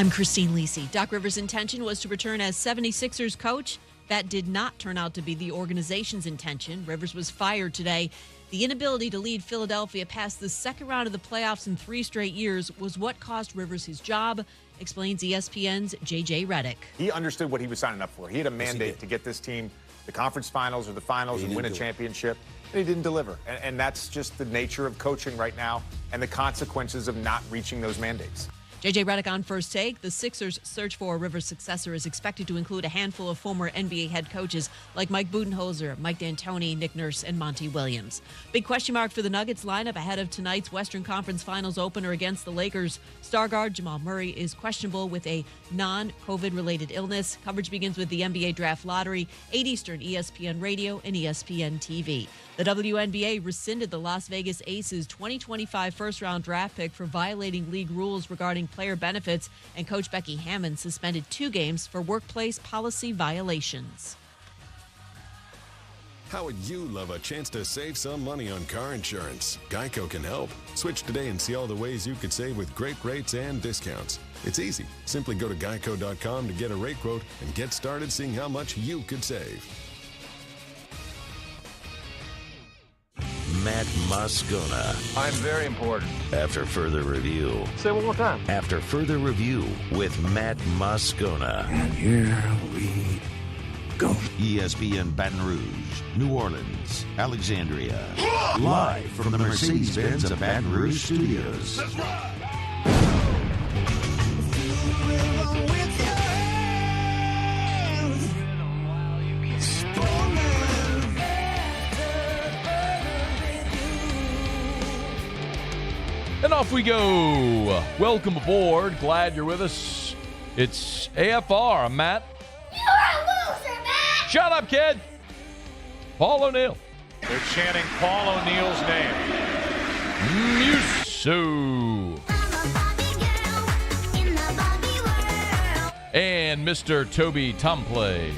I'm Christine Lisi. Doc Rivers' intention was to return as 76ers coach. That did not turn out to be the organization's intention. Rivers was fired today. The inability to lead Philadelphia past the second round of the playoffs in 3 straight years was what cost Rivers his job, explains ESPN's J.J. Redick. He understood what he was signing up for. He had a mandate to get this team the conference finals or the finals and win a championship, and he didn't deliver. And that's just the nature of coaching right now and the consequences of not reaching those mandates. J.J. Redick on First Take. The Sixers' search for a Rivers successor is expected to include a handful of former NBA head coaches like Mike Budenholzer, Mike D'Antoni, Nick Nurse, and Monty Williams. Big question mark for the Nuggets lineup ahead of tonight's Western Conference Finals opener against the Lakers. Star guard Jamal Murray is questionable with a non-COVID-related illness. Coverage begins with the NBA Draft Lottery, 8 Eastern, ESPN Radio, and ESPN TV. The WNBA rescinded the Las Vegas Aces 2025 first-round draft pick for violating league rules regarding player benefits, and Coach Becky Hammon suspended 2 games for workplace policy violations. How would you love a chance to save some money on car insurance? Geico can help. Switch today and see all the ways you could save with great rates and discounts. It's easy. Simply go to geico.com to get a rate quote and get started seeing how much you could save. Matt Moscona. I'm very important. After further review. Say it one more time. After further review with Matt Moscona. And here we go. ESPN Baton Rouge, New Orleans, Alexandria. Live from the Mercedes-Benz of Baton Rouge studios. That's right. And off we go. Welcome aboard. Glad you're with us. It's AFR. I'm Matt. You're a loser, Matt! Shut up, kid. Paul O'Neill. They're chanting Paul O'Neill's name. Musu. And Mr. Toby Tomplay.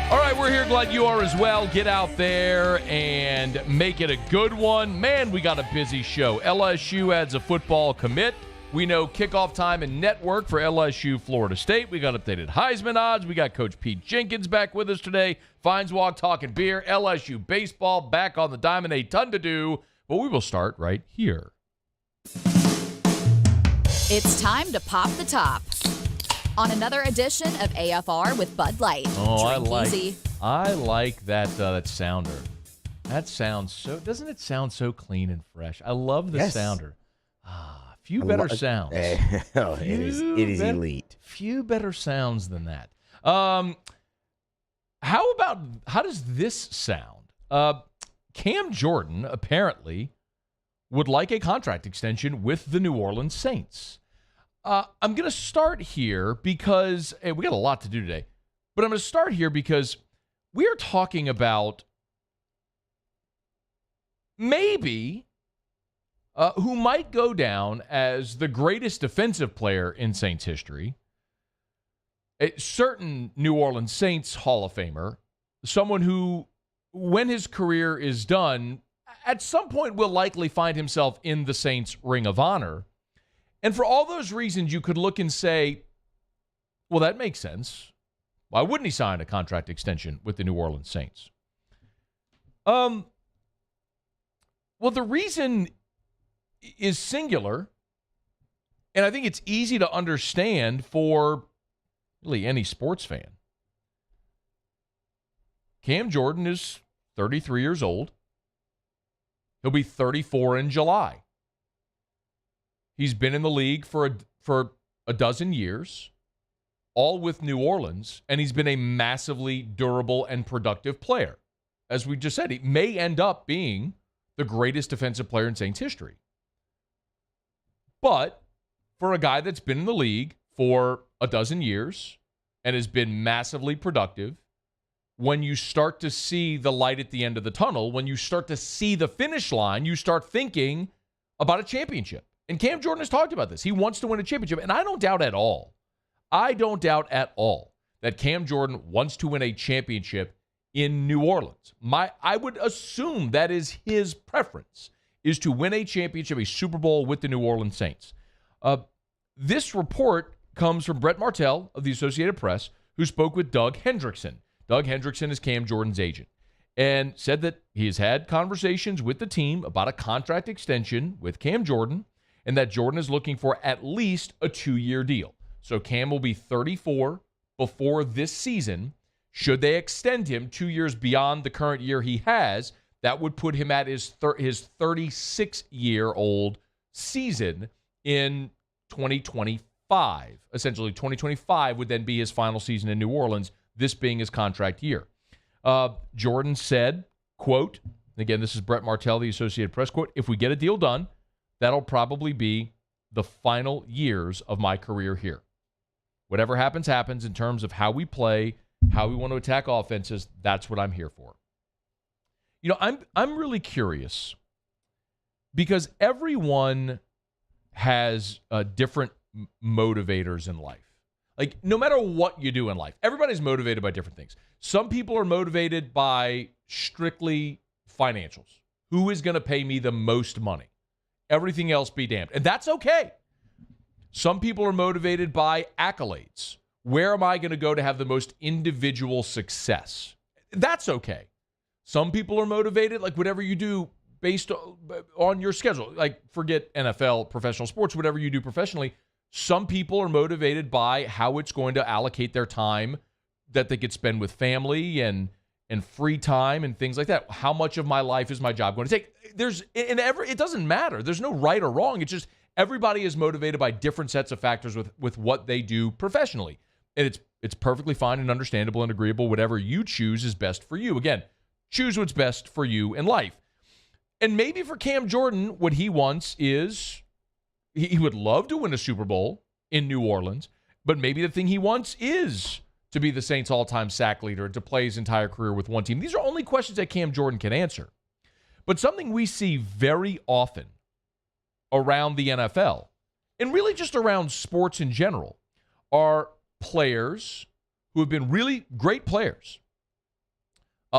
All right, we're here. Glad you are as well. Get out there and make it a good one. Man, we got a busy show. LSU adds a football commit. We know kickoff time and network for LSU Florida State. We got updated Heisman odds. We got Coach Pete Jenkins back with us today. Feinswog talking beer. LSU baseball back on the diamond. A ton to do, but we will start right here. It's time to pop the top on another edition of AFR with Bud Light. Oh, Drink easy. I like that sounder. That sounds so. Doesn't it sound so clean and fresh? I love the sounder. Few better sounds. It is elite. Few better sounds than that. How does this sound? Cam Jordan apparently would like a contract extension with the New Orleans Saints. I'm going to start here because we got a lot to do today, but I'm going to start here because we are talking about maybe who might go down as the greatest defensive player in Saints history, a certain New Orleans Saints Hall of Famer, someone who, when his career is done, at some point will likely find himself in the Saints Ring of Honor. And for all those reasons, you could look and say, well, that makes sense. Why wouldn't he sign a contract extension with the New Orleans Saints? Well, the reason is singular, and I think it's easy to understand for really any sports fan. Cam Jordan is 33 years old. He'll be 34 in July. He's been in the league for a dozen years, all with New Orleans, and he's been a massively durable and productive player. As we just said, he may end up being the greatest defensive player in Saints history. But for a guy that's been in the league for a dozen years and has been massively productive, when you start to see the light at the end of the tunnel, when you start to see the finish line, you start thinking about a championship. And Cam Jordan has talked about this. He wants to win a championship. And I don't doubt at all that Cam Jordan wants to win a championship in New Orleans. I would assume that is his preference, is to win a championship, a Super Bowl with the New Orleans Saints. This report comes from Brett Martell of the Associated Press, who spoke with Doug Hendrickson. Doug Hendrickson is Cam Jordan's agent, and said that he has had conversations with the team about a contract extension with Cam Jordan, and that Jordan is looking for at least a 2-year deal. So Cam will be 34 before this season. Should they extend him 2 years beyond the current year he has, that would put him at his 36-year-old season in 2025. Essentially, 2025 would then be his final season in New Orleans, this being his contract year. Jordan said, quote, again, this is Brett Martell, the Associated Press, quote, "If we get a deal done, that'll probably be the final years of my career here. Whatever happens, happens in terms of how we play, how we want to attack offenses. That's what I'm here for." You know, I'm really curious because everyone has different motivators in life. Like, no matter what you do in life, everybody's motivated by different things. Some people are motivated by strictly financials. Who is going to pay me the most money? Everything else be damned. And that's okay. Some people are motivated by accolades. Where am I going to go to have the most individual success? That's okay. Some people are motivated, like whatever you do based on your schedule. Like, forget NFL, professional sports, whatever you do professionally. Some people are motivated by how it's going to allocate their time that they could spend with family and free time and things like that. How much of my life is my job going to take? It doesn't matter. There's no right or wrong. It's just everybody is motivated by different sets of factors with what they do professionally. And it's perfectly fine and understandable and agreeable. Whatever you choose is best for you. Again, choose what's best for you in life. And maybe for Cam Jordan, what he wants is he would love to win a Super Bowl in New Orleans, but maybe the thing he wants is to be the Saints' all-time sack leader and to play his entire career with one team. These are only questions that Cam Jordan can answer. But something we see very often around the NFL, and really just around sports in general, are players who have been really great players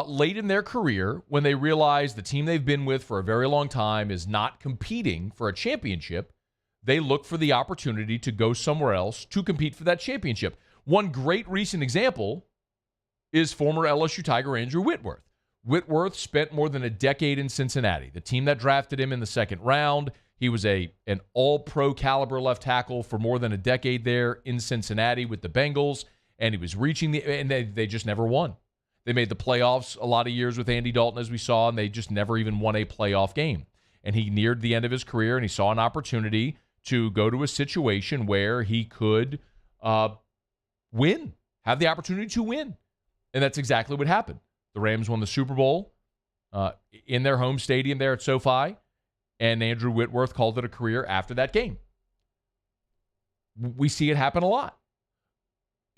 late in their career when they realize the team they've been with for a very long time is not competing for a championship. They look for the opportunity to go somewhere else to compete for that championship. One great recent example is former LSU Tiger Andrew Whitworth. Whitworth spent more than a decade in Cincinnati, the team that drafted him in the second round. He was an all-pro caliber left tackle for more than a decade there in Cincinnati with the Bengals, and he was reaching and they just never won. They made the playoffs a lot of years with Andy Dalton, as we saw, and they just never even won a playoff game. And he neared the end of his career, and he saw an opportunity to go to a situation where he could win, have the opportunity to win. And that's exactly what happened. The Rams won the Super Bowl in their home stadium there at SoFi, and Andrew Whitworth called it a career after that game. We see it happen a lot.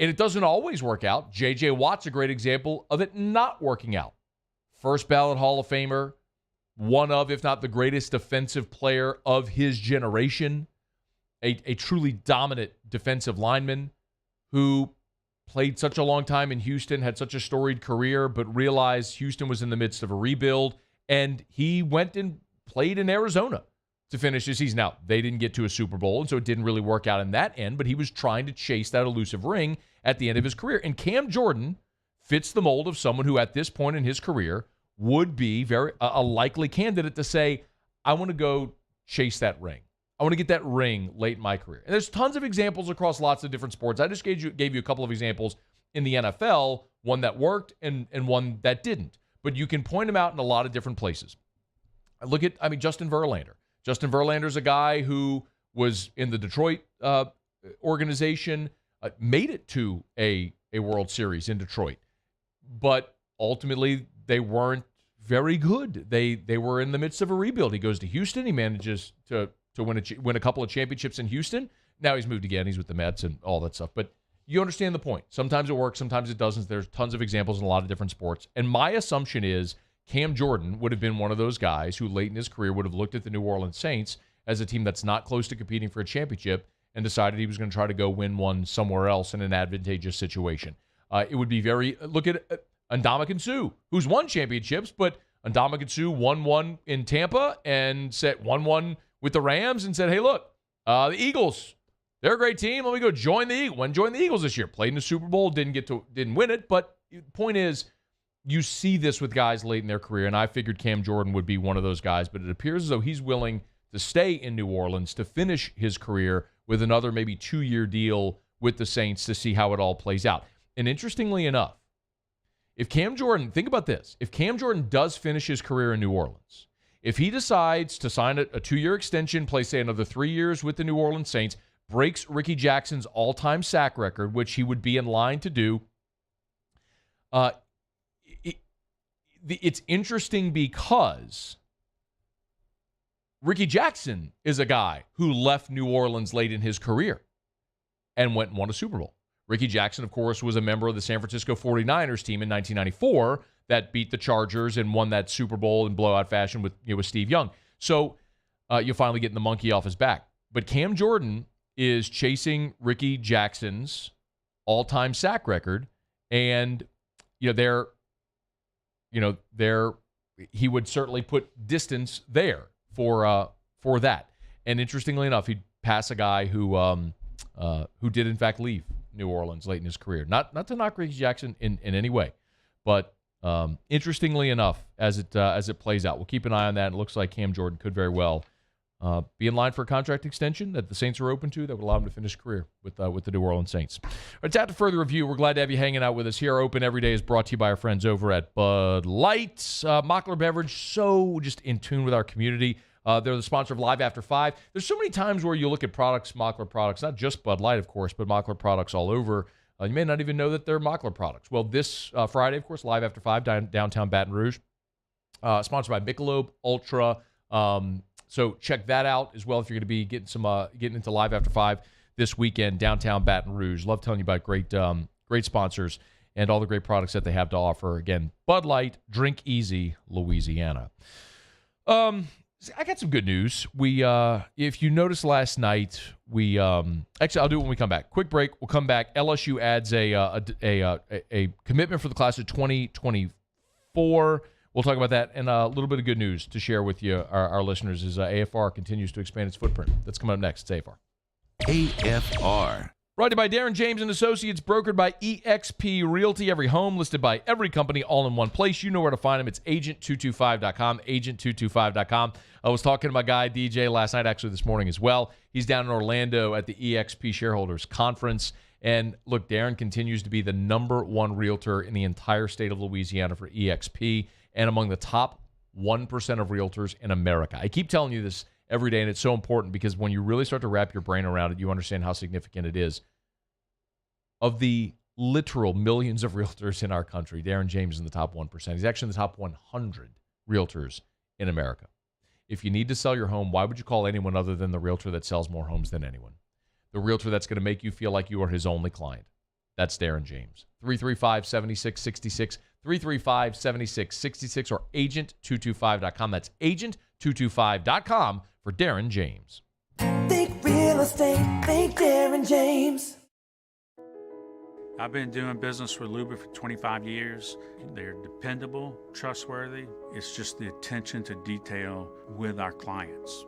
And it doesn't always work out. J.J. Watt's a great example of it not working out. First ballot Hall of Famer, one of, if not the greatest defensive player of his generation, a truly dominant defensive lineman who played such a long time in Houston, had such a storied career, but realized Houston was in the midst of a rebuild, and he went and played in Arizona to finish his season. Now, they didn't get to a Super Bowl, and so it didn't really work out in that end, but he was trying to chase that elusive ring at the end of his career. And Cam Jordan fits the mold of someone who at this point in his career would be a likely candidate to say, I want to go chase that ring. I want to get that ring late in my career. And there's tons of examples across lots of different sports. I just gave you a couple of examples in the NFL, one that worked and one that didn't. But you can point them out in a lot of different places. Justin Verlander. Justin Verlander's a guy who was in the Detroit organization, made it to a World Series in Detroit. But ultimately, they weren't very good. They were in the midst of a rebuild. He goes to Houston. He manages to win a couple of championships in Houston. Now he's moved again. He's with the Mets and all that stuff. But you understand the point. Sometimes it works. Sometimes it doesn't. There's tons of examples in a lot of different sports. And my assumption is Cam Jordan would have been one of those guys who late in his career would have looked at the New Orleans Saints as a team that's not close to competing for a championship and decided he was going to try to go win one somewhere else in an advantageous situation. It would be Ndamukong Suh, who's won championships, but Ndamukong Suh won one in Tampa and won one with the Rams and said, hey, look, the Eagles, they're a great team. Let me go join the Eagles. Went and joined the Eagles this year. Played in the Super Bowl, didn't win it. But the point is, you see this with guys late in their career, and I figured Cam Jordan would be one of those guys, but it appears as though he's willing to stay in New Orleans to finish his career with another maybe 2-year deal with the Saints to see how it all plays out. And interestingly enough, if Cam Jordan, think about this, if Cam Jordan does finish his career in New Orleans, if he decides to sign a 2-year extension, play, say, another 3 years with the New Orleans Saints, breaks Ricky Jackson's all-time sack record, which he would be in line to do, it's interesting because Ricky Jackson is a guy who left New Orleans late in his career and went and won a Super Bowl. Ricky Jackson, of course, was a member of the San Francisco 49ers team in 1994 that beat the Chargers and won that Super Bowl in blowout fashion with Steve Young. So you're finally getting the monkey off his back. But Cam Jordan is chasing Ricky Jackson's all-time sack record, and he would certainly put distance there for that. And interestingly enough, he'd pass a guy who did in fact leave New Orleans late in his career. Not to knock Ricky Jackson in any way, but interestingly enough, as it plays out, we'll keep an eye on that. It looks like Cam Jordan could very well be in line for a contract extension that the Saints are open to that would allow him to finish his career with the New Orleans Saints. It's out to further review. We're glad to have you hanging out with us here. Open Every Day is brought to you by our friends over at Bud Light. Mockler Beverage, so just in tune with our community. They're the sponsor of Live After 5. There's so many times where you look at products, Mockler products, not just Bud Light, of course, but Mockler products all over. You may not even know that they're Mockler products. Well, this Friday, of course, Live After 5, downtown Baton Rouge, sponsored by Michelob Ultra. So check that out as well if you're going to be getting into Live After 5 this weekend, downtown Baton Rouge. Love telling you about great sponsors and all the great products that they have to offer. Again, Bud Light, drink easy, Louisiana. I got some good news. We, if you noticed last night, actually I'll do it when we come back. Quick break. We'll come back. LSU adds a commitment for the class of 2024. We'll talk about that, and a little bit of good news to share with you, our listeners, as AFR continues to expand its footprint. That's coming up next. It's AFR. AFR. Brought to you by Darren James & Associates, brokered by eXp Realty. Every home listed by every company, all in one place. You know where to find them. It's agent225.com, agent225.com. I was talking to my guy, DJ, last night, actually this morning as well. He's down in Orlando at the eXp Shareholders Conference. And look, Darren continues to be the #1 realtor in the entire state of Louisiana for eXp and among the top 1% of realtors in America. I keep telling you this every day, and it's so important because when you really start to wrap your brain around it, you understand how significant it is. Of the literal millions of realtors in our country, Darren James is in the top 1%. He's actually in the top 100 realtors in America. If you need to sell your home, why would you call anyone other than the realtor that sells more homes than anyone? The realtor that's going to make you feel like you are his only client. That's Darren James. 335-7666, 335-7666, or agent225.com. That's agent225.com for Darren James. Think real estate, think Darren James. I've been doing business with Luba for 25 years. They're dependable, trustworthy. It's just the attention to detail with our clients.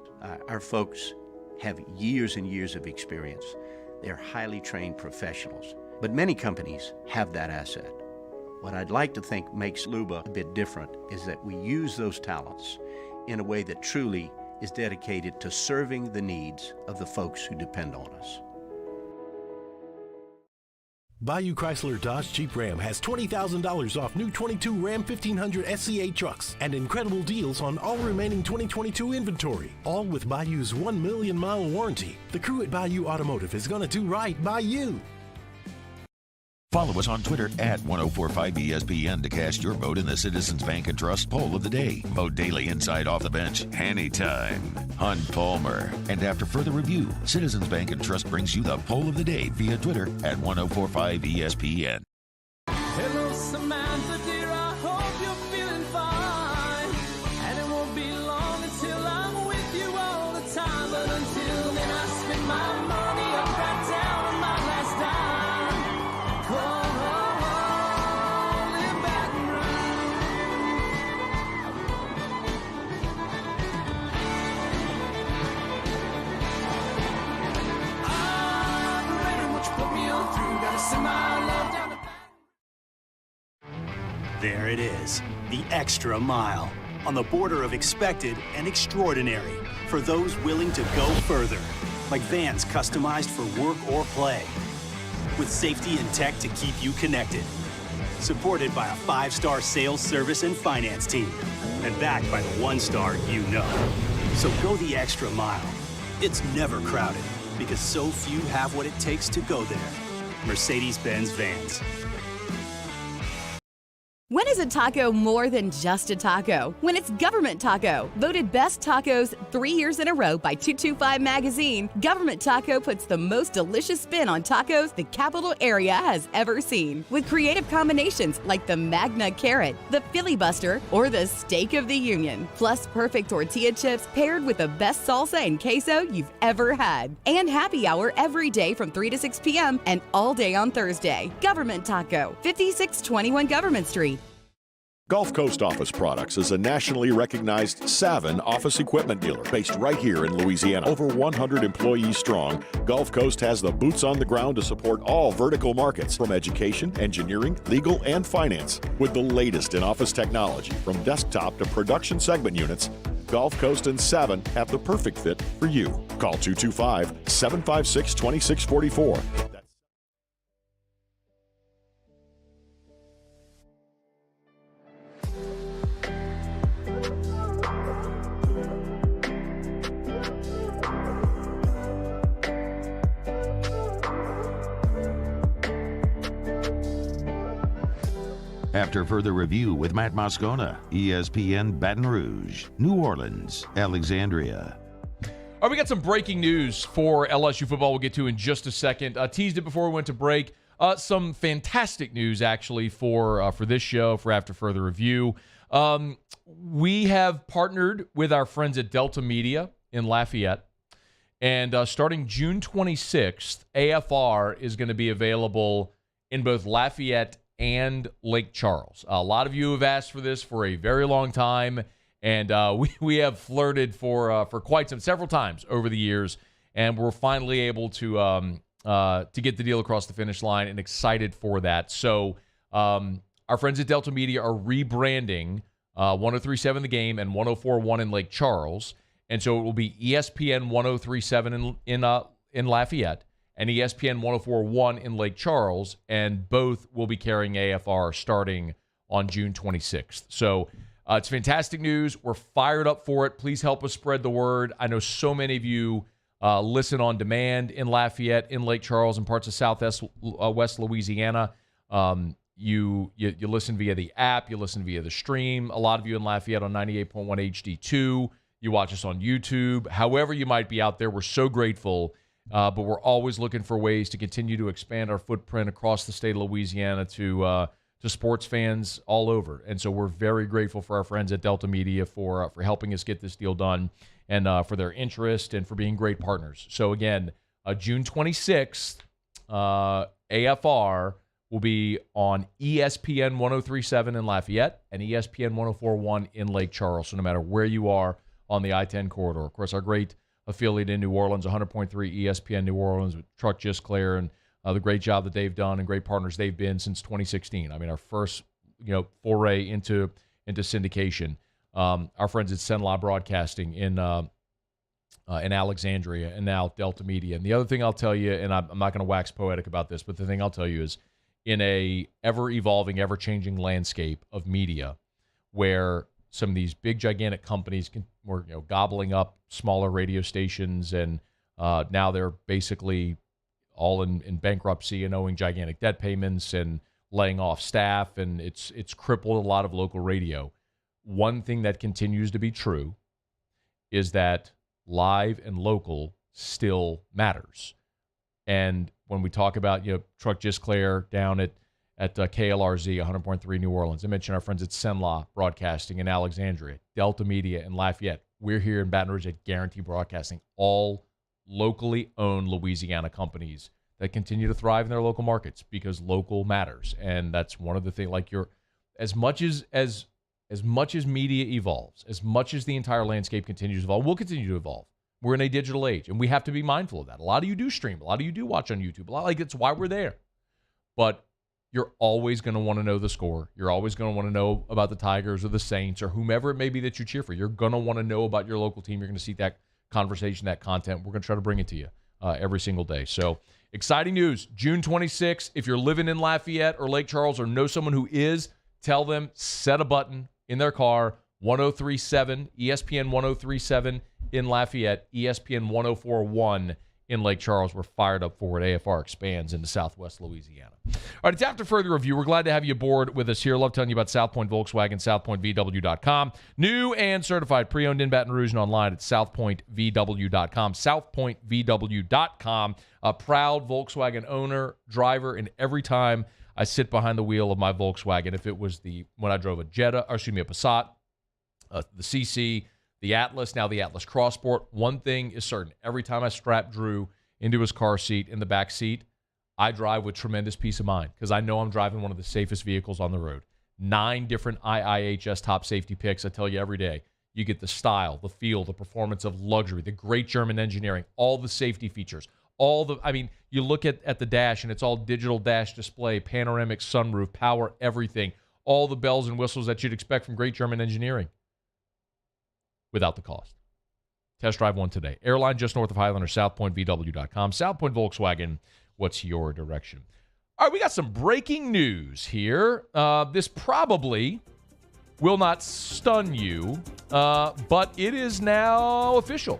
Our folks have years and years of experience. They're highly trained professionals, but many companies have that asset. What I'd like to think makes Luba a bit different is that we use those talents in a way that truly is dedicated to serving the needs of the folks who depend on us. Bayou Chrysler Dodge Jeep Ram has $20,000 off new 22 Ram 1500 SCA trucks and incredible deals on all remaining 2022 inventory, all with Bayou's 1 million mile warranty. The crew at Bayou Automotive is going to do right by you. Follow us on Twitter at 1045ESPN to cast your vote in the Citizens Bank and Trust Poll of the Day. Vote daily inside Off the Bench, anytime. Hunt Palmer. And after further review, Citizens Bank and Trust brings you the Poll of the Day via Twitter at 1045ESPN. Hello, Samantha, dear, I hope you're feeling fine. And it won't be long until I'm with you all the time. But until then, I spend my money up right down on my last dime. Come on, live Baton There it is, the extra mile, on the border of expected and extraordinary, for those willing to go further, like vans customized for work or play, with safety and tech to keep you connected, supported by a 5-star sales, service, and finance team, and backed by the 1-star you know. So go the extra mile. It's never crowded, because so few have what it takes to go there. Mercedes-Benz Vans. When is a taco more than just a taco? When it's Government Taco. Voted best tacos 3 years in a row by 225 Magazine, Government Taco puts the most delicious spin on tacos the capital area has ever seen. With creative combinations like the Magna Carrot, the Filibuster, or the Steak of the Union. Plus perfect tortilla chips paired with the best salsa and queso you've ever had. And happy hour every day from 3 to 6 p.m. and all day on Thursday. Government Taco, 5621 Government Street. Gulf Coast Office Products is a nationally recognized Savin office equipment dealer based right here in Louisiana. Over 100 employees strong, Gulf Coast has the boots on the ground to support all vertical markets, from education, engineering, legal, and finance. With the latest in office technology, from desktop to production segment units, Gulf Coast and Savin have the perfect fit for you. Call 225-756-2644. After further review with Matt Moscona, ESPN Baton Rouge, New Orleans, Alexandria. All right, we got some breaking news for LSU football we'll get to in just a second. Teased it before we went to break. Some fantastic news, actually, for this show, for After Further Review. We have partnered with our friends at Delta Media in Lafayette. And starting June 26th, AFR is going to be available in both Lafayette and Lake Charles. A lot of you have asked for this for a very long time, and we have flirted for quite several times over the years, and we're finally able to get the deal across the finish line, and excited for that. So our friends at Delta Media are rebranding 103.7 The Game and 104.1 in Lake Charles, and so it will be ESPN 103.7 in Lafayette and ESPN 104.1 in Lake Charles, and both will be carrying AFR starting on June 26th. So it's fantastic news. We're fired up for it. Please help us spread the word. I know so many of you listen on demand in Lafayette, in Lake Charles, and parts of Southwest West Louisiana. You listen via the app. You listen via the stream. A lot of you in Lafayette on 98.1 HD2. You watch us on YouTube. However you might be out there, we're so grateful. But we're always looking for ways to continue to expand our footprint across the state of Louisiana to sports fans all over. And so we're very grateful for our friends at Delta Media for helping us get this deal done, and for their interest and for being great partners. So again, June 26th, AFR will be on ESPN 103.7 in Lafayette and ESPN 104.1 in Lake Charles. So no matter where you are on the I-10 corridor. Of course, our great affiliate in New Orleans, 100.3 ESPN New Orleans with Truck Gisclair, and the great job that they've done and great partners they've been since 2016. I mean, our first foray into syndication. Our friends at Cenla Broadcasting in Alexandria, and now Delta Media. And the other thing I'll tell you, and I'm not going to wax poetic about this, but the thing I'll tell you is, in a ever-evolving, ever-changing landscape of media, where some of these big, gigantic companies were gobbling up smaller radio stations, and now they're basically all in bankruptcy and owing gigantic debt payments and laying off staff, and it's crippled a lot of local radio. One thing that continues to be true is that live and local still matters. And when we talk about Truck Gisclair down at KLRZ 100.3 New Orleans, I mentioned our friends at Cenla Broadcasting in Alexandria, Delta Media in Lafayette. We're here in Baton Rouge at Guarantee Broadcasting, all locally owned Louisiana companies that continue to thrive in their local markets because local matters. And that's one of the things, as much as media evolves, as much as the entire landscape continues to evolve, we'll continue to evolve. We're in a digital age, and we have to be mindful of that. A lot of you do stream. A lot of you do watch on YouTube. It's why we're there. But you're always going to want to know the score. You're always going to want to know about the Tigers or the Saints or whomever it may be that you cheer for. You're going to want to know about your local team. You're going to see that conversation, that content. We're going to try to bring it to you every single day. So exciting news. June 26th, if you're living in Lafayette or Lake Charles or know someone who is, tell them, set a button in their car, 1037, ESPN 1037 in Lafayette, ESPN 1041 in Lake Charles. We're fired up for it. AFR expands into Southwest Louisiana. All right, it's after further review. We're glad to have you aboard with us here. Love telling you about South Point Volkswagen, southpointvw.com. New and certified pre-owned in Baton Rouge and online at southpointvw.com. Southpointvw.com. A proud Volkswagen owner, driver, and every time I sit behind the wheel of my Volkswagen, if it was when I drove a Passat, the CC, the Atlas, now the Atlas Crossport, one thing is certain. Every time I strap Drew into his car seat in the back seat, I drive with tremendous peace of mind because I know I'm driving one of the safest vehicles on the road. 9 different IIHS top safety picks. I tell you every day. You get the style, the feel, the performance of luxury, the great German engineering, all the safety features, you look at the dash and it's all digital dash display, panoramic sunroof, power, everything, all the bells and whistles that you'd expect from great German engineering without the cost. Test drive one today. Airline just north of Highland or southpointvw.com. South Point Volkswagen, what's your direction? All right, we got some breaking news here. This probably will not stun you, but it is now official.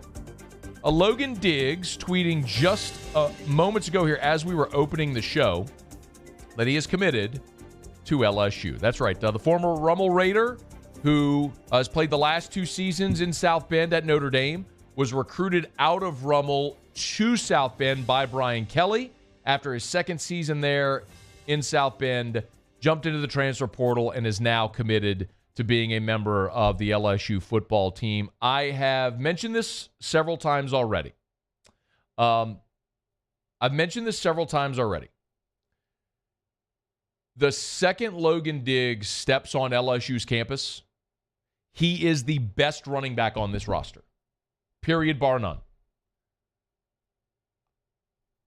Logan Diggs tweeting just moments ago here as we were opening the show that he is committed to LSU. That's right. The former Rummel Raider who has played the last 2 seasons in South Bend at Notre Dame, was recruited out of Rummel to South Bend by Brian Kelly after his second season there in South Bend, jumped into the transfer portal, and is now committed to being a member of the LSU football team. I have mentioned this several times already. The second Logan Diggs steps on LSU's campus, he is the best running back on this roster. Period, bar none.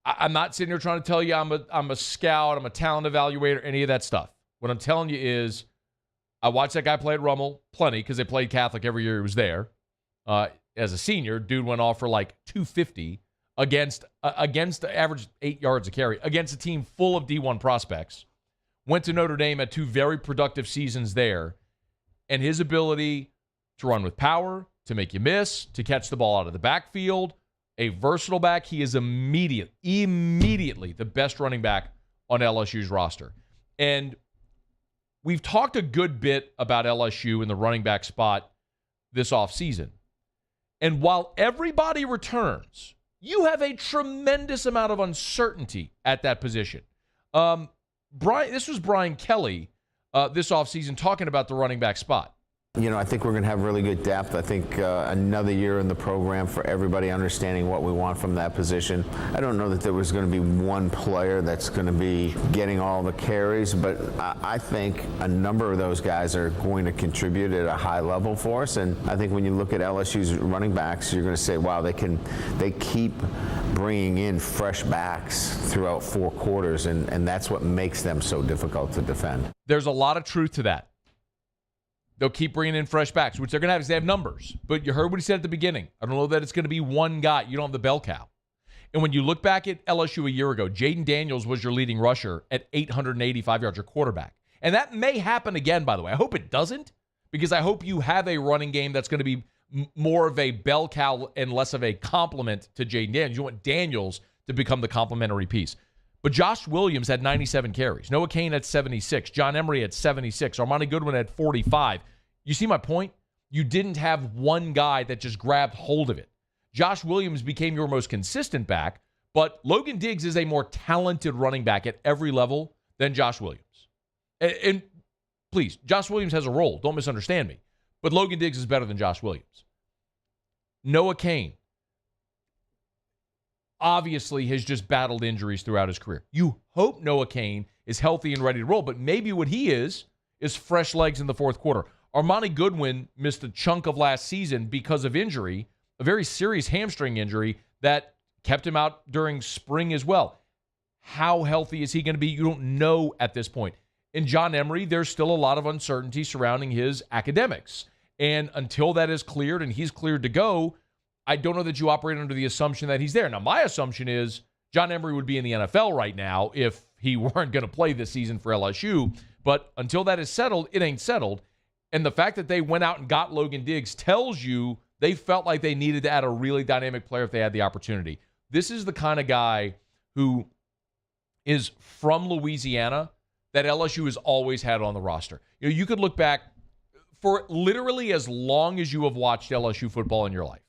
I'm not sitting here trying to tell you I'm a scout, I'm a talent evaluator, any of that stuff. What I'm telling you is I watched that guy play at Rummel plenty because they played Catholic every year he was there. As a senior, dude went off for like 250 against average 8 yards a carry against a team full of D1 prospects. Went to Notre Dame at 2 very productive seasons there. And his ability to run with power, to make you miss, to catch the ball out of the backfield, a versatile back, he is immediately the best running back on LSU's roster. And we've talked a good bit about LSU in the running back spot this offseason. And while everybody returns, you have a tremendous amount of uncertainty at that position. This was Brian Kelly this offseason talking about the running back spot. You know, I think we're going to have really good depth. I think another year in the program for everybody understanding what we want from that position. I don't know that there was going to be one player that's going to be getting all the carries, but I think a number of those guys are going to contribute at a high level for us. And I think when you look at LSU's running backs, you're going to say, wow, they keep bringing in fresh backs throughout 4 quarters, and that's what makes them so difficult to defend. There's a lot of truth to that. They'll keep bringing in fresh backs, which they're going to have because they have numbers. But you heard what he said at the beginning. I don't know that it's going to be one guy. You don't have the bell cow. And when you look back at LSU a year ago, Jaden Daniels was your leading rusher at 885 yards, your quarterback. And that may happen again, by the way. I hope it doesn't, because I hope you have a running game that's going to be more of a bell cow and less of a complement to Jaden Daniels. You want Daniels to become the complementary piece. But Josh Williams had 97 carries. Noah Cain had 76. John Emery had 76. Armani Goodwin had 45. You see my point? You didn't have one guy that just grabbed hold of it. Josh Williams became your most consistent back, but Logan Diggs is a more talented running back at every level than Josh Williams. And please, Josh Williams has a role. Don't misunderstand me. But Logan Diggs is better than Josh Williams. Noah Cain obviously has just battled injuries throughout his career. You hope Noah Cain is healthy and ready to roll, but maybe what he is fresh legs in the fourth quarter. Armani Goodwin missed a chunk of last season because of injury, a very serious hamstring injury that kept him out during spring as well. How healthy is he going to be? You don't know at this point. In John Emery, there's still a lot of uncertainty surrounding his academics. And until that is cleared and he's cleared to go, I don't know that you operate under the assumption that he's there. Now, my assumption is John Emery would be in the NFL right now if he weren't going to play this season for LSU. But until that is settled, it ain't settled. And the fact that they went out and got Logan Diggs tells you they felt like they needed to add a really dynamic player if they had the opportunity. This is the kind of guy who is from Louisiana that LSU has always had on the roster. You know, you could look back for literally as long as you have watched LSU football in your life.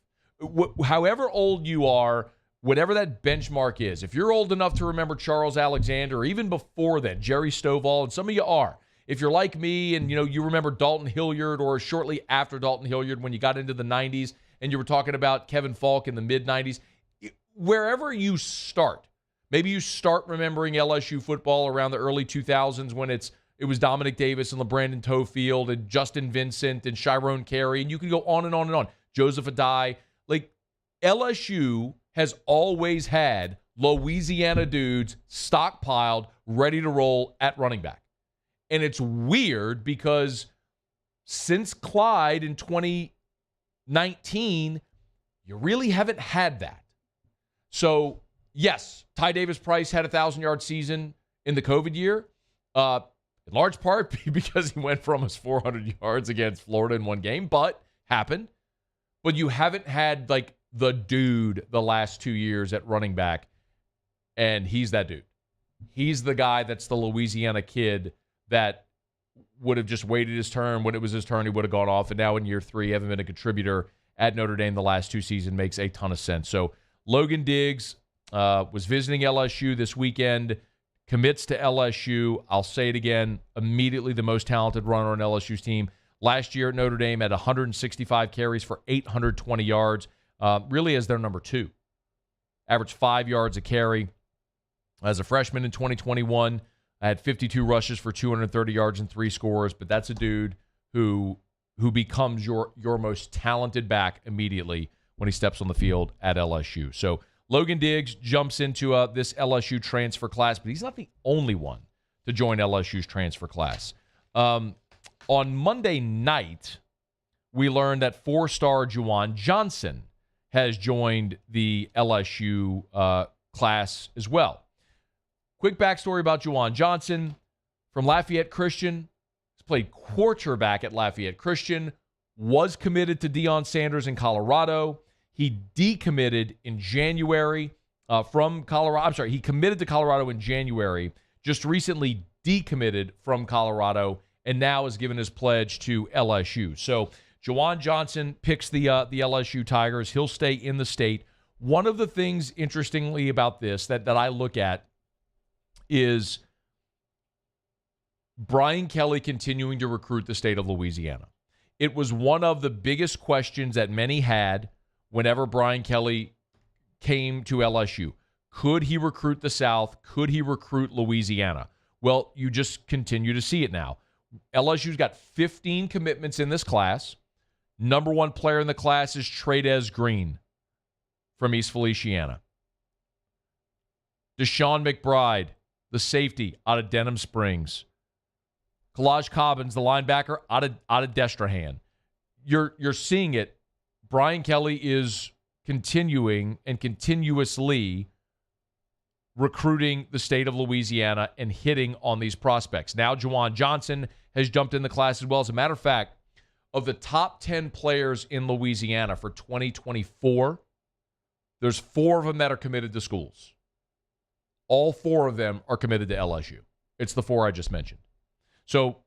However old you are, whatever that benchmark is, if you're old enough to remember Charles Alexander, or even before then, Jerry Stovall, and some of you are. If you're like me and you remember Dalton Hilliard or shortly after Dalton Hilliard when you got into the 90s and you were talking about Kevin Falk in the mid-90s, wherever you start, maybe you start remembering LSU football around the early 2000s when it was Dominic Davis and LeBrandon Toefield and Justin Vincent and Chiron Carey, and you can go on and on and on. Joseph Adai. Like, LSU has always had Louisiana dudes stockpiled, ready to roll at running back. And it's weird because since Clyde in 2019, you really haven't had that. So, yes, Ty Davis-Price had a 1,000-yard season in the COVID year, in large part because he went for almost 400 yards against Florida in one game, but happened. But you haven't had, like, the dude the last 2 years at running back, and he's that dude. He's the guy that's the Louisiana kid that would have just waited his turn. When it was his turn, he would have gone off, and now in year 3, having been a contributor at Notre Dame the last 2 seasons makes a ton of sense. So Logan Diggs was visiting LSU this weekend, commits to LSU. I'll say it again, immediately the most talented runner on LSU's team. Last year at Notre Dame had 165 carries for 820 yards, really as their number 2. Averaged 5 yards a carry. As a freshman in 2021, I had 52 rushes for 230 yards and 3 scores, but that's a dude who becomes your most talented back immediately when he steps on the field at LSU. So Logan Diggs jumps into this LSU transfer class, but he's not the only one to join LSU's transfer class. On Monday night, we learned that 4-star Juwan Johnson has joined the LSU class as well. Quick backstory about Juwan Johnson. From Lafayette Christian. He's played quarterback at Lafayette Christian. Was committed to Deion Sanders in Colorado. He decommitted in January from Colorado. I'm sorry, he committed to Colorado in January. Just recently decommitted from Colorado and now has given his pledge to LSU. So Juwan Johnson picks the LSU Tigers. He'll stay in the state. One of the things, interestingly, about this that I look at is Brian Kelly continuing to recruit the state of Louisiana. It was one of the biggest questions that many had whenever Brian Kelly came to LSU. Could he recruit the South? Could he recruit Louisiana? Well, you just continue to see it now. LSU's got 15 commitments in this class. Number 1 player in the class is Tradez Green from East Feliciana. Deshaun McBride, the safety, out of Denham Springs. Kalaj Cobbins, the linebacker, out of Destrehan. You're seeing it. Brian Kelly is continuing and continuously recruiting the state of Louisiana and hitting on these prospects. Now Juwan Johnson has jumped in the class as well. As a matter of fact, of the top 10 players in Louisiana for 2024, there's 4 of them that are committed to schools. All 4 of them are committed to LSU. It's the 4 I just mentioned. So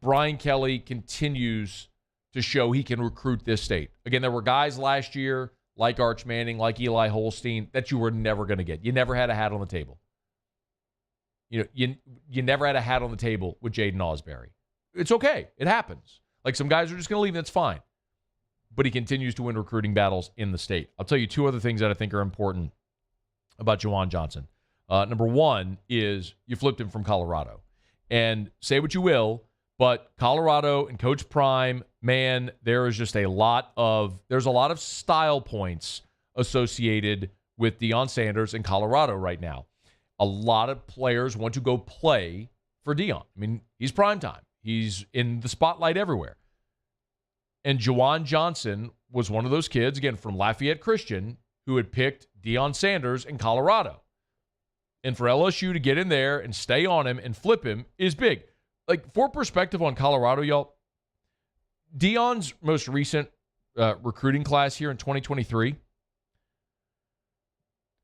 Brian Kelly continues to show he can recruit this state. Again, there were guys last year like Arch Manning, like Eli Holstein, that you were never going to get. You never had a hat on the table. You never had a hat on the table with Jaden Ausberry. It's okay. It happens. Like, some guys are just going to leave, and that's fine. But he continues to win recruiting battles in the state. I'll tell you 2 other things that I think are important about Juwan Johnson. Number 1 is you flipped him from Colorado. And say what you will, but Colorado and Coach Prime, man, there's a lot of style points associated with Deion Sanders in Colorado right now. a lot of players want to go play for Deion. I mean, he's primetime. He's in the spotlight everywhere. And Juwan Johnson was one of those kids, again, from Lafayette Christian, who had picked Deion Sanders in Colorado. And for LSU to get in there and stay on him and flip him is big. Like, for perspective on Colorado, y'all, Deion's most recent recruiting class here in 2023,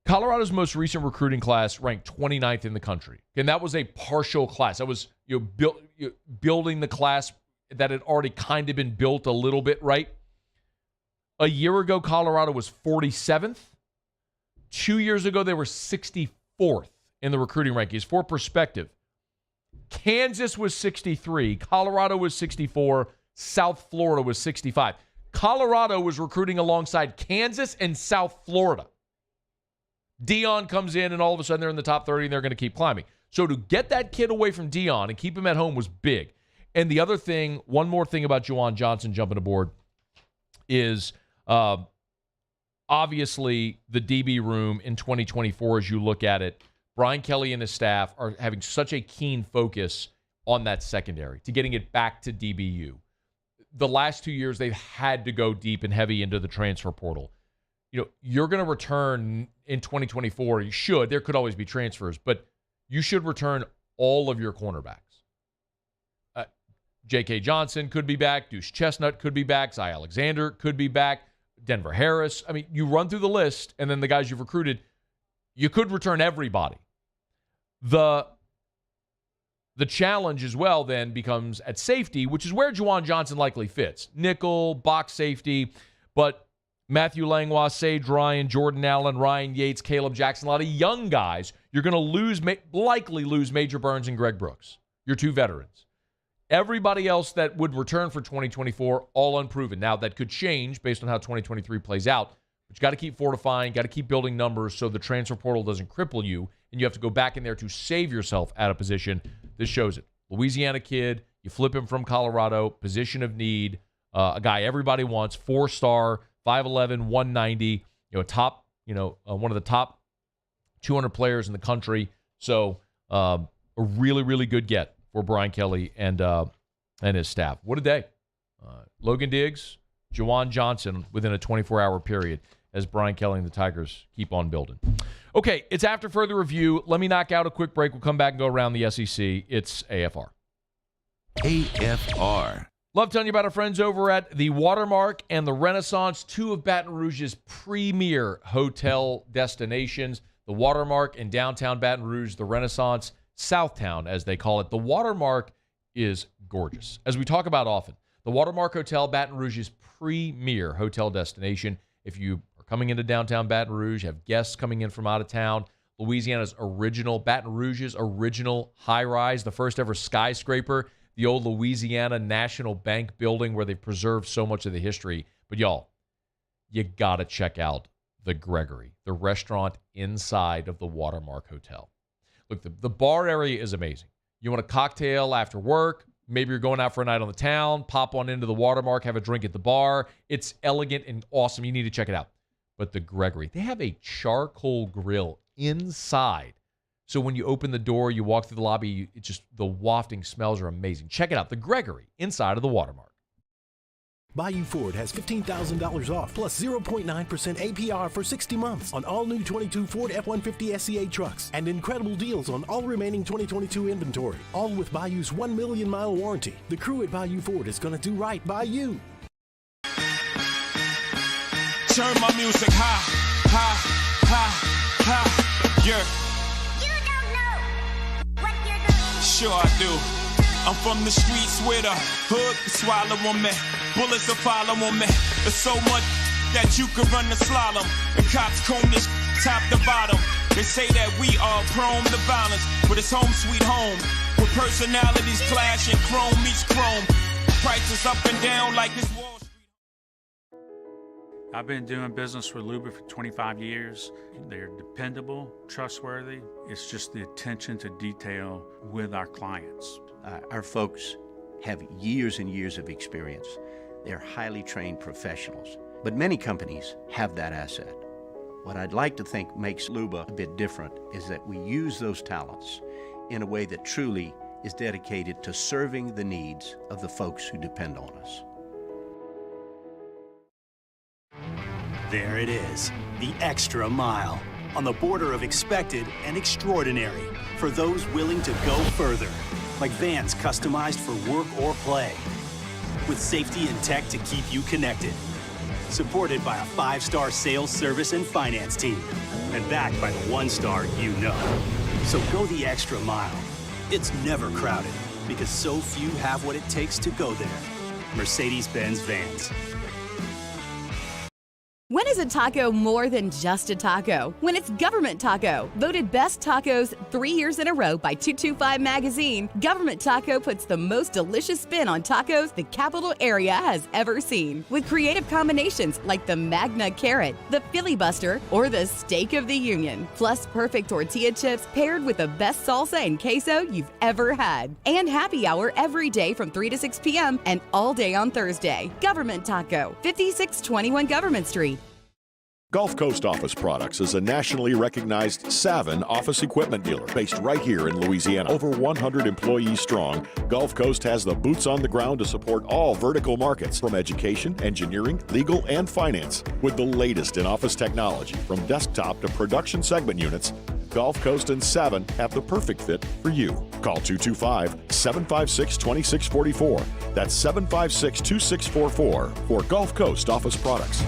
Colorado's most recent recruiting class ranked 29th in the country. And that was a partial class. That was building the class that had already kind of been built a little bit, right? A year ago, Colorado was 47th. 2 years ago, they were 64th in the recruiting rankings. For perspective, Kansas was 63, Colorado was 64, South Florida was 65. Colorado was recruiting alongside Kansas and South Florida. Deion comes in, and all of a sudden they're in the top 30, and they're going to keep climbing. So to get that kid away from Deion and keep him at home was big. And the other thing, one more thing about Juwan Johnson jumping aboard is obviously the DB room in 2024, as you look at it, Brian Kelly and his staff are having such a keen focus on that secondary, to getting it back to DBU. The last 2 years, they've had to go deep and heavy into the transfer portal. You know, you're going to return in 2024. You should. There could always be transfers, but you should return all of your cornerbacks. J.K. Johnson could be back. Deuce Chestnut could be back. Zy Alexander could be back. Denver Harris. I mean, you run through the list, and then the guys you've recruited, you could return everybody. The challenge as well then becomes at safety, which is where Juwan Johnson likely fits. Nickel, box safety, but Matthew Langlois, Sage Ryan, Jordan Allen, Ryan Yates, Caleb Jackson, a lot of young guys. You're going to likely lose Major Burns and Greg Brooks, your two veterans. Everybody else that would return for 2024, all unproven. Now, that could change based on how 2023 plays out, but you got to keep fortifying, got to keep building numbers so the transfer portal doesn't cripple you, and you have to go back in there to save yourself out of position. This shows it. Louisiana kid, you flip him from Colorado, position of need, a guy everybody wants, 4-star, 5'11", 190, top, one of the top 200 players in the country. So a really, really good get for Brian Kelly and his staff. What a day. Logan Diggs, Juwan Johnson within a 24-hour period as Brian Kelly and the Tigers keep on building. Okay, it's after further review. Let me knock out a quick break. We'll come back and go around the SEC. It's AFR. AFR. Love telling you about our friends over at the Watermark and the Renaissance, two of Baton Rouge's premier hotel destinations. The Watermark in downtown Baton Rouge, the Renaissance, Southtown, as they call it. The Watermark is gorgeous. As we talk about often, the Watermark Hotel, Baton Rouge's premier hotel destination. If you are coming into downtown Baton Rouge, have guests coming in from out of town, Louisiana's original, Baton Rouge's original high-rise, the first ever skyscraper, the old Louisiana National Bank building where they preserved so much of the history. But y'all, you got to check out the Gregory, the restaurant inside of the Watermark Hotel. Look, the bar area is amazing. You want a cocktail after work, maybe you're going out for a night on the town, pop on into the Watermark, have a drink at the bar. It's elegant and awesome. You need to check it out. But the Gregory, they have a charcoal grill inside. So when you open the door, you walk through the lobby, the wafting smells are amazing. Check it out, the Gregory, inside of the Watermark. Bayou Ford has $15,000 off plus 0.9% APR for 60 months on all new 22 Ford F-150 SCA trucks and incredible deals on all remaining 2022 inventory, all with Bayou's 1 million mile warranty. The crew at Bayou Ford is going to do right by you. Turn my music high, high, high, high, yeah. You don't know what you're doing. Sure I do. I'm from the streets where the hood can swallow on me. Bullets will follow on me. There's so much that you can run the slalom. The cops comb this top to bottom. They say that we are prone to violence, but it's home sweet home. With personalities clashing, chrome meets chrome. Prices up and down like it's Wall Street. I've been doing business with Loomis for 25 years. They're dependable, trustworthy. It's just the attention to detail with our clients. Our folks have years and years of experience. They're highly trained professionals, but many companies have that asset. What I'd like to think makes Luba a bit different is that we use those talents in a way that truly is dedicated to serving the needs of the folks who depend on us. There it is, the extra mile, on the border of expected and extraordinary for those willing to go further, like vans customized for work or play, with safety and tech to keep you connected. Supported by a 5-star sales, service, and finance team. And backed by the 1-star you know. So go the extra mile. It's never crowded because so few have what it takes to go there. Mercedes-Benz Vans. When is a taco more than just a taco? When it's Government Taco. Voted best tacos 3 years in a row by 225 Magazine, Government Taco puts the most delicious spin on tacos the capital area has ever seen. With creative combinations like the Magna Carrot, the Filibuster, or the Steak of the Union. Plus perfect tortilla chips paired with the best salsa and queso you've ever had. And happy hour every day from 3 to 6 p.m. and all day on Thursday. Government Taco, 5621 Government Street. Gulf Coast Office Products is a nationally recognized Savin office equipment dealer based right here in Louisiana. Over 100 employees strong, Gulf Coast has the boots on the ground to support all vertical markets from education, engineering, legal, and finance. With the latest in office technology from desktop to production segment units, Gulf Coast and Savin have the perfect fit for you. Call 225-756-2644. That's 756-2644 for Gulf Coast Office Products.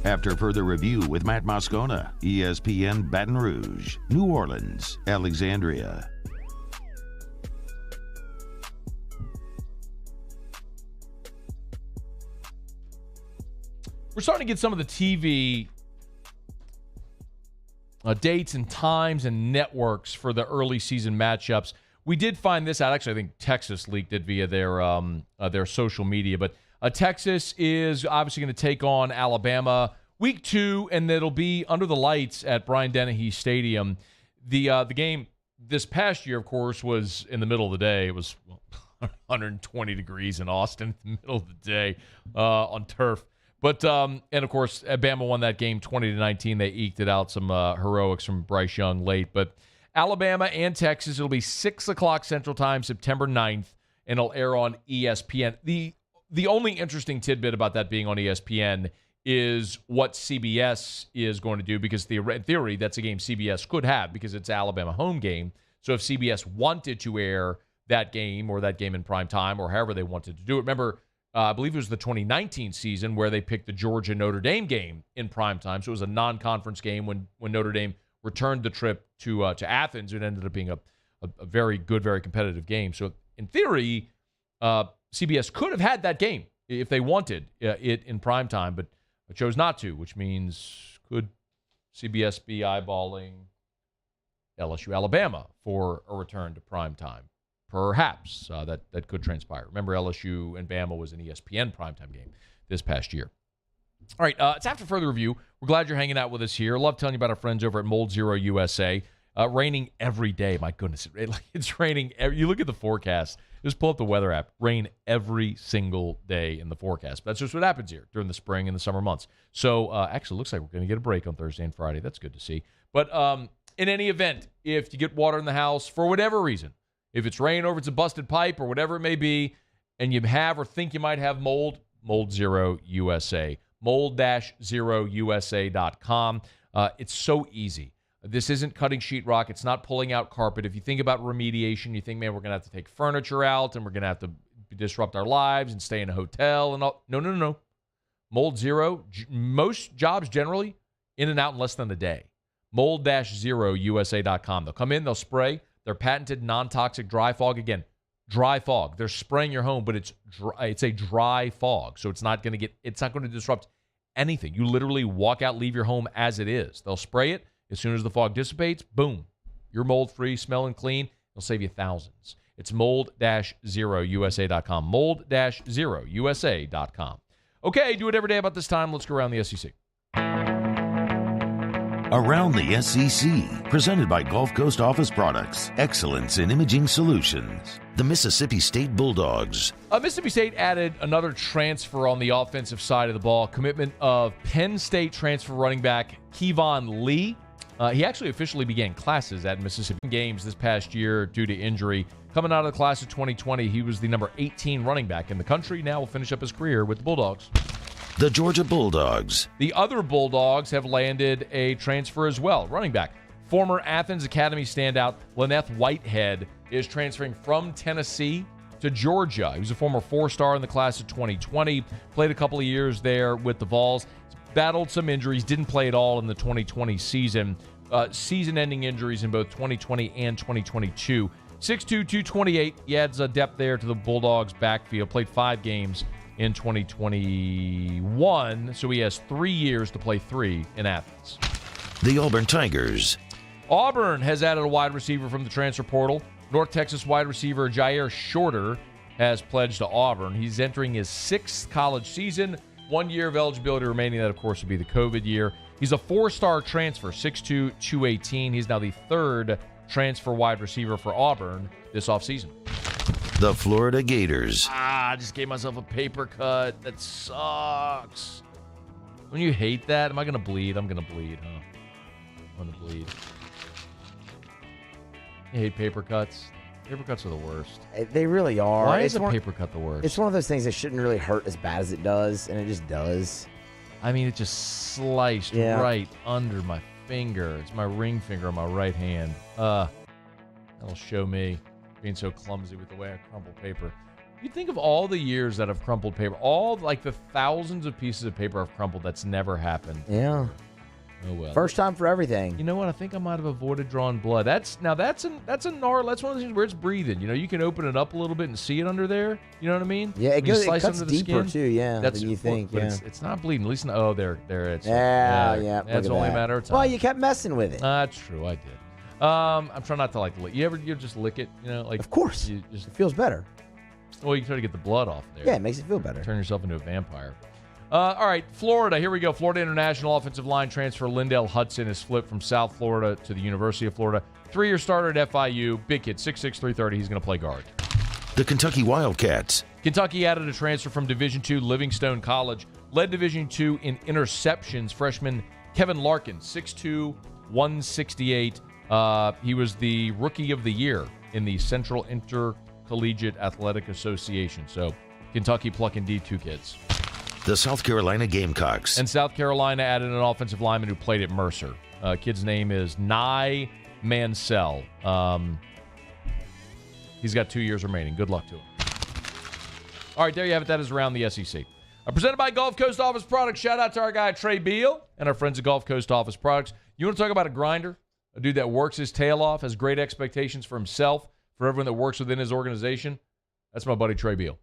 After further review with Matt Moscona, ESPN Baton Rouge, New Orleans, Alexandria. We're starting to get some of the TV dates and times and networks for the early season matchups. We did find this out. Actually, I think Texas leaked it via their social media. But Texas is obviously going to take on Alabama week 2, and it'll be under the lights at Brian Dennehy Stadium. The game this past year, of course, was in the middle of the day. It was 120 degrees in Austin in the middle of the day on turf. But and of course, Bama won that game 20-19. They eked it out, some heroics from Bryce Young late. But Alabama and Texas, it'll be 6 o'clock Central Time, September 9th, and it'll air on ESPN. The only interesting tidbit about that being on ESPN is what CBS is going to do, because in theory, that's a game CBS could have because it's Alabama home game. So if CBS wanted to air that game or that game in prime time or however they wanted to do it. Remember, I believe it was the 2019 season where they picked the Georgia-Notre Dame game in prime time. So it was a non-conference game when Notre Dame returned the trip to Athens. It ended up being a very good, very competitive game. So in theory, CBS could have had that game if they wanted it in prime time, but chose not to, which means could CBS be eyeballing LSU Alabama for a return to prime time? Perhaps that could transpire. Remember, LSU and Bama was an ESPN primetime game this past year. All right, it's after further review. We're glad you're hanging out with us here. Love telling you about our friends over at Mold Zero USA. Raining every day. My goodness, it's raining. You look at the forecast. Just pull up the weather app. Rain every single day in the forecast. But that's just what happens here during the spring and the summer months. So actually, looks like we're going to get a break on Thursday and Friday. That's good to see. But in any event, if you get water in the house for whatever reason, if it's rain or if it's a busted pipe or whatever it may be, and you have or think you might have mold, Mold Zero USA. Mold-ZeroUSA.com. It's so easy. This isn't cutting sheetrock. It's not pulling out carpet. If you think about remediation, you think, man, we're going to have to take furniture out and we're going to have to disrupt our lives and stay in a hotel and all. No. Mold Zero, most jobs generally in and out in less than a day. Mold-ZeroUSA.com. They'll come in, they'll spray. Their patented non-toxic dry fog. Again, dry fog. They're spraying your home, but it's a dry fog. So it's not going to disrupt anything. You literally walk out, leave your home as it is. They'll spray it. As soon as the fog dissipates, boom, you're mold-free, smelling clean. It'll save you thousands. It's mold-0usa.com. Mold-0usa.com. Okay, do it every day about this time. Let's go around the SEC. Around the SEC, presented by Gulf Coast Office Products, excellence in imaging solutions. The Mississippi State Bulldogs. Mississippi State added another transfer on the offensive side of the ball, commitment of Penn State transfer running back Kevon Lee. He actually officially began classes at Mississippi games this past year due to injury. Coming out of the class of 2020, he was the number 18 running back in the country. Now will finish up his career with the Bulldogs. The Georgia Bulldogs. The other Bulldogs have landed a transfer as well. Running back, former Athens Academy standout Lyneth Whitehead is transferring from Tennessee to Georgia. He was a former four-star in the class of 2020. Played a couple of years there with the Vols. Battled some injuries. Didn't play at all in the 2020 season. Season-ending injuries in both 2020 and 2022. 6'2", 228. He adds a depth there to the Bulldogs' backfield. Played 5 games in 2021, so he has 3 years to play 3 in Athens. The Auburn Tigers. Auburn has added a wide receiver from the transfer portal. North Texas wide receiver Jair Shorter has pledged to Auburn. He's entering his 6th college season. 1 year of eligibility remaining. That, of course, would be the COVID year. He's a 4-star transfer, 6'2", 218. He's now the 3rd transfer wide receiver for Auburn this offseason. The Florida Gators. I just gave myself a paper cut. That sucks. When you hate that, am I going to bleed? I'm going to bleed, huh? I'm going to bleed. You hate paper cuts? Paper cuts are the worst. They really are. Why is a paper cut the worst? It's one of those things that shouldn't really hurt as bad as it does, and it just does. I mean, it just sliced right under my finger. It's my ring finger on my right hand. That'll show me being so clumsy with the way I crumple paper. You think of all the years that I've crumpled paper, all like the thousands of pieces of paper I've crumpled, that's never happened. Yeah. Oh well. First time for everything. You know what? I think I might have avoided drawing blood. That's one of those things where it's breathing. You know, you can open it up a little bit and see it under there. You know what I mean? Yeah, it cuts under the deeper skin. too. Yeah, that's than you think. But Yeah, it's not bleeding. At least, there it's. Yeah. It's only a matter of time. Well, you kept messing with it. That's true. I did. I'm trying not to lick. You just lick it? You know, like of course. It feels better. Well, you can try to get the blood off there. Yeah, it makes it feel better. Turn yourself into a vampire. All right, Florida. Here we go. Florida International offensive line transfer Lindell Hudson is flipped from South Florida to the University of Florida. 3-year starter at FIU. Big kid, 6'6", 330. He's going to play guard. The Kentucky Wildcats. Kentucky added a transfer from Division II Livingstone College. Led Division II in interceptions. Freshman Kevin Larkin, 6'2", 168. He was the Rookie of the Year in the Central Intercollegiate Athletic Association. So Kentucky plucking D2 kids. The South Carolina Gamecocks. And South Carolina added an offensive lineman who played at Mercer. Kid's name is Nye Mansell. He's got 2 years remaining. Good luck to him. All right, there you have it. That is Around the SEC. Presented by Gulf Coast Office Products. Shout out to our guy Trey Beal and our friends at Gulf Coast Office Products. You want to talk about a grinder? A dude that works his tail off, has great expectations for himself, for everyone that works within his organization? That's my buddy Trey Beal.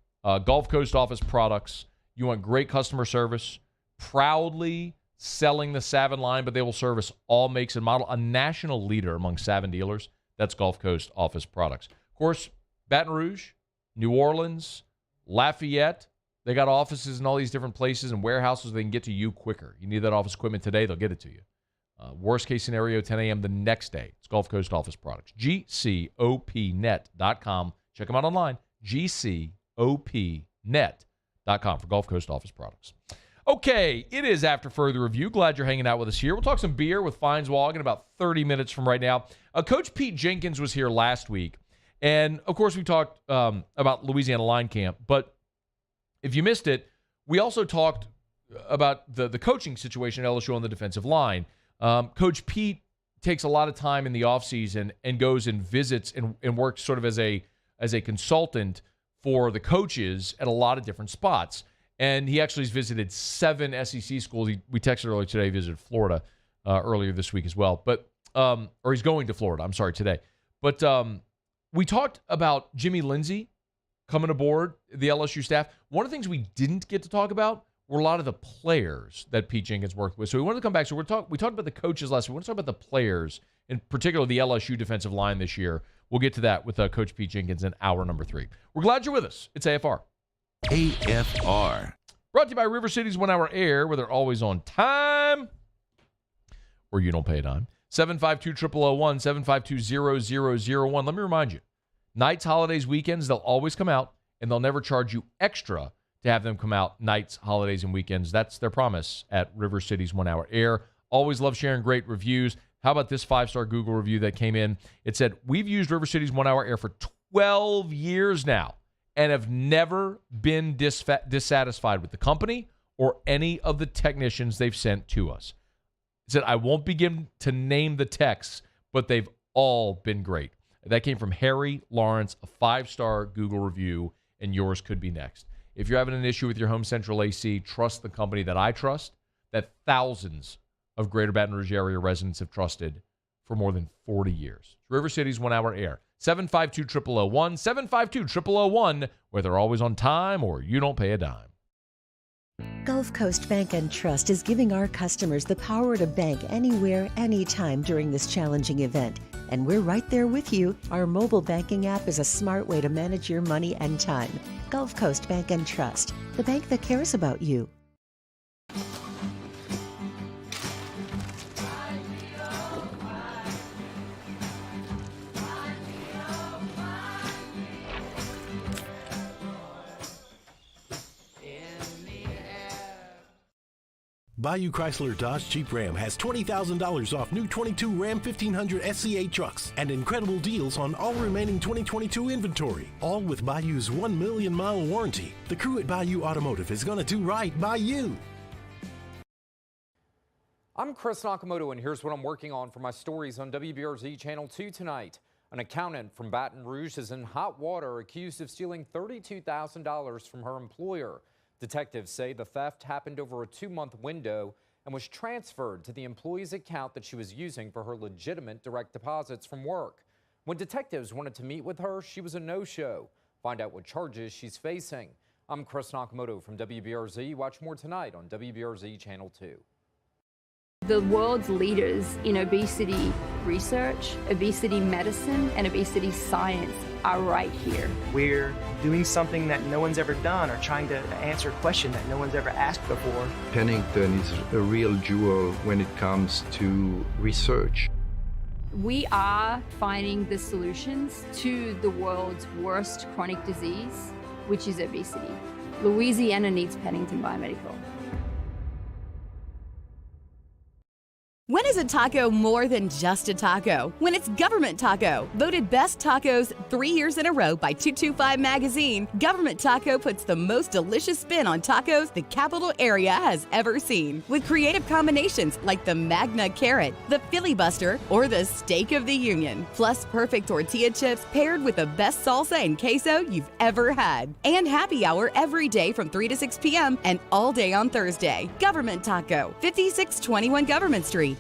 Gulf Coast Office Products. You want great customer service, proudly selling the Savin line, but they will service all makes and model. A national leader among Savin dealers. That's Gulf Coast Office Products. Of course, Baton Rouge, New Orleans, Lafayette. They got offices in all these different places and warehouses. They can get to you quicker. You need that office equipment today, they'll get it to you. Worst case scenario, 10 a.m. the next day. It's Gulf Coast Office Products. GCOPnet.com. Check them out online. GCOPnet.com for Gulf Coast Office Products. Okay, it is After Further Review. Glad you're hanging out with us here. We'll talk some beer with Feinswog in about 30 minutes from right now. Coach Pete Jenkins was here last week. And, of course, we talked about Louisiana Line Camp. But if you missed it, we also talked about the coaching situation at LSU on the defensive line. Coach Pete takes a lot of time in the offseason and goes and visits and works sort of as a consultant for the coaches at a lot of different spots. And he actually has visited 7 SEC schools. We texted earlier today, he visited Florida earlier this week as well. But or he's going to Florida, I'm sorry, today. But we talked about Jimmy Lindsey coming aboard the LSU staff. One of the things we didn't get to talk about were a lot of the players that Pete Jenkins worked with. So we wanted to come back. So we talked about the coaches last week. We want to talk about the players, in particular the LSU defensive line this year. We'll get to that with Coach Pete Jenkins in hour number 3. We're glad you're with us. It's AFR. AFR. Brought to you by River City's 1 Hour Air, where they're always on time, or you don't pay a dime. 752-0001, 752-0001. Let me remind you, nights, holidays, weekends, they'll always come out, and they'll never charge you extra to have them come out nights, holidays, and weekends. That's their promise at River City's 1 Hour Air. Always love sharing great reviews. How about this 5-star Google review that came in? It said, we've used River City's 1 Hour Air for 12 years now and have never been dissatisfied with the company or any of the technicians they've sent to us. It said, I won't begin to name the techs, but they've all been great. That came from Harry Lawrence, a 5-star Google review, and yours could be next. If you're having an issue with your Home Central AC, trust the company that I trust, that thousands of Greater Baton Rouge area residents have trusted for more than 40 years. River City's 1 Hour Air. 752-0001, 752-0001, where they're always on time or you don't pay a dime. Gulf Coast Bank and Trust is giving our customers the power to bank anywhere, anytime during this challenging event. And we're right there with you. Our mobile banking app is a smart way to manage your money and time. Gulf Coast Bank and Trust, the bank that cares about you. Bayou Chrysler Dodge Jeep Ram has $20,000 off new 22 Ram 1500 SCA trucks and incredible deals on all remaining 2022 inventory, all with Bayou's 1 million mile warranty. The crew at Bayou Automotive is going to do right by you. I'm Chris Nakamoto, and here's what I'm working on for my stories on WBRZ Channel 2 tonight. An accountant from Baton Rouge is in hot water accused of stealing $32,000 from her employer. Detectives say the theft happened over a 2-month window and was transferred to the employee's account that she was using for her legitimate direct deposits from work. When detectives wanted to meet with her, she was a no-show. Find out what charges she's facing. I'm Chris Nakamoto from WBRZ. Watch more tonight on WBRZ Channel 2. The world's leaders in obesity research, obesity medicine, and obesity science are right here. We're doing something that no one's ever done, or trying to answer a question that no one's ever asked before. Pennington is a real jewel when it comes to research. We are finding the solutions to the world's worst chronic disease, which is obesity. Louisiana needs Pennington Biomedical. When is a taco more than just a taco? When it's Government Taco. Voted best tacos 3 years in a row by 225 Magazine, Government Taco puts the most delicious spin on tacos the capital area has ever seen. With creative combinations like the Magna Carrot, the Filibuster, or the Steak of the Union. Plus perfect tortilla chips paired with the best salsa and queso you've ever had. And happy hour every day from 3 to 6 p.m. and all day on Thursday. Government Taco, 5621 Government Street.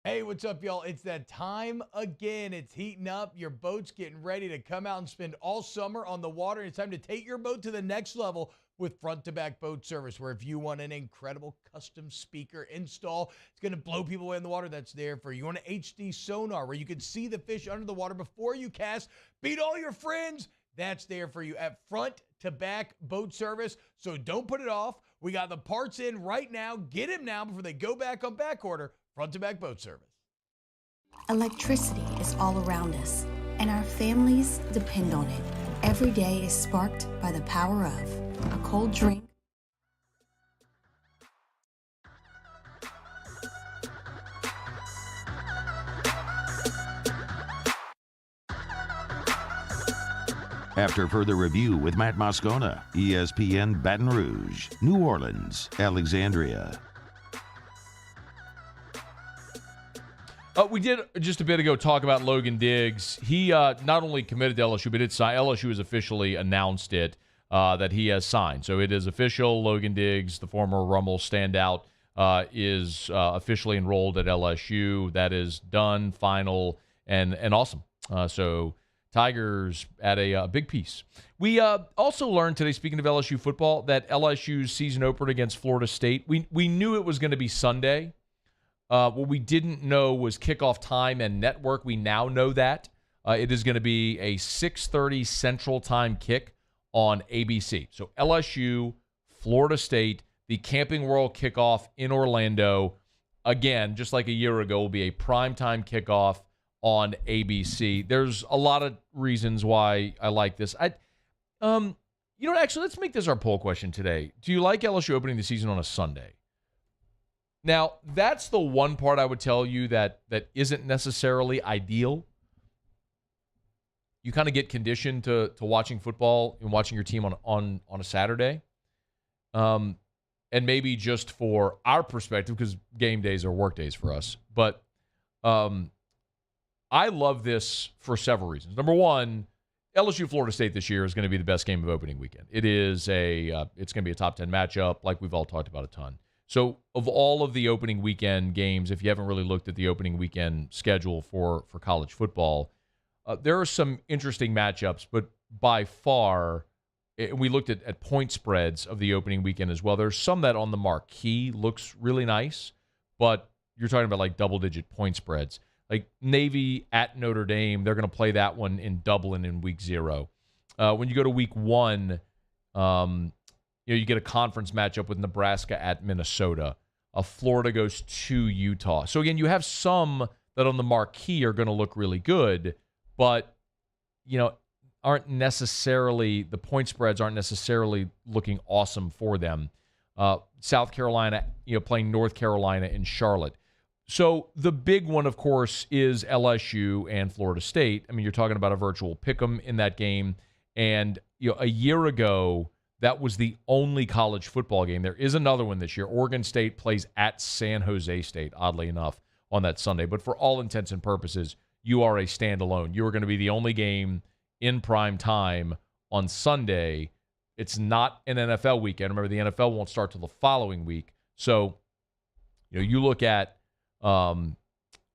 Hey, what's up, y'all? It's that time again. It's heating up. Your boat's getting ready to come out and spend all summer on the water. It's time to take your boat to the next level with front-to-back boat service, where if you want an incredible custom speaker install, it's going to blow people away in the water, that's there for you. You want an HD sonar where you can see the fish under the water before you cast, beat all your friends, that's there for you at front-to-back boat service. So don't put it off. We got the parts in right now. Get them now before they go back on back order. Front-to-back boat service. Electricity is all around us, and our families depend on it. Every day is sparked by the power of a cold drink, After further review with Matt Moscona, ESPN Baton Rouge, New Orleans, Alexandria. We did just a bit ago talk about Logan Diggs. He not only committed to LSU, but LSU has officially announced it, that he has signed. So it is official. Logan Diggs, the former Rummel standout, is officially enrolled at LSU. That is done, final, and awesome. So Tigers at a big piece. We also learned today, speaking of LSU football, that LSU's season opener against Florida State, we knew it was going to be Sunday. What we didn't know was kickoff time and network. We now know that. It is going to be a 6:30 Central Time kick on ABC. So LSU, Florida State, the Camping World kickoff in Orlando. Again, just like a year ago, will be a primetime kickoff on ABC. There's a lot of reasons why I like this. Actually, let's make this our poll question today. Do you like LSU opening the season on a Sunday? Now, that's the one part I would tell you that isn't necessarily ideal. You kind of get conditioned to watching football and watching your team on a Saturday. And maybe just for our perspective, because game days are work days for us. But I love this for several reasons. Number one, LSU Florida State this year is going to be the best game of opening weekend. It's going to be a top 10 matchup, like we've all talked about a ton. So of all of the opening weekend games, if you haven't really looked at the opening weekend schedule for college football, there are some interesting matchups, but by far, we looked at point spreads of the opening weekend as well. There's some that on the marquee looks really nice, but you're talking about like double-digit point spreads. Like Navy at Notre Dame, they're going to play that one in Dublin in week 0. When you go to week 1, you get a conference matchup with Nebraska at Minnesota. Florida goes to Utah. So again, you have some that on the marquee are going to look really good, but aren't necessarily, the point spreads aren't necessarily looking awesome for them. South Carolina, playing North Carolina in Charlotte. So the big one, of course, is LSU and Florida State. I mean, you're talking about a virtual pick'em in that game. And a year ago, that was the only college football game. There is another one this year. Oregon State plays at San Jose State, oddly enough, on that Sunday. But for all intents and purposes, you are a standalone. You are going to be the only game in prime time on Sunday. It's not an NFL weekend. Remember, the NFL won't start till the following week. So, you look at a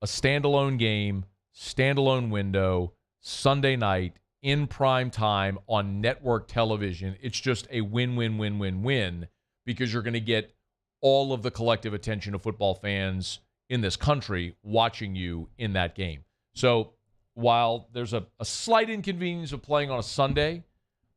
standalone game, standalone window, Sunday night, in prime time on network television. It's just a win-win-win-win-win because you're going to get all of the collective attention of football fans in this country watching you in that game. So while there's a slight inconvenience of playing on a Sunday,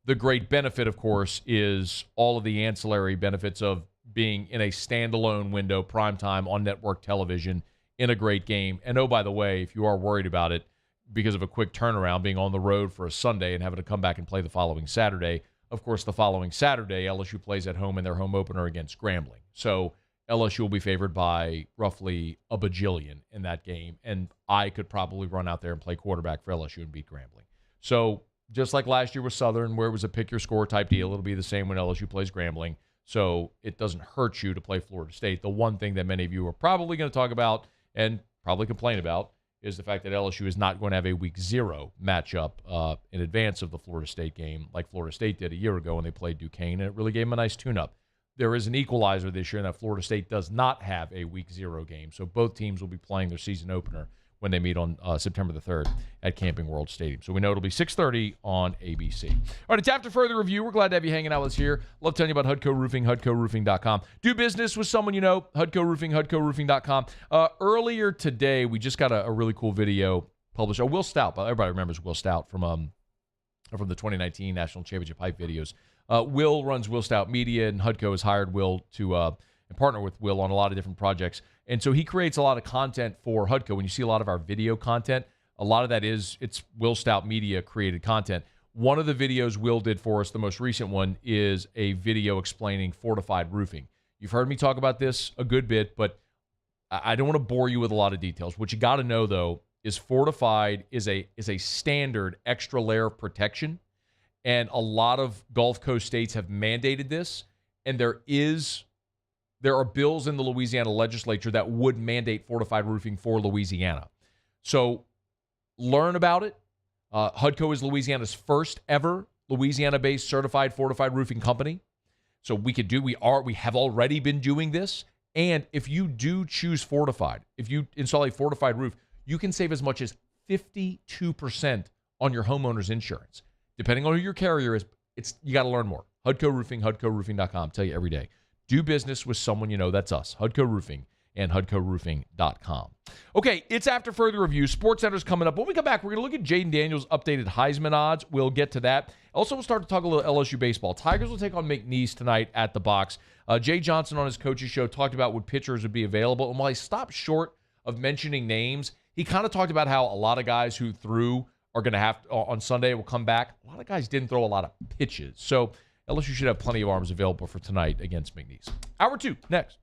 the great benefit, of course, is all of the ancillary benefits of being in a standalone window, primetime on network television in a great game. And oh, by the way, if you are worried about it because of a quick turnaround, being on the road for a Sunday and having to come back and play the following Saturday, of course, the following Saturday, LSU plays at home in their home opener against Grambling. So LSU will be favored by roughly a bajillion in that game, and I could probably run out there and play quarterback for LSU and beat Grambling. So just like last year with Southern, where it was a pick-your-score type deal, it'll be the same when LSU plays Grambling. So it doesn't hurt you to play Florida State. The one thing that many of you are probably going to talk about and probably complain about is the fact that LSU is not going to have a week 0 matchup in advance of the Florida State game like Florida State did a year ago when they played Duquesne, and it really gave them a nice tune-up. There is an equalizer this year in that Florida State does not have a week 0 game, so both teams will be playing their season opener when they meet on September the 3rd at Camping World Stadium. So we know it'll be 6:30 on ABC. All right, it's after further review. We're glad to have you hanging out with us here. Love telling you about HUDCO Roofing, HUDCOroofing.com. Do business with someone you know, HUDCO Roofing, HUDCOroofing.com. Earlier today, we just got a really cool video published. Will Stout, everybody remembers Will Stout from the 2019 National Championship Hype videos. Will runs Will Stout Media, and HUDCO has hired Will to partner with Will on a lot of different projects. And so he creates a lot of content for HUDCO. When you see a lot of our video content, a lot of that it's Will Stout Media created content. One of the videos Will did for us, the most recent one, is a video explaining fortified roofing. You've heard me talk about this a good bit, but I don't want to bore you with a lot of details. What you got to know, though, is fortified is a standard extra layer of protection. And a lot of Gulf Coast states have mandated this, and there are bills in the Louisiana legislature that would mandate fortified roofing for Louisiana. So learn about it. HUDCO is Louisiana's first ever Louisiana-based certified fortified roofing company. So we have already been doing this. And if you do choose fortified, if you install a fortified roof, you can save as much as 52% on your homeowner's insurance. Depending on who your carrier is, you got to learn more. HUDCO Roofing, HUDCOroofing.com. Tell you every day. Do business with someone you know. That's us. HUDCO Roofing and HUDCOroofing.com. Okay, it's after further review. SportsCenter's coming up. When we come back, we're going to look at Jaden Daniels' updated Heisman odds. We'll get to that. Also, we'll start to talk a little LSU baseball. Tigers will take on McNeese tonight at the Box. Jay Johnson on his coach's show talked about what pitchers would be available. And while he stopped short of mentioning names, he kind of talked about how a lot of guys who threw are going to have on Sunday will come back. A lot of guys didn't throw a lot of pitches. So LSU should have plenty of arms available for tonight against McNeese. Hour 2, next.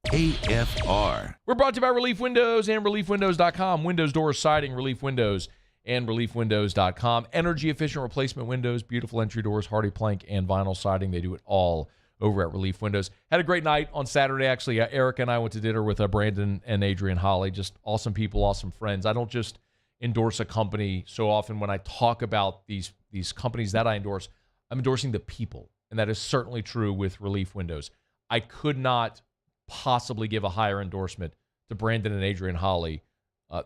AFR. We're brought to you by Relief Windows and ReliefWindows.com. Windows, doors, siding, Relief Windows and ReliefWindows.com. Energy-efficient replacement windows, beautiful entry doors, hardy plank, and vinyl siding. They do it all over at Relief Windows. Had a great night on Saturday, actually. Eric and I went to dinner with Brandon and Adrian Holly. Just awesome people, awesome friends. I don't just endorse a company so often. When I talk about these companies that I endorse, I'm endorsing the people, and that is certainly true with Relief Windows. I could not possibly give a higher endorsement to Brandon and Adrian Holly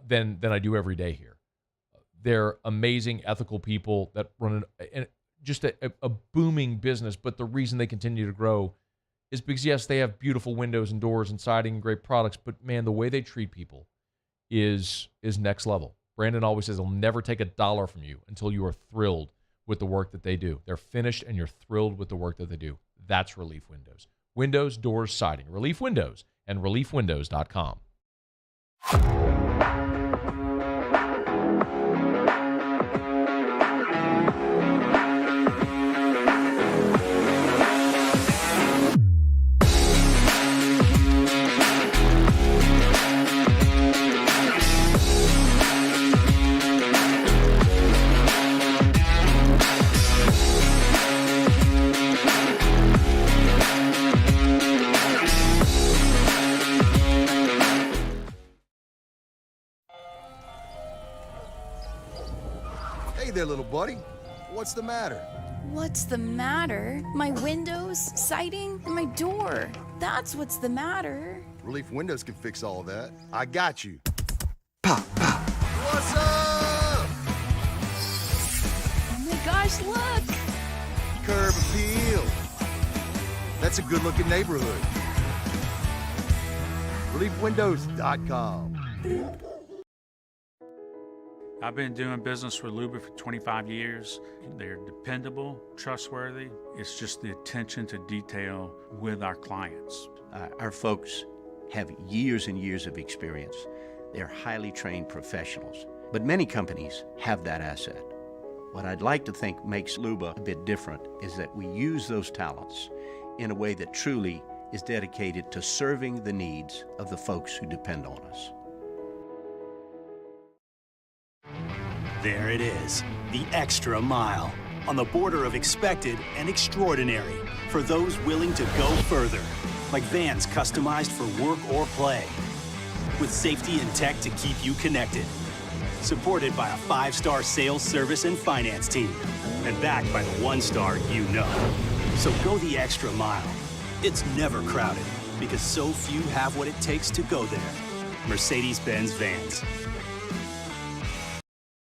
than I do every day here. They're amazing, ethical people that run just a booming business, but the reason they continue to grow is because, yes, they have beautiful windows and doors and siding and great products, but, man, the way they treat people is next level. Brandon always says they'll never take $1 from you until you are thrilled with the work that they do. They're finished, and you're thrilled with the work that they do. That's Relief Windows. Windows, doors, siding. Relief Windows and ReliefWindows.com. Hey there, little buddy. What's the matter? What's the matter? My windows, siding, and my door. That's what's the matter. Relief Windows can fix all of that. I got you. Pop, pop. What's up? Oh my gosh, look! Curb appeal. That's a good-looking neighborhood. ReliefWindows.com. I've been doing business with Loomis for 25 years. They're dependable, trustworthy. It's just the attention to detail with our clients. Our folks have years and years of experience. They're highly trained professionals. But many companies have that asset. What I'd like to think makes Luba a bit different is that we use those talents in a way that truly is dedicated to serving the needs of the folks who depend on us. There it is, the extra mile, on the border of expected and extraordinary, for those willing to go further, like vans customized for work or play, with safety and tech to keep you connected, supported by a 5-star sales, service, and finance team, and backed by the 1-star you know. So go the extra mile. It's never crowded, because so few have what it takes to go there. Mercedes-Benz Vans.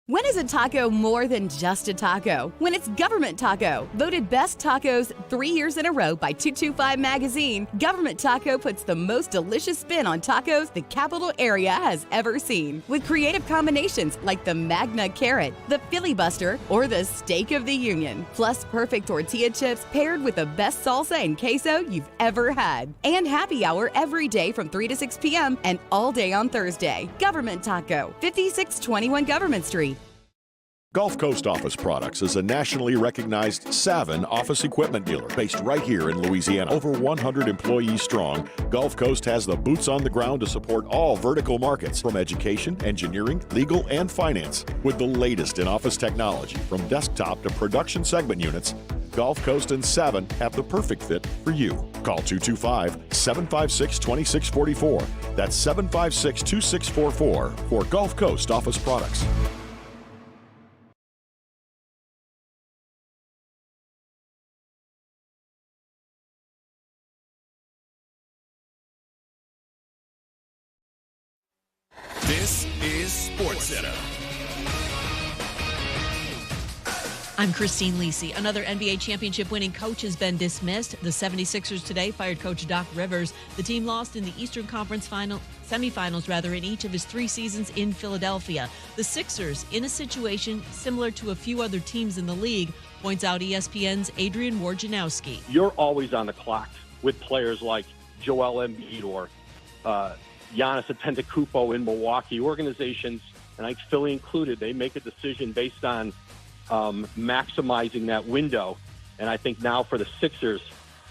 When is a taco more than just a taco? When it's Government Taco. Voted best tacos 3 years in a row by 225 Magazine, Government Taco puts the most delicious spin on tacos the capital area has ever seen. With creative combinations like the Magna Carrot, the Filibuster, or the Steak of the Union. Plus perfect tortilla chips paired with the best salsa and queso you've ever had. And happy hour every day from 3 to 6 p.m. and all day on Thursday. Government Taco, 5621 Government Street. Gulf Coast Office Products is a nationally recognized Savin office equipment dealer based right here in Louisiana. Over 100 employees strong, Gulf Coast has the boots on the ground to support all vertical markets, from education, engineering, legal, and finance. With the latest in office technology, from desktop to production segment units, Gulf Coast and Savin have the perfect fit for you. Call 225-756-2644. That's 756-2644 for Gulf Coast Office Products. This is SportsCenter. I'm Christine Lisi. Another NBA championship winning coach has been dismissed. The 76ers today fired coach Doc Rivers. The team lost in the Eastern Conference semifinals in each of his 3 seasons in Philadelphia. The Sixers in a situation similar to a few other teams in the league, points out ESPN's Adrian Wojnarowski. You're always on the clock with players like Joel Embiid or Giannis Antetokounmpo in Milwaukee. Organizations, and I think Philly included, they make a decision based on maximizing that window. And I think now for the Sixers,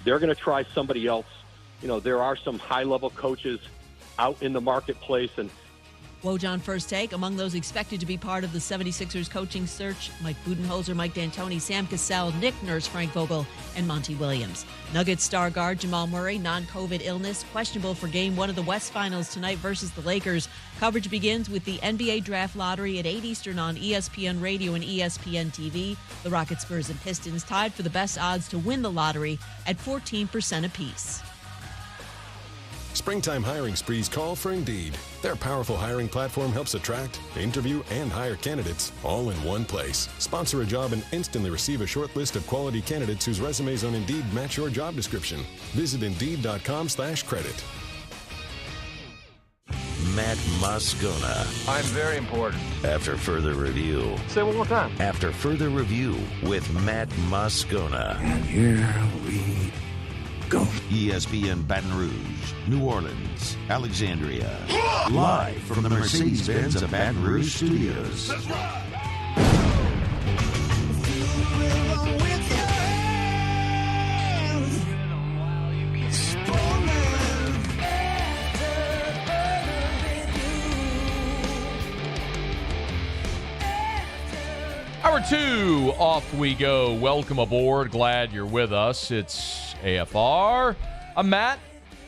they're going to try somebody else. You know, there are some high-level coaches out in the marketplace. And Woj on First Take. Among those expected to be part of the 76ers coaching search, Mike Budenholzer, Mike D'Antoni, Sam Cassell, Nick Nurse, Frank Vogel, and Monty Williams. Nuggets star guard Jamal Murray, non-COVID illness, questionable for Game 1 of the West Finals tonight versus the Lakers. Coverage begins with the NBA Draft Lottery at 8 Eastern on ESPN Radio and ESPN TV. The Rockets, Spurs, and Pistons tied for the best odds to win the lottery at 14% apiece. Springtime hiring sprees call for Indeed. Their powerful hiring platform helps attract, interview, and hire candidates all in one place. Sponsor a job and instantly receive a short list of quality candidates whose resumes on Indeed match your job description. Visit Indeed.com/credit. Matt Moscona. I'm very important. After further review. Say it one more time. After further review with Matt Moscona. And here we go. ESPN Baton Rouge, New Orleans, Alexandria. Live from the Mercedes-Benz of Baton Rouge studios. That's right. Hour 2, off we go. Welcome aboard. Glad you're with us. It's AFR. I'm Matt.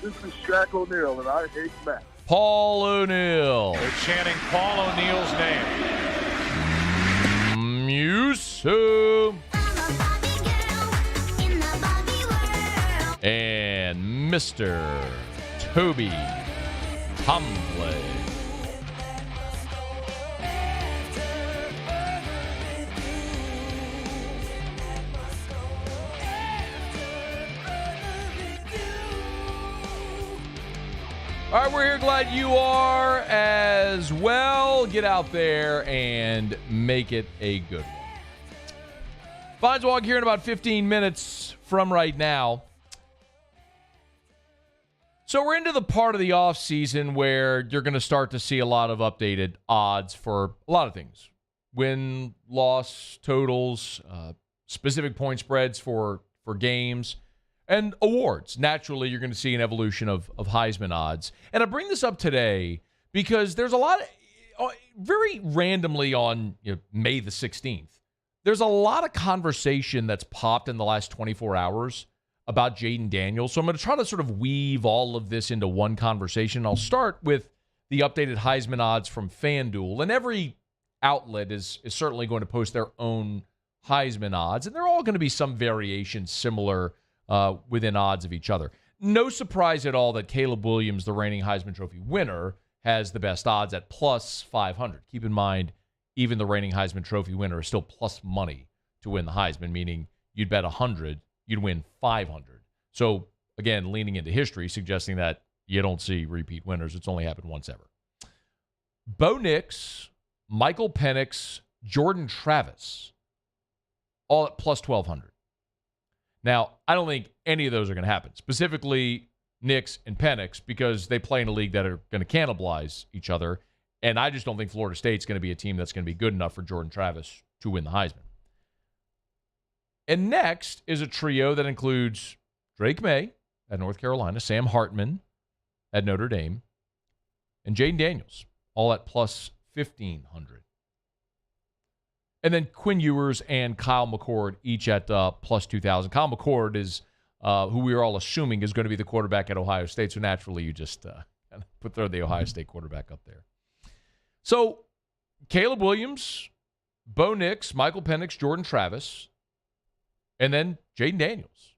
This is Shaq O'Neal, and I hate Matt. Paul O'Neal. They're chanting Paul O'Neal's name. Musu. And Mr. Toby Humbley. All right, we're here. Glad you are as well. Get out there and make it a good one. Feinswog here in about 15 minutes from right now. So we're into the part of the offseason where you're going to start to see a lot of updated odds for a lot of things. Win, loss, totals, specific point spreads for games. And awards. Naturally, you're going to see an evolution of Heisman odds. And I bring this up today because there's a lot of, very randomly on May the 16th, there's a lot of conversation that's popped in the last 24 hours about Jaden Daniels. So I'm going to try to sort of weave all of this into one conversation. I'll start with the updated Heisman odds from FanDuel. And every outlet is certainly going to post their own Heisman odds. And they're all going to be some variation similar within odds of each other. No surprise at all that Caleb Williams, the reigning Heisman Trophy winner, has the best odds at plus 500. Keep in mind, even the reigning Heisman Trophy winner is still plus money to win the Heisman, meaning you'd bet 100, you'd win 500. So, again, leaning into history, suggesting that you don't see repeat winners. It's only happened once ever. Bo Nix, Michael Penix, Jordan Travis, all at plus 1,200. Now, I don't think any of those are going to happen, specifically Nix and Penix, because they play in a league that are going to cannibalize each other, and I just don't think Florida State's going to be a team that's going to be good enough for Jordan Travis to win the Heisman. And next is a trio that includes Drake May at North Carolina, Sam Hartman at Notre Dame, and Jaden Daniels, all at plus 1,500. And then Quinn Ewers and Kyle McCord each at plus 2,000. Kyle McCord is who we are all assuming is going to be the quarterback at Ohio State. So naturally, you just throw the Ohio State quarterback up there. So Caleb Williams, Bo Nix, Michael Penix, Jordan Travis, and then Jaden Daniels.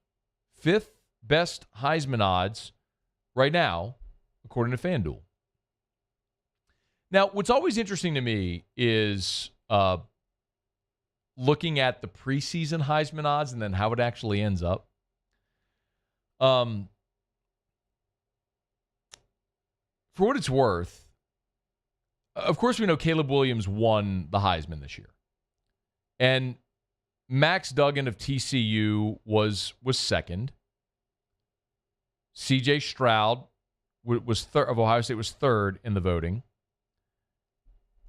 5th best Heisman odds right now, according to FanDuel. Now, what's always interesting to me is looking at the preseason Heisman odds and then how it actually ends up. For what it's worth, of course we know Caleb Williams won the Heisman this year. And Max Duggan of TCU was second. C.J. Stroud was third, of Ohio State was third in the voting.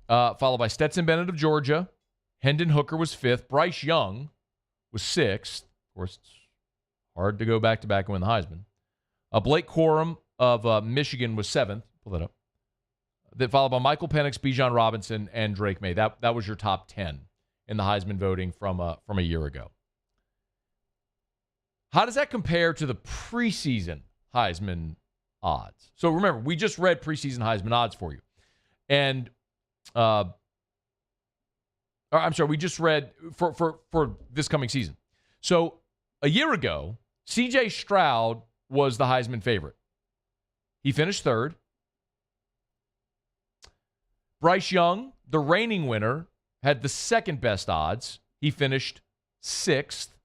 Followed by Stetson Bennett of Georgia. Hendon Hooker was fifth. Bryce Young was sixth. Of course, it's hard to go back-to-back and win the Heisman. Blake Corum of Michigan was seventh. Pull that up. Then followed by Michael Penix, Bijan Robinson, and Drake May. That was your top 10 in the Heisman voting from a year ago. How does that compare to the preseason Heisman odds? So remember, we just read preseason Heisman odds for you. And we just read for this coming season. So a year ago, C.J. Stroud was the Heisman favorite. He finished third. Bryce Young, the reigning winner, had the second best odds. He finished sixth.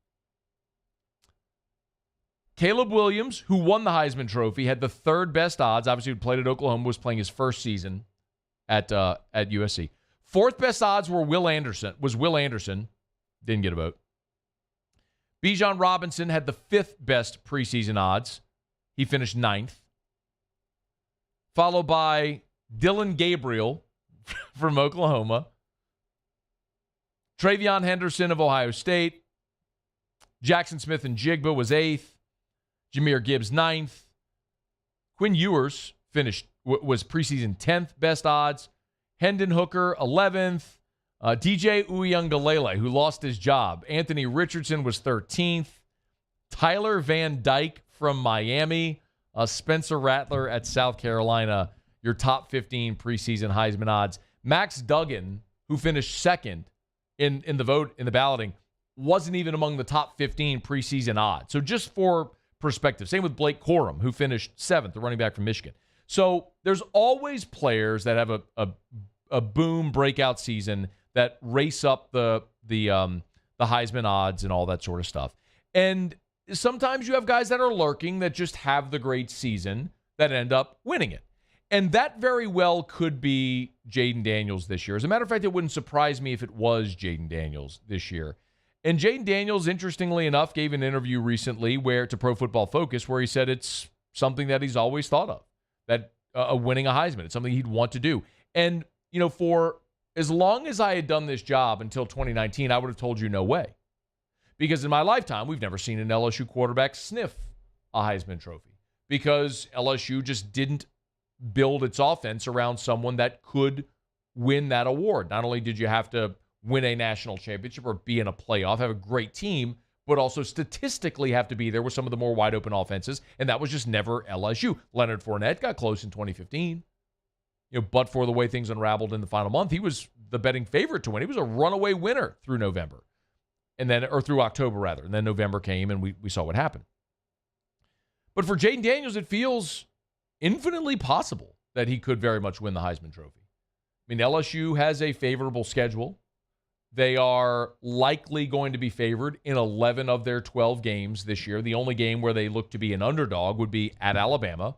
Caleb Williams, who won the Heisman Trophy, had the third best odds. Obviously, he played at Oklahoma, was playing his first season at USC. Fourth best odds were Will Anderson. Didn't get a vote. Bijan Robinson had the fifth best preseason odds. He finished ninth. Followed by Dylan Gabriel from Oklahoma. Travion Henderson of Ohio State. Jackson Smith and Jigba was eighth. Jahmyr Gibbs ninth. Quinn Ewers was preseason 10th best odds. Hendon Hooker 11th. DJ Uiagalelei, who lost his job. Anthony Richardson was 13th. Tyler Van Dyke from Miami. Spencer Rattler at South Carolina. Your top 15 preseason Heisman odds. Max Duggan, who finished second in the balloting, wasn't even among the top 15 preseason odds. So just for perspective. Same with Blake Corum, who finished seventh, the running back from Michigan. So there's always players that have a boom breakout season that race up the Heisman odds and all that sort of stuff. And sometimes you have guys that are lurking that just have the great season that end up winning it. And that very well could be Jaden Daniels this year. As a matter of fact, it wouldn't surprise me if it was Jaden Daniels this year. And Jaden Daniels, interestingly enough, gave an interview recently to Pro Football Focus where he said it's something that he's always thought of, that winning a Heisman. It's something he'd want to do. And, for as long as I had done this job until 2019, I would have told you no way. Because in my lifetime, we've never seen an LSU quarterback sniff a Heisman Trophy because LSU just didn't build its offense around someone that could win that award. Not only did you have to win a national championship or be in a playoff, have a great team, but also statistically have to be there with some of the more wide open offenses, and that was just never LSU. Leonard Fournette got close in 2015. But for the way things unraveled in the final month, he was the betting favorite to win. He was a runaway winner through November. Through October, rather. And then November came, and we saw what happened. But for Jaden Daniels, it feels infinitely possible that he could very much win the Heisman Trophy. I mean, LSU has a favorable schedule. They are likely going to be favored in 11 of their 12 games this year. The only game where they look to be an underdog would be at Alabama.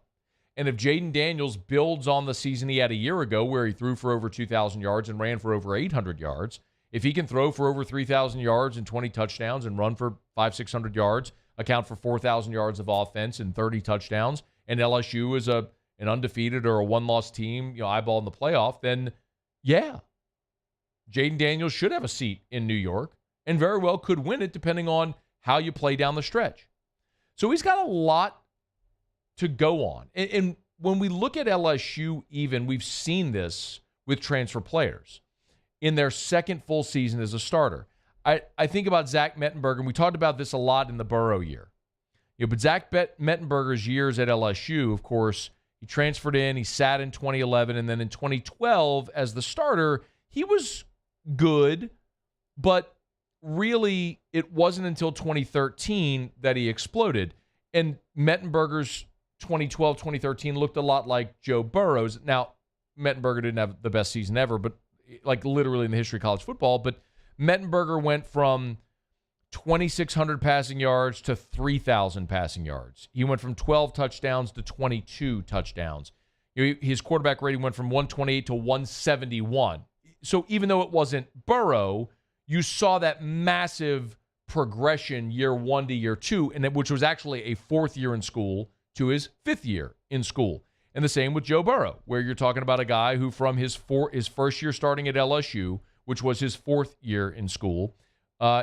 And if Jaden Daniels builds on the season he had a year ago where he threw for over 2,000 yards and ran for over 800 yards, if he can throw for over 3,000 yards and 20 touchdowns and run for 500-600 yards, account for 4,000 yards of offense and 30 touchdowns, and LSU is an undefeated or a one-loss team, eyeball in the playoff, then yeah, Jaden Daniels should have a seat in New York and very well could win it depending on how you play down the stretch. So he's got a lot to go on. And when we look at LSU even, we've seen this with transfer players in their second full season as a starter. I think about Zach Mettenberger, and we talked about this a lot in the Burrow year. But Zach Mettenberger's years at LSU, of course, he transferred in, he sat in 2011, and then in 2012 as the starter, he was good, but really it wasn't until 2013 that he exploded. And Mettenberger's 2012-2013 looked a lot like Joe Burrow's. Now, Mettenberger didn't have the best season ever, but like literally in the history of college football, but Mettenberger went from 2,600 passing yards to 3,000 passing yards. He went from 12 touchdowns to 22 touchdowns. His quarterback rating went from 128 to 171. So even though it wasn't Burrow, you saw that massive progression year 1 to year 2, and which was actually a 4th year in school to his 5th year in school. And the same with Joe Burrow, where you're talking about a guy who from his first year starting at LSU, which was his 4th year in school,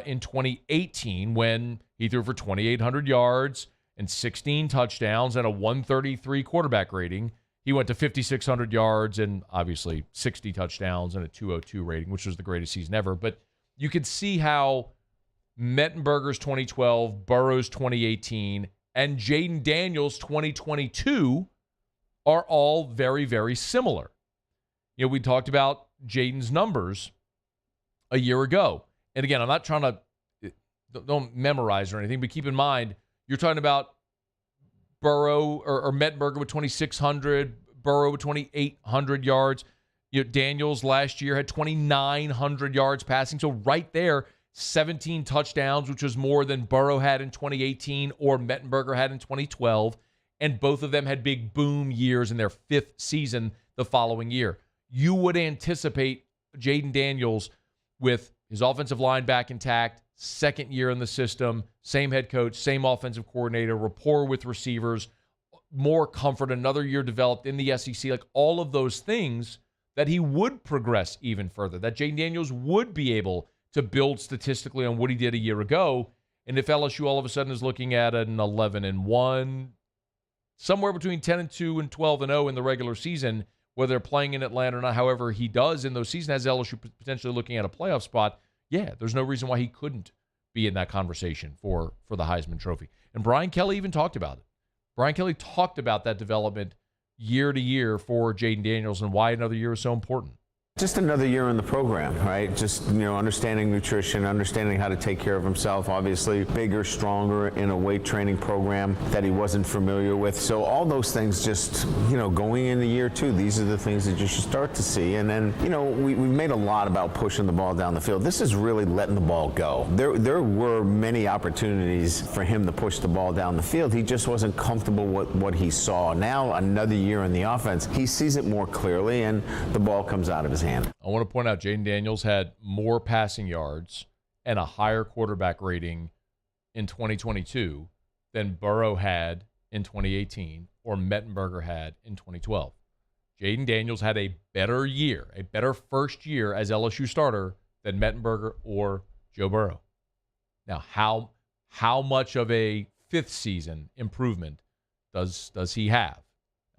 in 2018, when he threw for 2,800 yards and 16 touchdowns and a 133 quarterback rating, he went to 5,600 yards and obviously 60 touchdowns and a 202 rating, which was the greatest season ever. But you could see how Mettenberger's 2012, Burrow's 2018, and Jaden Daniels' 2022 are all very, very similar. You know, we talked about Jaden's numbers a year ago. And again, I'm not trying to, don't memorize or anything, but keep in mind, you're talking about Burrow or Mettenberger with 2,600, Burrow with 2,800 yards. You know, Daniels last year had 2,900 yards passing. So right there, 17 touchdowns, which was more than Burrow had in 2018 or Mettenberger had in 2012. And both of them had big boom years in their 5th season the following year. You would anticipate Jaden Daniels with his offensive line back intact, 2nd year in the system, same head coach, same offensive coordinator, rapport with receivers, more comfort, another year developed in the SEC, like all of those things, that he would progress even further, that Jaden Daniels would be able to build statistically on what he did a year ago. And if LSU all of a sudden is looking at an 11-1, somewhere between 10-2 and 12-0 in the regular season, whether they're playing in Atlanta or not, however he does in those seasons, has LSU potentially looking at a playoff spot, yeah, there's no reason why he couldn't be in that conversation for the Heisman Trophy. And Brian Kelly even talked about it. Brian Kelly talked about that development year to year for Jaden Daniels and why another year is so important. Just another year in the program, right? Just, understanding nutrition, understanding how to take care of himself, obviously bigger, stronger in a weight training program that he wasn't familiar with. So all those things just, going into year 2, these are the things that you should start to see. And then, we've made a lot about pushing the ball down the field. This is really letting the ball go. There were many opportunities for him to push the ball down the field. He just wasn't comfortable with what he saw. Now, another year in the offense, he sees it more clearly and the ball comes out of his hand. I want to point out Jaden Daniels had more passing yards and a higher quarterback rating in 2022 than Burrow had in 2018 or Mettenberger had in 2012. Jaden Daniels had a better year, a better first year as LSU starter than Mettenberger or Joe Burrow. Now, how much of a 5th season improvement does he have?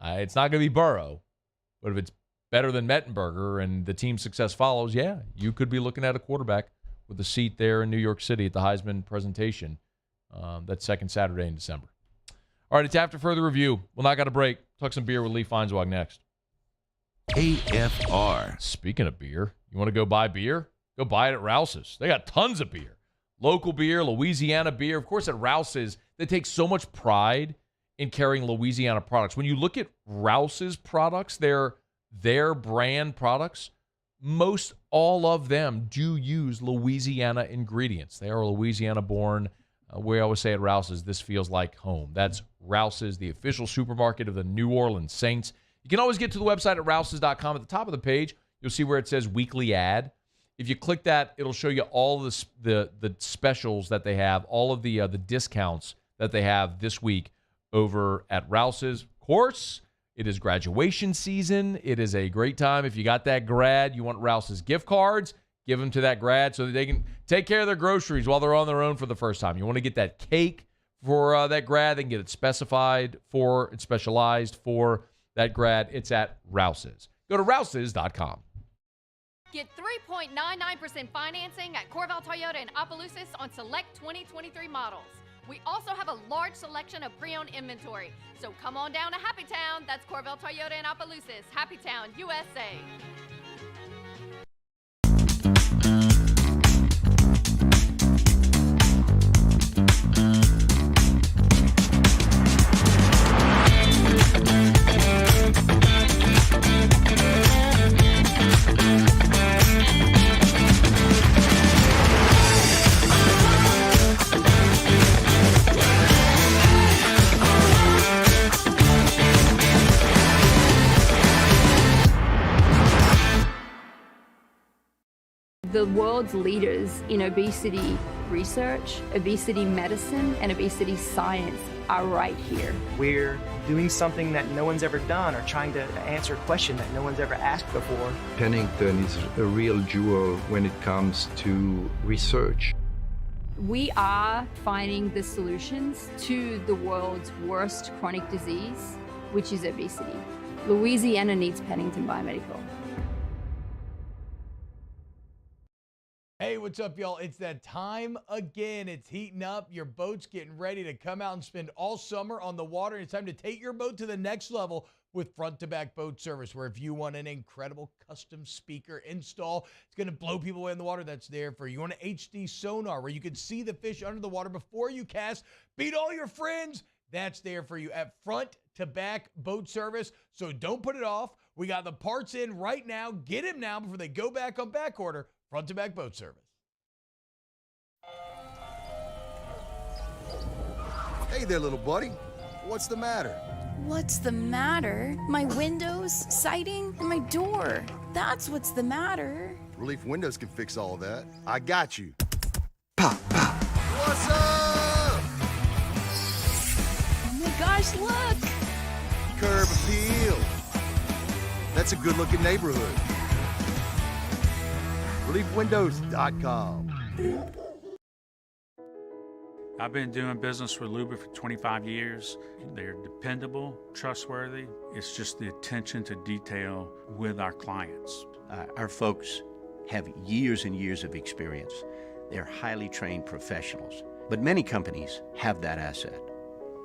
It's not going to be Burrow, but if it's better than Mettenberger and the team's success follows, yeah, you could be looking at a quarterback with a seat there in New York City at the Heisman presentation that 2nd Saturday in December. All right, it's After Further Review. We'll knock out a break. Talk some beer with Lee Feinswog next. AFR. Speaking of beer, you want to go buy beer? Go buy it at Rouse's. They got tons of beer. Local beer, Louisiana beer. Of course, at Rouse's, they take so much pride in carrying Louisiana products. When you look at Rouse's products, their brand products, most all of them do use Louisiana ingredients. They are Louisiana-born. We always say at Rouse's, this feels like home. That's Rouse's, the official supermarket of the New Orleans Saints. You can always get to the website at rouses.com. At the top of the page, you'll see where it says weekly ad. If you click that, it'll show you all the specials that they have, all of the discounts that they have this week over at Rouse's. Of course, it is graduation season. It is a great time. If you got that grad, you want Rouse's gift cards, give them to that grad so that they can take care of their groceries while they're on their own for the first time. You want to get that cake for that grad, they can get it specialized for that grad. It's at Rouse's. Go to rouses.com. Get 3.99% financing at Corval Toyota in Opelousas on select 2023 models. We also have a large selection of pre-owned inventory. So come on down to Happy Town. That's Corval Toyota in Opelousas. Happy Town, USA. The world's leaders in obesity research, obesity medicine, and obesity science are right here. We're doing something that no one's ever done, or trying to answer a question that no one's ever asked before. Pennington is a real jewel when it comes to research. We are finding the solutions to the world's worst chronic disease, which is obesity. Louisiana needs Pennington Biomedical. Hey, what's up, y'all? It's that time again. It's heating up. Your boat's getting ready to come out and spend all summer on the water. It's time to take your boat to the next level with front-to-back boat service, where if you want an incredible custom speaker install, it's going to blow people away in the water, that's there for you. You want an HD sonar where you can see the fish under the water before you cast, beat all your friends, that's there for you at front-to-back boat service. So don't put it off. We got the parts in right now. Get them now before they go back on back order. Front-to-back boat service. Hey there, little buddy. What's the matter? What's the matter? My windows, siding, and my door. That's what's the matter. Relief Windows can fix all that. I got you. Pop, pop. What's up? Oh my gosh, look! Curb appeal. That's a good-looking neighborhood. ReliefWindows.com. I've been doing business with Loomis for 25 years. They're dependable, trustworthy. It's just the attention to detail with our clients. Our folks have years and years of experience. They're highly trained professionals. But many companies have that asset.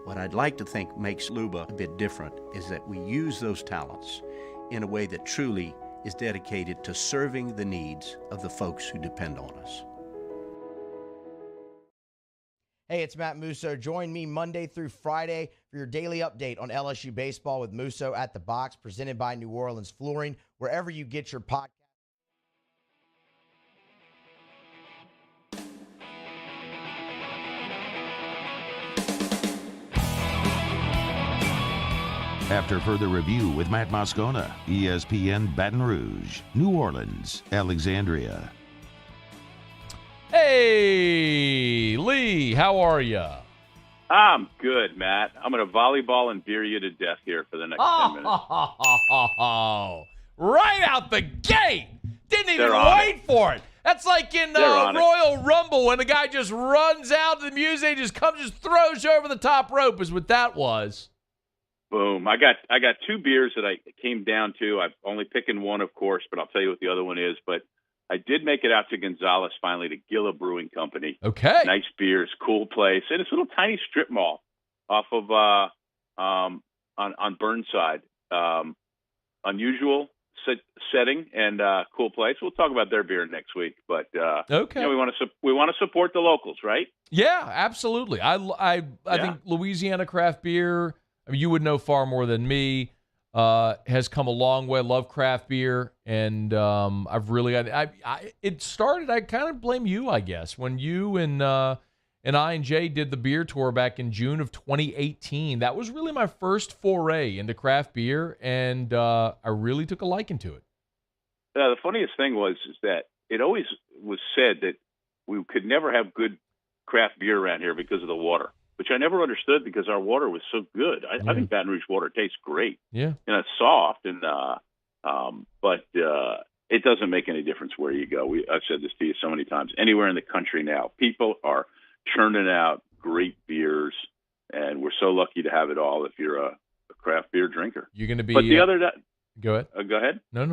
What I'd like to think makes Luba a bit different is that we use those talents in a way that truly is dedicated to serving the needs of the folks who depend on us. Hey, it's Matt Musso. Join me Monday through Friday for your daily update on LSU baseball with Musso at the Box, presented by New Orleans Flooring, wherever you get your podcast. After further review with Matt Moscona, ESPN Baton Rouge, New Orleans, Alexandria. Hey, Lee, how are you? I'm good, Matt. I'm going to volleyball and beer you to death here for the next 10 minutes. Right out the gate. Didn't even They're on wait for it. That's like in Royal Rumble when the guy just runs out to the music, just throws you over the top rope is what that was. Boom. I got two beers that I came down to. I'm only picking one, of course, but I'll tell you what the other one is. But I did make it out to Gonzales finally, to Gila Brewing Company. Okay. Nice beers, cool place. And it's a little tiny strip mall off of on Burnside. Unusual setting and cool place. We'll talk about their beer next week. But okay, we want to support the locals, right? Yeah, absolutely. I think Louisiana craft beer, I mean, you would know far more than me, has come a long way. I love craft beer, and I've really it started, I kind of blame you, I guess, when you and I and Jay did the beer tour back in June of 2018. That was really my first foray into craft beer, and I really took a liking to it. The funniest thing is that it always was said that we could never have good craft beer around here because of the water, which I never understood because our water was so good. I think Baton Rouge water tastes great. Yeah. And it's soft, and but it doesn't make any difference where you go. I've said this to you so many times. Anywhere in the country now, people are churning out great beers, and we're so lucky to have it all if you're a craft beer drinker. You're going to be... But the other night... Go ahead. Go ahead. No.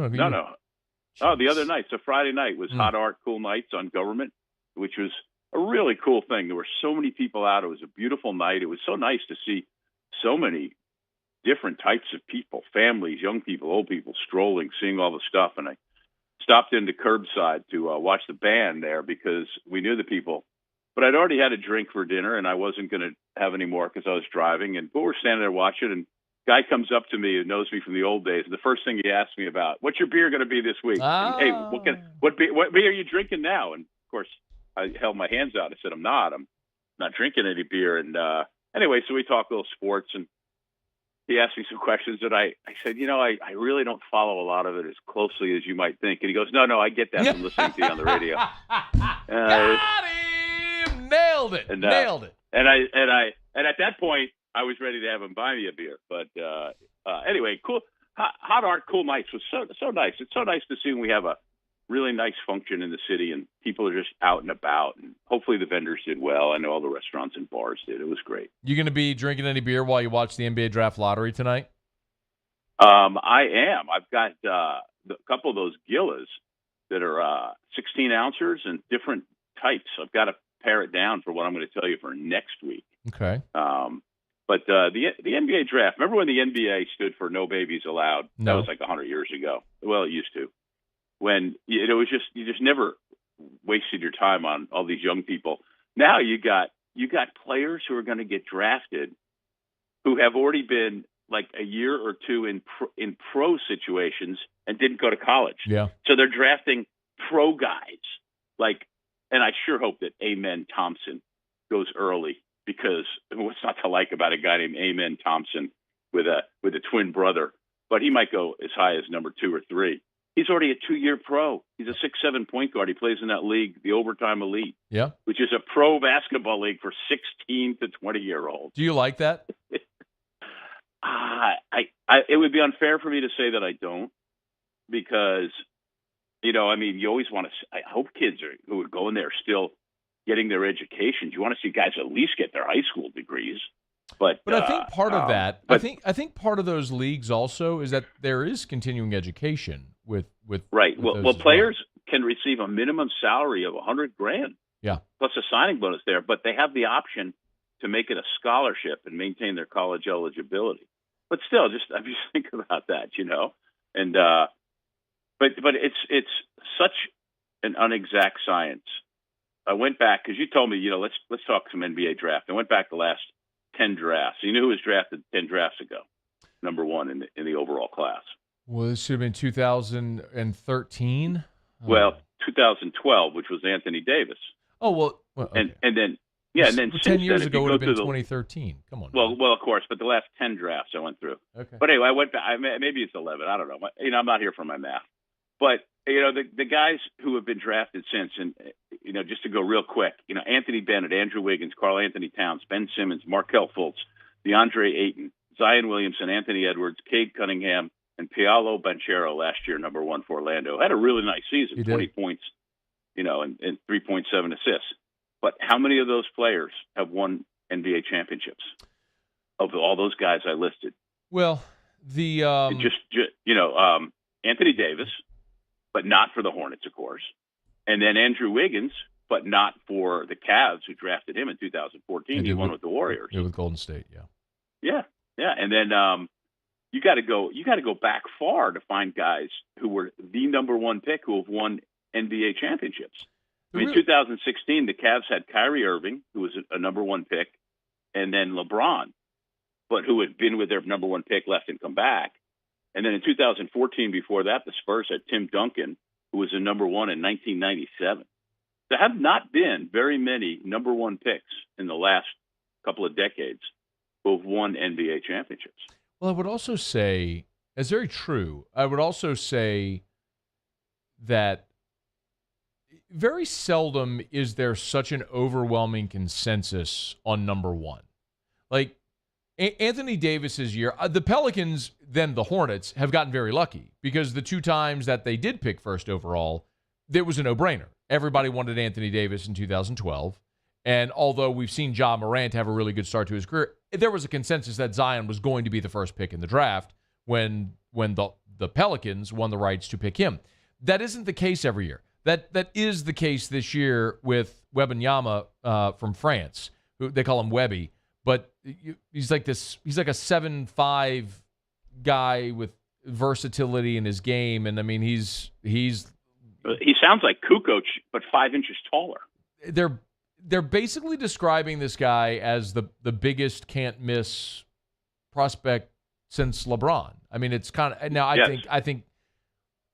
Oh, the other night, so Friday night was Hot Art Cool Nights on Government, which was a really cool thing. There were so many people out. It was a beautiful night. It was so nice to see so many different types of people, families, young people, old people, strolling, seeing all the stuff. And I stopped into Curbside to watch the band there because we knew the people. But I'd already had a drink for dinner, and I wasn't going to have any more because I was driving. But we're standing there watching, and guy comes up to me who knows me from the old days. And the first thing he asked me about, what's your beer going to be this week? And, hey, what beer are you drinking now? And, of course, I held my hands out. I said, I'm not drinking any beer. And anyway, so we talked a little sports. And he asked me some questions, and I said, I really don't follow a lot of it as closely as you might think. And he goes, no, I get that from listening to you on the radio. Got him! Nailed it. Nailed it. And at that point, I was ready to have him buy me a beer. But anyway, cool. Hot Art Cool Nights was so nice. It's so nice to see when we have a really nice function in the city and people are just out and about. And hopefully the vendors did well. I know all the restaurants and bars did. It was great. You going to be drinking any beer while you watch the NBA Draft Lottery tonight? I am. I've got a couple of those Gillas that are 16 ounces and different types. I've got to pare it down for what I'm going to tell you for next week. Okay. But the NBA draft, remember when the NBA stood for no babies allowed? No. That was like 100 years ago. Well, it used to. When it was just, you just never wasted your time on all these young people. Now you got players who are going to get drafted who have already been like a year or two in pro situations and didn't go to college. Yeah. So they're drafting pro guys. And I sure hope that Amen Thompson goes early, because what's not to like about a guy named Amen Thompson with a twin brother? But he might go as high as number 2 or 3. He's already a 2-year pro. He's a 6'7" point guard. He plays in that league, the Overtime Elite, yeah, which is a pro basketball league for 16 to 20-year-olds. Do you like that? It would be unfair for me to say that I don't, because, you always want to. I hope kids who are going there still getting their education. You want to see guys at least get their high school degrees. But I think part of that, I think part of those leagues also is that there is continuing education with right. With Well, players can receive a minimum salary of $100,000. Yeah, plus a signing bonus there, but they have the option to make it a scholarship and maintain their college eligibility. But still, just think about that, And but it's such an unexact science. I went back because you told me, let's talk some NBA draft. I went back the last 10 drafts. You knew who was drafted 10 drafts ago, number 1 in the overall class. Well, this should have been 2013. Well, 2012, which was Anthony Davis. Oh well, okay. and then 10 years ago would have been 2013. Come on. Well, of course, but the last 10 drafts I went through. Okay. But anyway, I went back. Maybe it's 11. I don't know. I'm not here for my math. But the guys who have been drafted since, and just to go real quick, Anthony Bennett, Andrew Wiggins, Karl Anthony Towns, Ben Simmons, Markelle Fultz, DeAndre Ayton, Zion Williamson, Anthony Edwards, Cade Cunningham, and Paolo Banchero last year, number 1 for Orlando. Had a really nice season, 20 points, and 3.7 assists. But how many of those players have won NBA championships of all those guys I listed? Well, Anthony Davis, but not for the Hornets, of course. And then Andrew Wiggins, but not for the Cavs, who drafted him in 2014. He won with the Warriors. Yeah, with Golden State, yeah. Yeah. And then you got to go back far to find guys who were the number 1 pick who have won NBA championships. In 2016, the Cavs had Kyrie Irving, who was a number 1 pick, and then LeBron, but who had been with their number 1 pick, left and come back. And then in 2014, before that, the Spurs had Tim Duncan, who was a number 1 in 1997. There have not been very many number 1 picks in the last couple of decades who have won NBA championships. Well, I would also say, that's very true. I would also say that very seldom is there such an overwhelming consensus on number 1. Like Anthony Davis's year, the Pelicans, then the Hornets, have gotten very lucky because the 2 times that they did pick first overall, it was a no-brainer. Everybody wanted Anthony Davis in 2012. And although we've seen Ja Morant have a really good start to his career, there was a consensus that Zion was going to be the first pick in the draft when the Pelicans won the rights to pick him. That isn't the case every year. That is the case this year with Wembanyama from France. Who they call him Webby, but he's like a 7'5" guy with versatility in his game, and I mean he sounds like Kukoc, but 5 inches taller. They're basically describing this guy as the biggest can't miss prospect since LeBron. I mean, it's kind of now.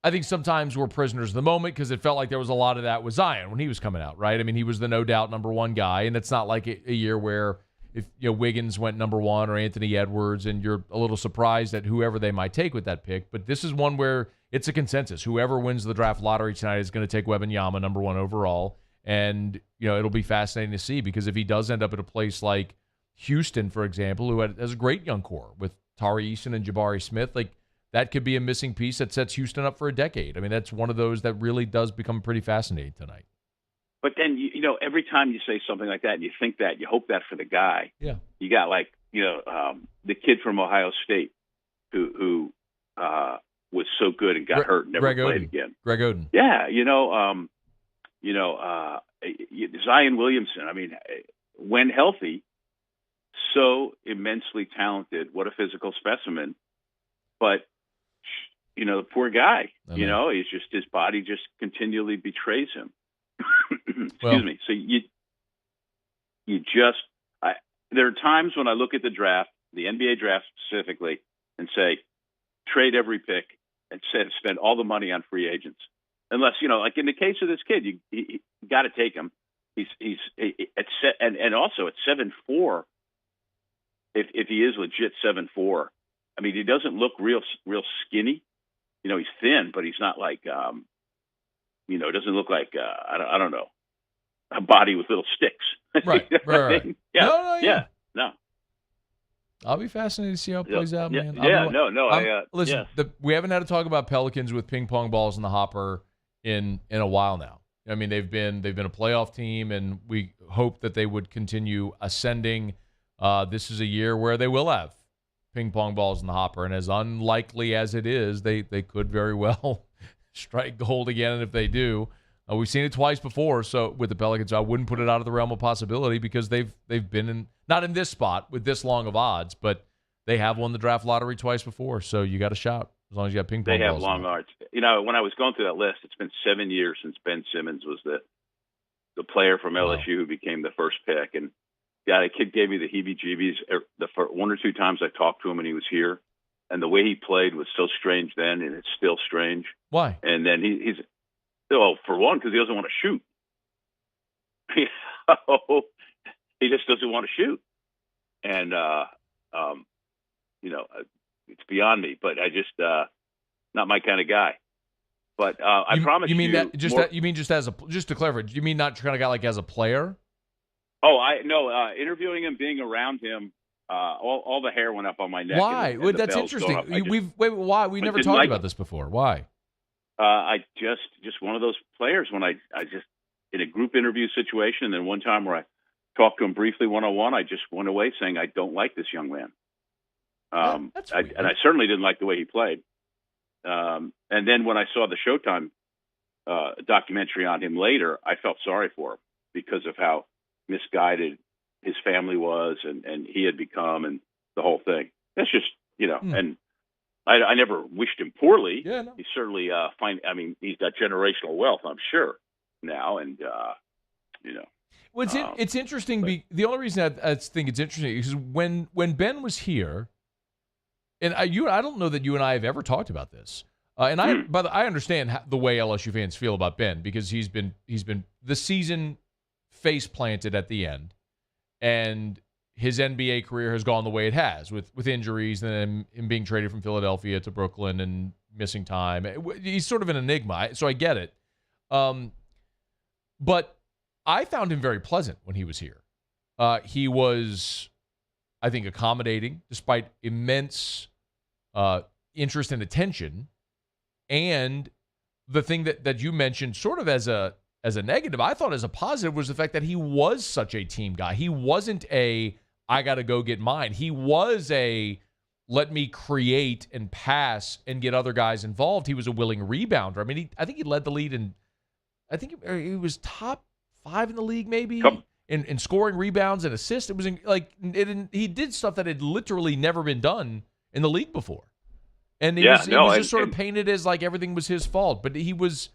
I think sometimes we're prisoners of the moment because it felt like there was a lot of that with Zion when he was coming out, right? I mean, he was the no doubt number 1 guy, and it's not like a year where if Wiggins went number 1 or Anthony Edwards, and you're a little surprised at whoever they might take with that pick. But this is one where it's a consensus. Whoever wins the draft lottery tonight is going to take Wembanyama number 1 overall. And, it'll be fascinating to see, because if he does end up at a place like Houston, for example, who has a great young core with Tari Eason and Jabari Smith, like that could be a missing piece that sets Houston up for a decade. I mean, that's one of those that really does become pretty fascinating tonight. But then, every time you say something like that and you think that, you hope that for the guy. Yeah. You got the kid from Ohio State who was so good and got hurt and never played again. Greg Oden. Yeah. Zion Williamson, I mean, when healthy, so immensely talented. What a physical specimen. But, the poor guy, he's just, his body just continually betrays him. Excuse me. So there are times when I look at the draft, the NBA draft specifically, and say, trade every pick and spend all the money on free agents. Unless, like in the case of this kid, you got to take him. He's and also at 7'4", if he is legit 7'4", I mean, he doesn't look real skinny. He's thin, but he's not like, it doesn't look like, I don't know, a body with little sticks. Right. Right. Yeah. No. I'll be fascinated to see how it plays out, man. Listen, we haven't had to talk about Pelicans with ping pong balls in the hopper in a while now. I mean, they've been a playoff team, and we hope that they would continue ascending. This is a year where they will have ping pong balls in the hopper, and as unlikely as it is, they could very well strike gold again. And if they do, we've seen it twice before. So with the Pelicans, I wouldn't put it out of the realm of possibility, because they've been not in this spot with this long of odds, but they have won the draft lottery twice before. So you got a shout as long as you got ping pong balls. They have long odds. When I was going through that list, it's been 7 years since Ben Simmons was the player from LSU who became the first pick. And the kid gave me the heebie-jeebies the 1 or 2 times I talked to him when he was here. And the way he played was so strange then, and it's still strange. Why? And then he's for one, because he doesn't want to shoot. He just doesn't want to shoot. And, it's beyond me, but I just, not my kind of guy. But I promise you. You mean that just to clarify, you mean not kind of guy like as a player? Oh, interviewing him, being around him, all the hair went up on my neck. Why? And that's interesting. Why? We never talked about this before. Why? I just one of those players when I just in a group interview situation, and then one time where I talked to him briefly one-on-one, I just went away saying I don't like this young man. And I certainly didn't like the way he played. And then when I saw the Showtime documentary on him later, I felt sorry for him because of how misguided his family was and he had become and the whole thing. That's just, and I never wished him poorly. Yeah, no. He's certainly he's got generational wealth, I'm sure now. And, Well, it's interesting. The only reason I think it's interesting is when Ben was here, and I don't know that you and I have ever talked about this. I understand the way LSU fans feel about Ben, because he's been the season face planted at the end, and his NBA career has gone the way it has with injuries and then him being traded from Philadelphia to Brooklyn and missing time. He's sort of an enigma, so I get it. But I found him very pleasant when he was here. He was, I think, accommodating despite immense interest and attention. And the thing that you mentioned sort of as a negative, I thought as a positive, was the fact that he was such a team guy. He wasn't I got to go get mine. He was let me create and pass and get other guys involved. He was a willing rebounder. I mean, I think he led the lead I think he was top 5 in the league, maybe, in scoring, rebounds, and assists. It was he did stuff that had literally never been done in the league before, and he was just sort of painted as like everything was his fault. But he was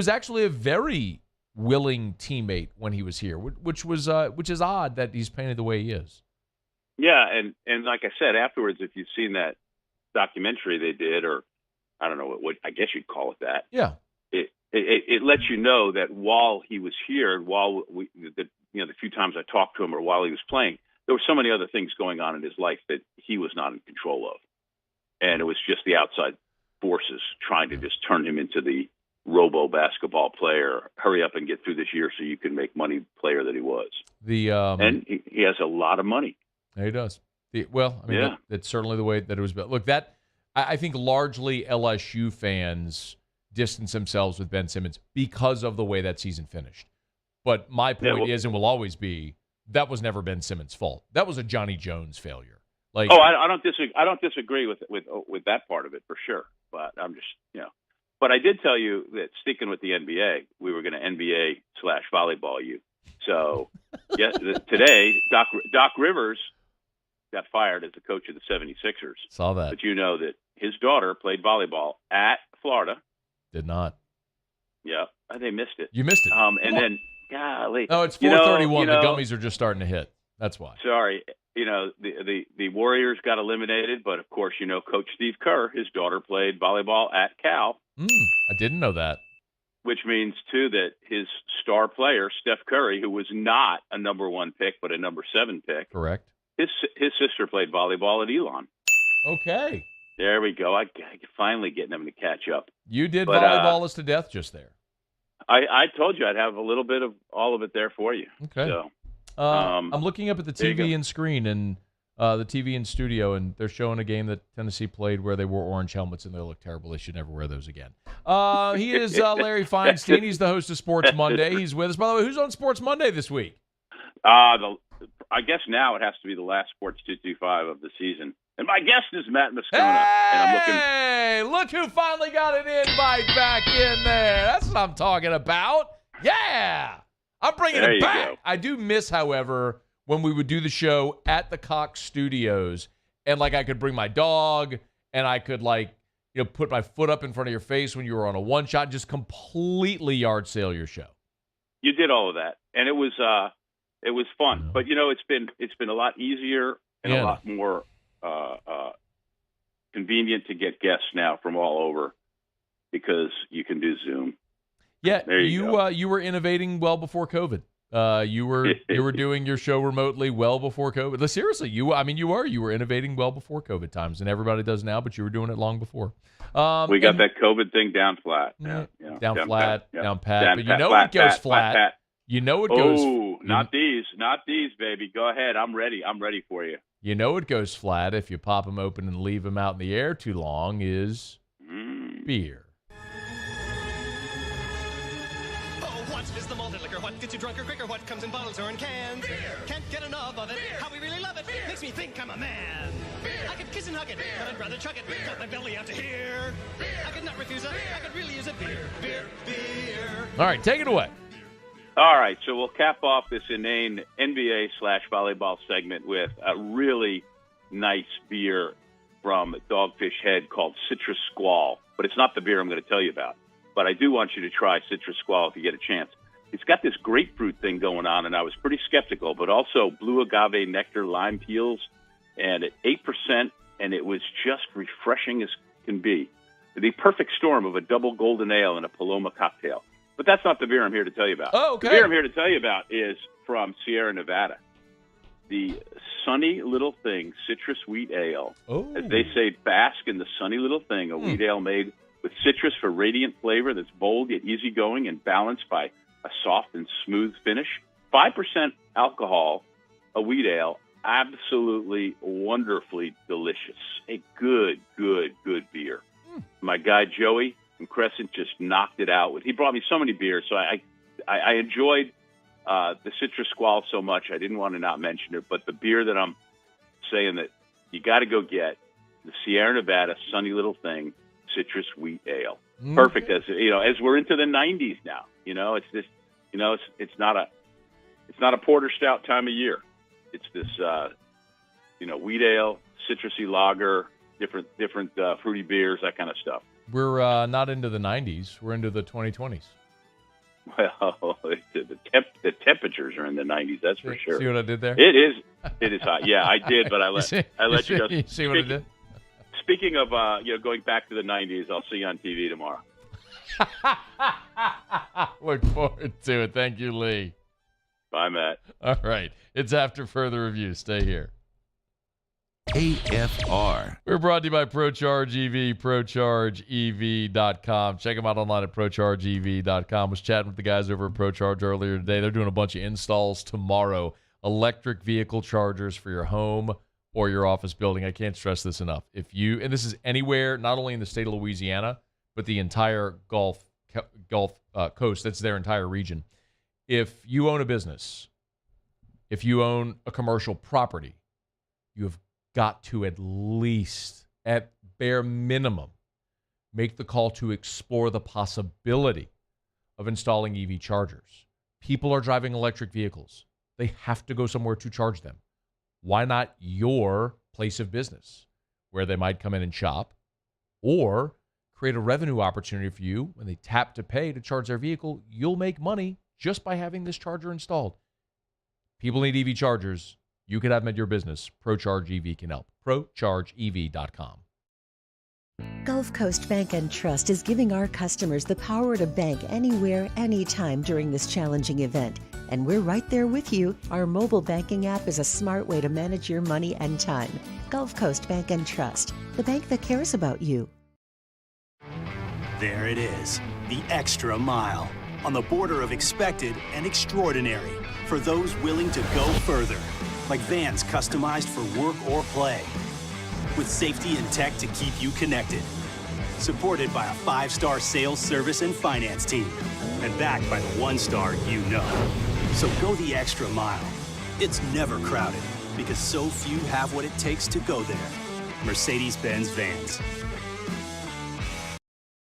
actually a very willing teammate when he was here, which is odd that he's painted the way he is. Yeah, and like I said afterwards, if you've seen that documentary they did, or I don't know what I guess you'd call it that. Yeah. It lets you know that while he was here, and while the few times I talked to him or while he was playing, there were so many other things going on in his life that he was not in control of. And it was just the outside forces trying to just turn him into the robo basketball player, hurry up and get through this year so you can make money player that he was. And he has a lot of money. He does. That's certainly the way that it was built. Look, I think largely LSU fans distance themselves with Ben Simmons because of the way that season finished. But my point is and will always be that was never Ben Simmons' fault. That was a Johnny Jones failure. I don't disagree with that part of it for sure. But I'm just But I did tell you that sticking with the NBA, we were going to NBA/volleyball you. So today Doc Rivers got fired as the coach of the 76ers. Saw that. But you know that his daughter played volleyball at Florida. Did not. Yeah, they missed it. You missed it. And then, golly. Oh, it's 4:31. The gummies are just starting to hit. That's why. Sorry. The Warriors got eliminated, but of course, Coach Steve Kerr, his daughter played volleyball at Cal. I didn't know that. Which means, too, that his star player, Steph Curry, who was not a number 1 pick, but a number 7 pick. Correct. His sister played volleyball at Elon. Okay. There we go. I finally getting them to catch up. You did volleyball us to death just there. I told you I'd have a little bit of all of it there for you. Okay. So, I'm looking up at the TV and screen and the TV and studio, and they're showing a game that Tennessee played where they wore orange helmets, and they look terrible. They should never wear those again. He is Larry Feinstein. He's the host of Sports Monday. He's with us. By the way, who's on Sports Monday this week? I guess now it has to be the last Sports 225 of the season. And my guest is Matt Moscona. Hey, look who finally got an invite back in there. That's what I'm talking about. Yeah. I'm bringing it back. Go. I do miss, however, when we would do the show at the Cox Studios and, I could bring my dog and I could, put my foot up in front of your face when you were on a one-shot, just completely yard sale your show. You did all of that, and it was fun. But, it's been a lot easier and a lot more convenient to get guests now from all over because you can do Zoom. Yeah, you were innovating well before COVID. You were doing your show remotely well before COVID. Seriously, you were innovating well before COVID times, and everybody does now, but you were doing it long before. We got that COVID thing down flat. Down pat. But it goes flat. You know it goes. Oh, not these, baby. Go ahead. I'm ready for you. You know it goes flat if you pop them open and leave them out in the air too long is beer. Is the malted liquor what gets you drunker quicker? What comes in bottles or in cans? Beer. Can't get enough of it. Beer. How we really love it. Beer. Makes me think I'm a man. Beer. I could kiss and hug it, but I'd rather chug it. Beer. Got my belly out to here. Beer. I could not refuse it. Beer. I could really use it. Beer. All right, take it away. All right, so we'll cap off this inane NBA/volleyball segment with a really nice beer from Dogfish Head called Citrus Squall. But it's not the beer I'm going to tell you about. But I do want you to try Citrus Squall if you get a chance. It's got this grapefruit thing going on, and I was pretty skeptical, but also blue agave nectar, lime peels, and at 8%, and it was just refreshing as can be. The perfect storm of a double golden ale and a Paloma cocktail. But that's not the beer I'm here to tell you about. Oh, okay. The beer I'm here to tell you about is from Sierra Nevada. The Sunny Little Thing Citrus Wheat Ale. Oh. As they say, bask in the Sunny Little Thing, a wheat ale made with citrus for radiant flavor that's bold yet easygoing and balanced by a soft and smooth finish. 5% alcohol, a wheat ale, absolutely wonderfully delicious. A good beer. My guy Joey from Crescent just knocked it out. He brought me so many beers, so I enjoyed the Citrus Squall so much. I didn't want to not mention it, but the beer that I'm saying that you got to go get, the Sierra Nevada Sunny Little Thing Citrus Wheat Ale. Perfect as we're into the 90s now. It's this. It's not a porter stout time of year. It's this wheat ale, citrusy lager, different fruity beers, that kind of stuff. We're not into the 90s. We're into the 2020s. Well, the temperatures are in the 90s. That's for sure. See what I did there? It is hot. Yeah, I did, but I let you go. You see what I did? Speaking of going back to the 90s, I'll see you on TV tomorrow. Look forward to it. Thank you, Lee. Bye, Matt. All right. It's after further review. Stay here. AFR. We're brought to you by ProCharge EV, ProChargeEV.com. Check them out online at ProChargeEV.com. Was chatting with the guys over at ProCharge earlier today. They're doing a bunch of installs tomorrow. Electric vehicle chargers for your home or your office building. I can't stress this enough. And this is anywhere, not only in the state of Louisiana, but the entire Gulf Coast. That's their entire region. If you own a business, if you own a commercial property, you have got to at least, at bare minimum, make the call to explore the possibility of installing EV chargers. People are driving electric vehicles. They have to go somewhere to charge them. Why not your place of business, where they might come in and shop, or create a revenue opportunity for you when they tap to pay to charge their vehicle? You'll make money just by having this charger installed. People need EV chargers. You could have them at your business. ProCharge EV can help. ProChargeEV.com. Gulf Coast Bank and Trust is giving our customers the power to bank anywhere, anytime during this challenging event. And we're right there with you. Our mobile banking app is a smart way to manage your money and time. Gulf Coast Bank and Trust, the bank that cares about you. There it is, the extra mile, on the border of expected and extraordinary, for those willing to go further. Like vans customized for work or play, with safety and tech to keep you connected. Supported by a 5-star sales, service, and finance team, and backed by the 1-star you know. So go the extra mile. It's never crowded, because so few have what it takes to go there. Mercedes-Benz Vans.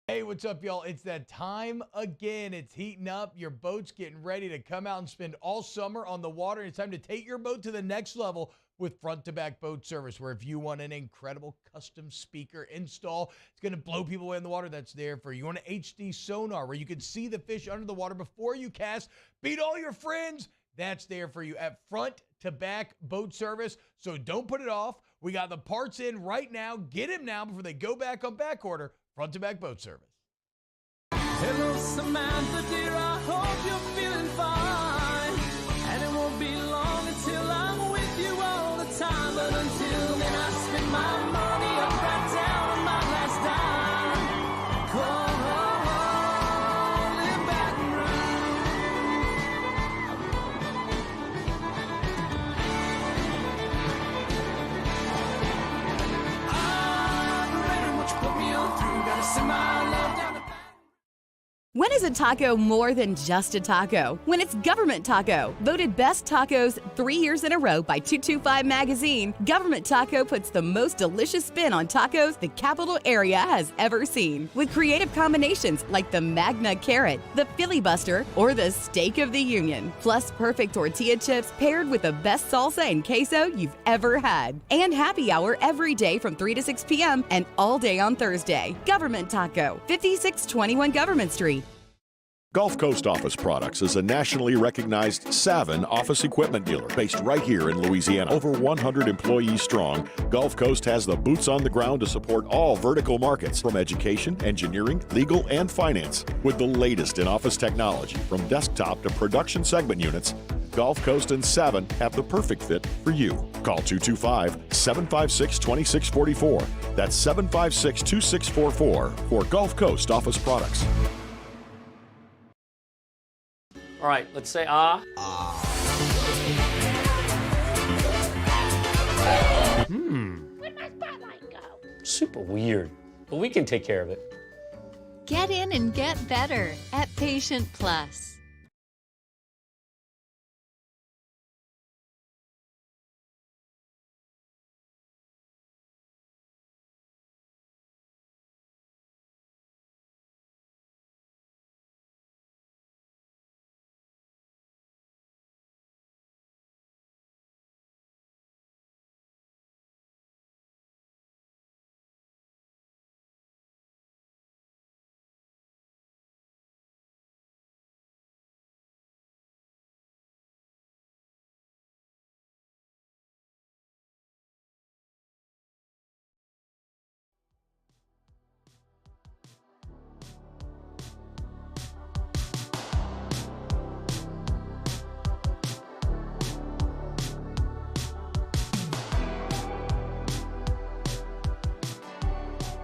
Hey, what's up, y'all? It's that time again. It's heating up. Your boat's getting ready to come out and spend all summer on the water. It's time to take your boat to the next level with front-to-back boat service, where if you want an incredible custom speaker install, it's going to blow people away in the water, that's there for you. You want an HD sonar where you can see the fish under the water before you cast, beat all your friends, that's there for you at front-to-back boat service. So don't put it off. We got the parts in right now. Get them now before they go back on back order. Front-to-back boat service. Hello, Samantha, dear, I hope you're feeling fine. And it won't be long until I'm with you all the time. But until then, I spend my money up right down on my last dime. Come home, live Baton Rouge. I'm ready, what you put me on through. Gotta send my love down to When is a taco more than just a taco? When it's Government Taco. Voted best tacos 3 years in a row by 225 Magazine, Government Taco puts the most delicious spin on tacos the capital area has ever seen. With creative combinations like the Magna Carrot, the Filibuster, or the Steak of the Union. Plus perfect tortilla chips paired with the best salsa and queso you've ever had. And happy hour every day from 3 to 6 p.m. and all day on Thursday. Government Taco, 5621 Government Street. Gulf Coast Office Products is a nationally recognized Savin office equipment dealer based right here in Louisiana. Over 100 employees strong, Gulf Coast has the boots on the ground to support all vertical markets, from education, engineering, legal, and finance. With the latest in office technology, from desktop to production segment units, Gulf Coast and Savin have the perfect fit for you. Call 225-756-2644. That's 756-2644 for Gulf Coast Office Products. All right, let's say ah. Where'd my spotlight go? Super weird, but we can take care of it. Get in and get better at Patient Plus.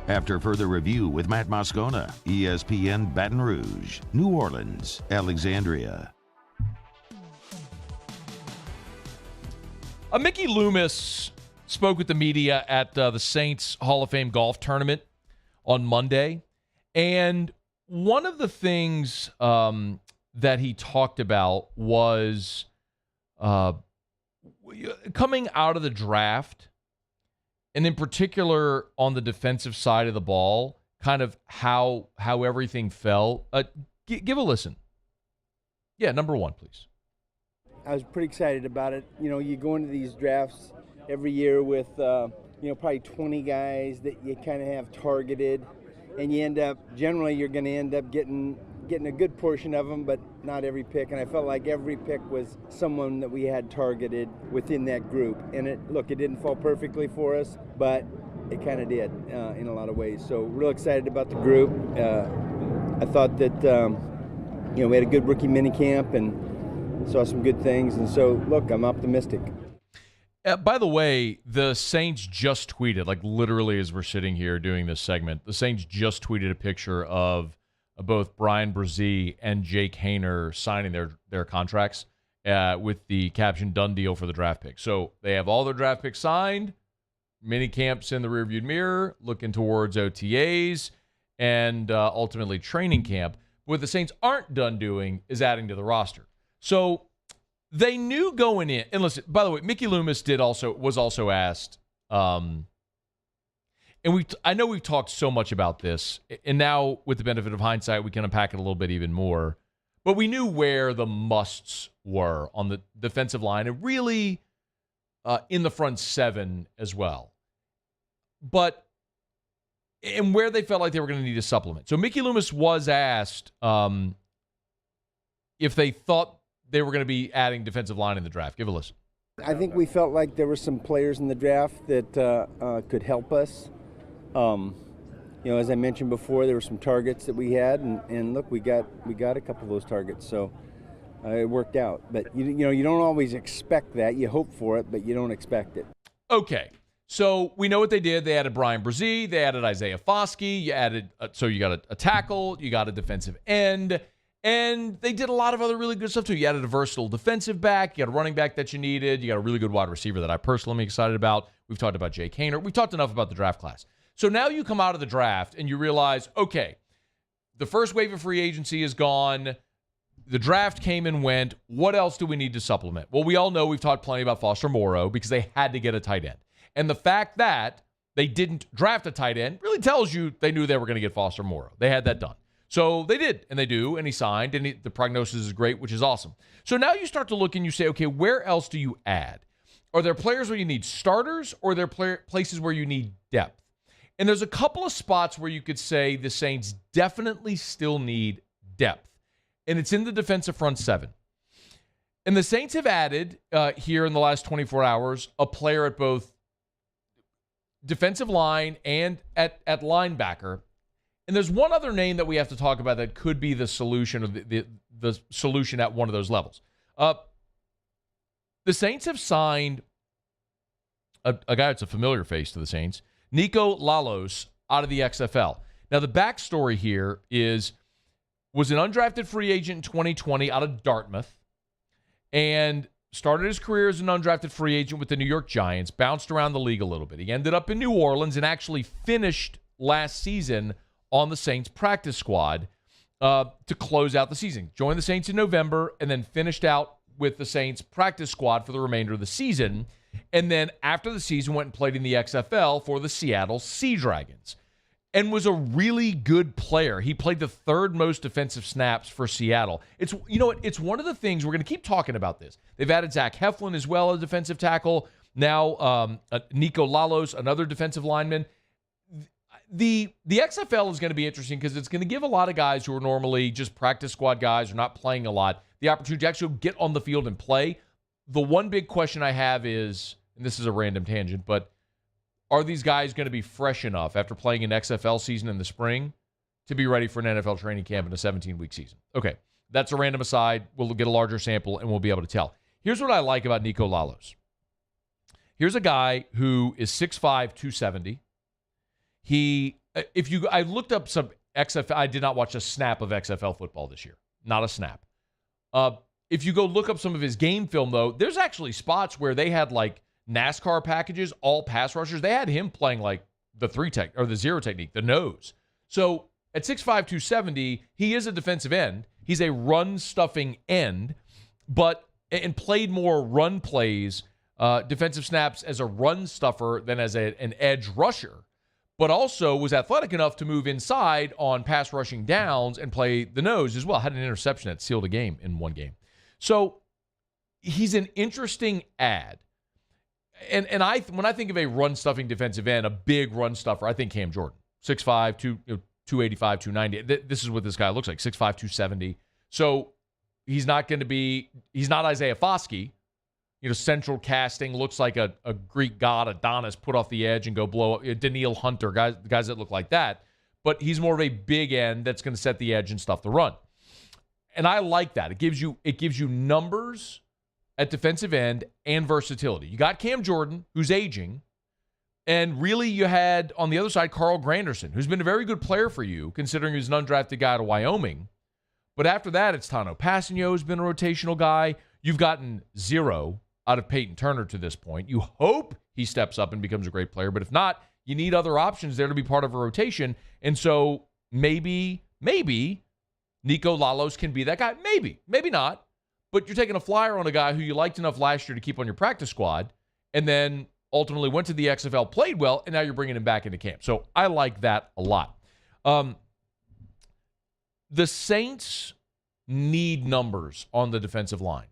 After further review with Matt Moscona, ESPN Baton Rouge, New Orleans, Alexandria. Mickey Loomis spoke with the media at the Saints Hall of Fame golf tournament on Monday. And one of the things that he talked about was coming out of the draft, and in particular on the defensive side of the ball, kind of how everything felt. Give a listen. Yeah, number one, please. I was pretty excited about it. You know, you go into these drafts every year with, probably 20 guys that you kind of have targeted, and you end up, generally you're going to end up getting a good portion of them, but not every pick. And I felt like every pick was someone that we had targeted within that group. And it didn't fall perfectly for us, but it kind of did in a lot of ways. So real excited about the group. I thought that, we had a good rookie mini camp and saw some good things. And so, look, I'm optimistic. By the way, the Saints just tweeted, like literally as we're sitting here doing this segment, the Saints just tweeted a picture of both Brian Brzee and Jake Haener signing their contracts with the caption "Done deal" for the draft pick. So they have all their draft picks signed, mini camps in the rearview mirror, looking towards OTAs, and ultimately training camp. What the Saints aren't done doing is adding to the roster. So they knew going in, and listen, by the way, Mickey Loomis was also asked, and I know we've talked so much about this, and now with the benefit of hindsight, we can unpack it a little bit even more. But we knew where the musts were on the defensive line, and really in the front seven as well. And where they felt like they were going to need a supplement. So Mickey Loomis was asked if they thought they were going to be adding defensive line in the draft. Give a listen. I think we felt like there were some players in the draft that could help us. As I mentioned before, there were some targets that we had, and look, we got a couple of those targets, so it worked out. But you don't always expect that. You hope for it, but you don't expect it. Okay, so we know what they did. They added Brian Brzee, they added Isaiah Foskey, you added so you got a tackle, you got a defensive end, and they did a lot of other really good stuff too. You added a versatile defensive back, you got a running back that you needed, you got a really good wide receiver that I personally am excited about. We've talked about Jake Haener. We've talked enough about the draft class. So now you come out of the draft and you realize, okay, the first wave of free agency is gone. The draft came and went. What else do we need to supplement? Well, we all know we've talked plenty about Foster Moreau because they had to get a tight end. And the fact that they didn't draft a tight end really tells you they knew they were going to get Foster Moreau. They had that done. So they did, and they do, and he signed, and the prognosis is great, which is awesome. So now you start to look and you say, okay, where else do you add? Are there players where you need starters, or are there places where you need depth? And there's a couple of spots where you could say the Saints definitely still need depth, and it's in the defensive front seven. And the Saints have added here in the last 24 hours a player at both defensive line and at linebacker. And there's one other name that we have to talk about that could be the solution of the solution at one of those levels. The Saints have signed a guy that's a familiar face to the Saints, Nico Lalos, out of the XFL. Now, the backstory here was an undrafted free agent in 2020 out of Dartmouth and started his career as an undrafted free agent with the New York Giants, bounced around the league a little bit. He ended up in New Orleans and actually finished last season on the Saints practice squad to close out the season. Joined the Saints in November and then finished out with the Saints practice squad for the remainder of the season. And then after the season went and played in the XFL for the Seattle Sea Dragons and was a really good player. He played the third most defensive snaps for Seattle. It's one of the things, we're going to keep talking about this. They've added Zach Heflin as well as defensive tackle. Now Nico Lalos, another defensive lineman. The XFL is going to be interesting because it's going to give a lot of guys who are normally just practice squad guys or not playing a lot the opportunity to actually get on the field and play. The one big question I have is, and this is a random tangent, but are these guys going to be fresh enough after playing an XFL season in the spring to be ready for an NFL training camp in a 17-week season? Okay, that's a random aside. We'll get a larger sample and we'll be able to tell. Here's what I like about Nico Lalos. Here's a guy who is 6'5", 270. He I looked up some XFL. I did not watch a snap of XFL football this year. Not a snap. If you go look up some of his game film, though, there's actually spots where they had like NASCAR packages, all pass rushers. They had him playing like the the zero technique, the nose. So at 6'5", 270, he is a defensive end. He's a run-stuffing end, and played more run plays, defensive snaps as a run stuffer than as an edge rusher, but also was athletic enough to move inside on pass rushing downs and play the nose as well. Had an interception that sealed a game in one game. So he's an interesting add. And when I think of a run-stuffing defensive end, a big run stuffer, I think Cam Jordan. 6'5", 285, 290. This is what this guy looks like, 6'5", 270. So he's not Isaiah Foskey, central casting, looks like a Greek god, Adonis, put off the edge and go blow up. Daniil Hunter, guys that look like that. But he's more of a big end that's going to set the edge and stuff the run. And I like that. It gives you numbers at defensive end and versatility. You got Cam Jordan, who's aging, and really you had, on the other side, Carl Granderson, who's been a very good player for you, considering he's an undrafted guy out of Wyoming. But after that, it's Tano Passanio, who's been a rotational guy. You've gotten 0 out of Peyton Turner to this point. You hope he steps up and becomes a great player, but if not, you need other options there to be part of a rotation. And so maybe Nico Lalos can be that guy. Maybe not. But you're taking a flyer on a guy who you liked enough last year to keep on your practice squad, and then ultimately went to the XFL, played well, and now you're bringing him back into camp. So I like that a lot. The Saints need numbers on the defensive line.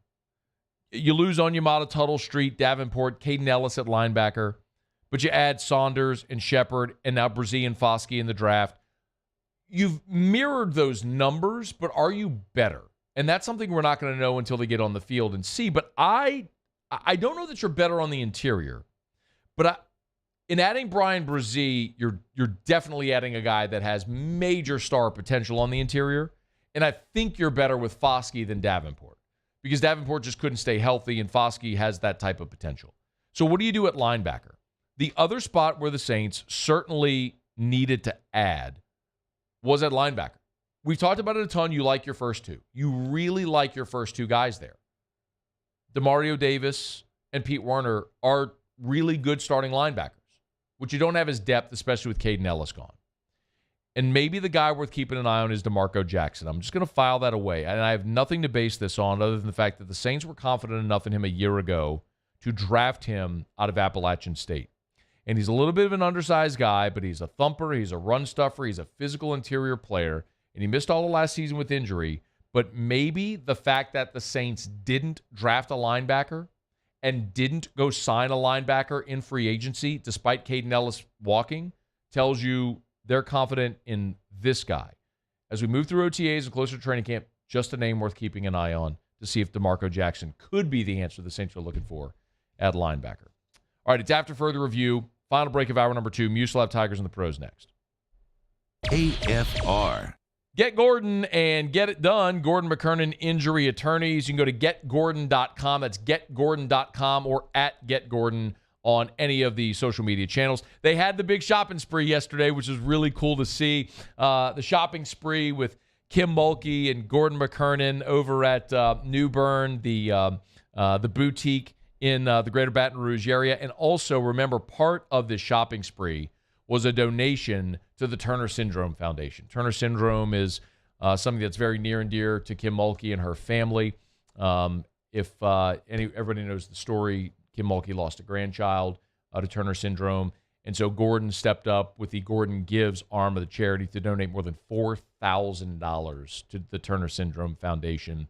You lose Onyemata, Tuttle, Street, Davenport, Caden Ellis at linebacker, but you add Saunders and Shepard and now Brzee and Foskey in the draft. You've mirrored those numbers, but are you better? And that's something we're not going to know until they get on the field and see. But I don't know that you're better on the interior. But in adding Brian Brzee, you're definitely adding a guy that has major star potential on the interior. And I think you're better with Foskey than Davenport, because Davenport just couldn't stay healthy, and Foskey has that type of potential. So what do you do at linebacker? The other spot where the Saints certainly needed to add was at linebacker. We've talked about it a ton. You like your first two. You really like your first two guys there. Demario Davis and Pete Werner are really good starting linebackers. What you don't have is depth, especially with Caden Ellis gone. And maybe the guy worth keeping an eye on is DeMarco Jackson. I'm just going to file that away. And I have nothing to base this on other than the fact that the Saints were confident enough in him a year ago to draft him out of Appalachian State. And he's a little bit of an undersized guy, but he's a thumper, he's a run stuffer, he's a physical interior player. And he missed all of last season with injury. But maybe the fact that the Saints didn't draft a linebacker and didn't go sign a linebacker in free agency, despite Caden Ellis walking, tells you they're confident in this guy. As we move through OTAs and closer to training camp, just a name worth keeping an eye on to see if DeMarco Jackson could be the answer the Saints are looking for at linebacker. All right, it's after further review. Final break of hour number 2. Muse will have Tigers and the Pros next. AFR. Get Gordon and get it done. Gordon McKernan Injury Attorneys. You can go to getgordon.com. That's getgordon.com or at getgordon on any of the social media channels. They had the big shopping spree yesterday, which was really cool to see. The shopping spree with Kim Mulkey and Gordon McKernan over at New Bern, the boutique in the greater Baton Rouge area. And also, remember, part of this shopping spree was a donation to the Turner Syndrome Foundation. Turner Syndrome is something that's very near and dear to Kim Mulkey and her family. If everybody knows the story, Kim Mulkey lost a grandchild to Turner Syndrome. And so Gordon stepped up with the Gordon Gives arm of the charity to donate more than $4,000 to the Turner Syndrome Foundation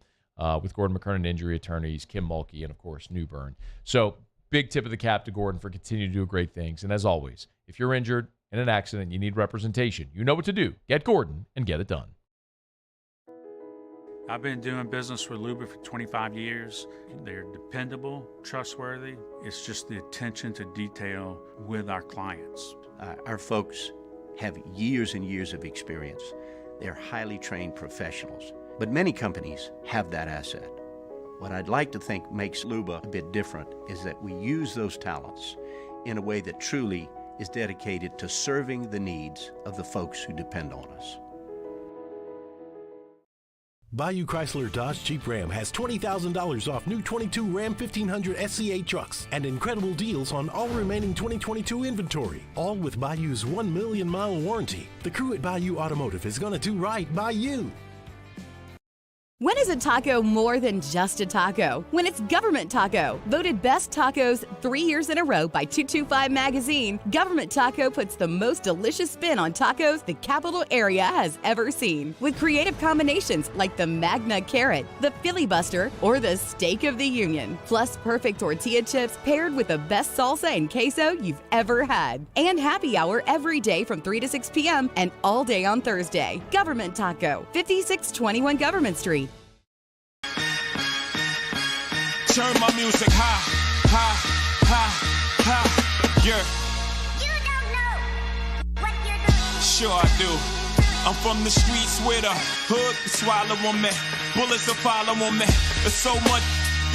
with Gordon McKernan Injury Attorneys, Kim Mulkey, and, of course, New Bern. So big tip of the cap to Gordon for continuing to do great things. And as always, if you're injured in an accident, you need representation, you know what to do. Get Gordon and get it done. I've been doing business with Loomis for 25 years. They're dependable, trustworthy. It's just the attention to detail with our clients. Our folks have years and years of experience. They're highly trained professionals. But many companies have that asset. What I'd like to think makes Luba a bit different is that we use those talents in a way that truly is dedicated to serving the needs of the folks who depend on us. Bayou Chrysler Dodge Jeep Ram has $20,000 off new 22 Ram 1500 SCA trucks and incredible deals on all remaining 2022 inventory, all with Bayou's 1 million mile warranty. The crew at Bayou Automotive is going to do right by you. When is a taco more than just a taco? When it's Government Taco. Voted best tacos 3 years in a row by 225 Magazine, Government Taco puts the most delicious spin on tacos the capital area has ever seen. With creative combinations like the Magna Carrot, the Filibuster, or the Steak of the Union. Plus perfect tortilla chips paired with the best salsa and queso you've ever had. And happy hour every day from 3 to 6 p.m. and all day on Thursday. Government Taco, 5621 Government Street. Turn my music high, high, high, high, yeah. You don't know what you're doing. Sure I do. I'm from the streets where the hood can swallow on me. Bullets will follow on me. There's so much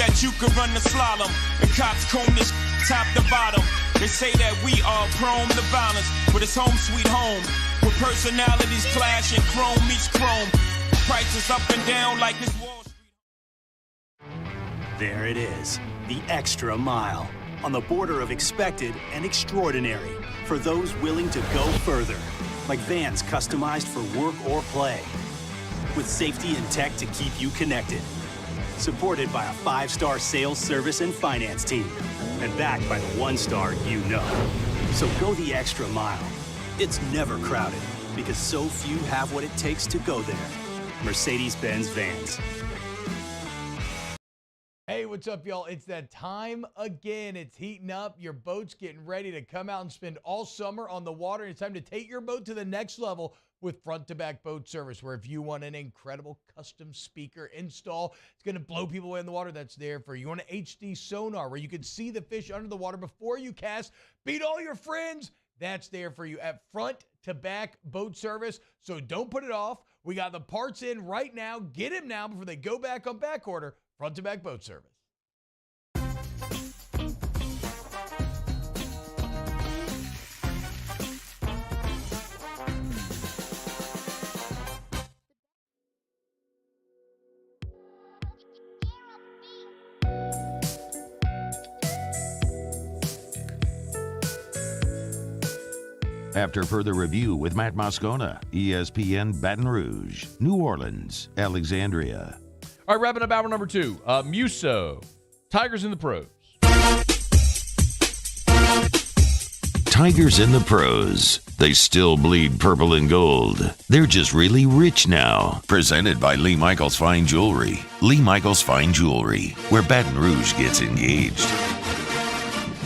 that you could run the slalom. And cops comb this top to bottom. They say that we are prone to violence, but it's home sweet home. With personalities clash and chrome meets chrome. Prices up and down like this Wall Street. There it is, the extra mile, on the border of expected and extraordinary for those willing to go further, like vans customized for work or play, with safety and tech to keep you connected, supported by a 5-star sales, service, and finance team, and backed by the 1-star you know. So go the extra mile. It's never crowded, because so few have what it takes to go there. Mercedes-Benz Vans. Hey, what's up, y'all? It's that time again. It's heating up. Your boat's getting ready to come out and spend all summer on the water. It's time to take your boat to the next level with front-to-back boat service, where if you want an incredible custom speaker install, it's going to blow people away in the water, that's there for you. You want an HD sonar where you can see the fish under the water before you cast, beat all your friends, that's there for you at front-to-back boat service. So don't put it off. We got the parts in right now. Get them now before they go back on back order. Front-to-back boat service. After further review with Matt Moscona, ESPN Baton Rouge, New Orleans, Alexandria. All right, wrapping up hour number 2. Musso, Tigers in the pros. Tigers in the pros. They still bleed purple and gold. They're just really rich now. Presented by Lee Michaels Fine Jewelry. Lee Michaels Fine Jewelry, where Baton Rouge gets engaged.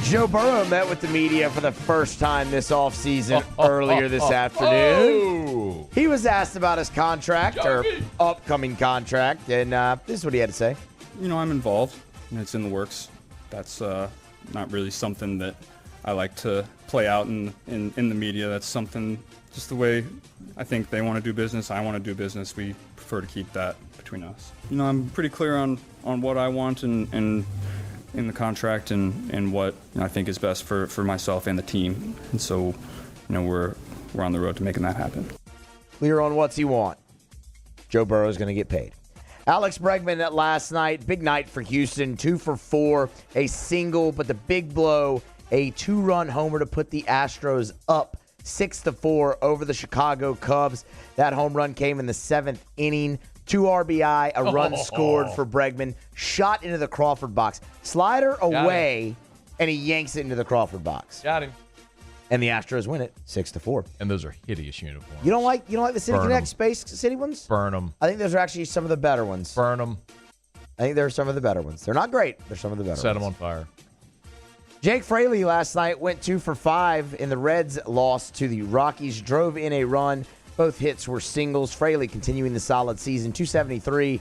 Joe Burrow met with the media for the first time this offseason earlier this afternoon. He was asked about his contract or upcoming contract, and this is what he had to say. You know, I'm involved, and it's in the works. That's not really something that I like to play out in the media. That's something, just the way I think they want to do business, I want to do business. We prefer to keep that between us. You know, I'm pretty clear on what I want and in the contract and what I think is best for myself and the team. And so, you know, we're on the road to making that happen. Clear on what's he want. Joe Burrow is going to get paid. Alex Bregman last night, big night for Houston, 2 for 4, a single, but the big blow, a 2-run homer to put the Astros up 6-4 over the Chicago Cubs. That home run came in the 7th inning. 2 RBI, a run scored for Bregman, shot into the Crawford box. Slider away, and he yanks it into the Crawford box. Got him. And the Astros win it 6-4. And those are hideous uniforms. You don't like the City Connect Space City ones? Burn them. I think those are actually some of the better ones. Burn them. I think they're some of the better ones. They're not great. They're some of the better ones. Set them on fire. Jake Fraley last night went 2 for 5 in the Reds' loss to the Rockies. Drove in a run. Both hits were singles. Fraley continuing the solid season. 273,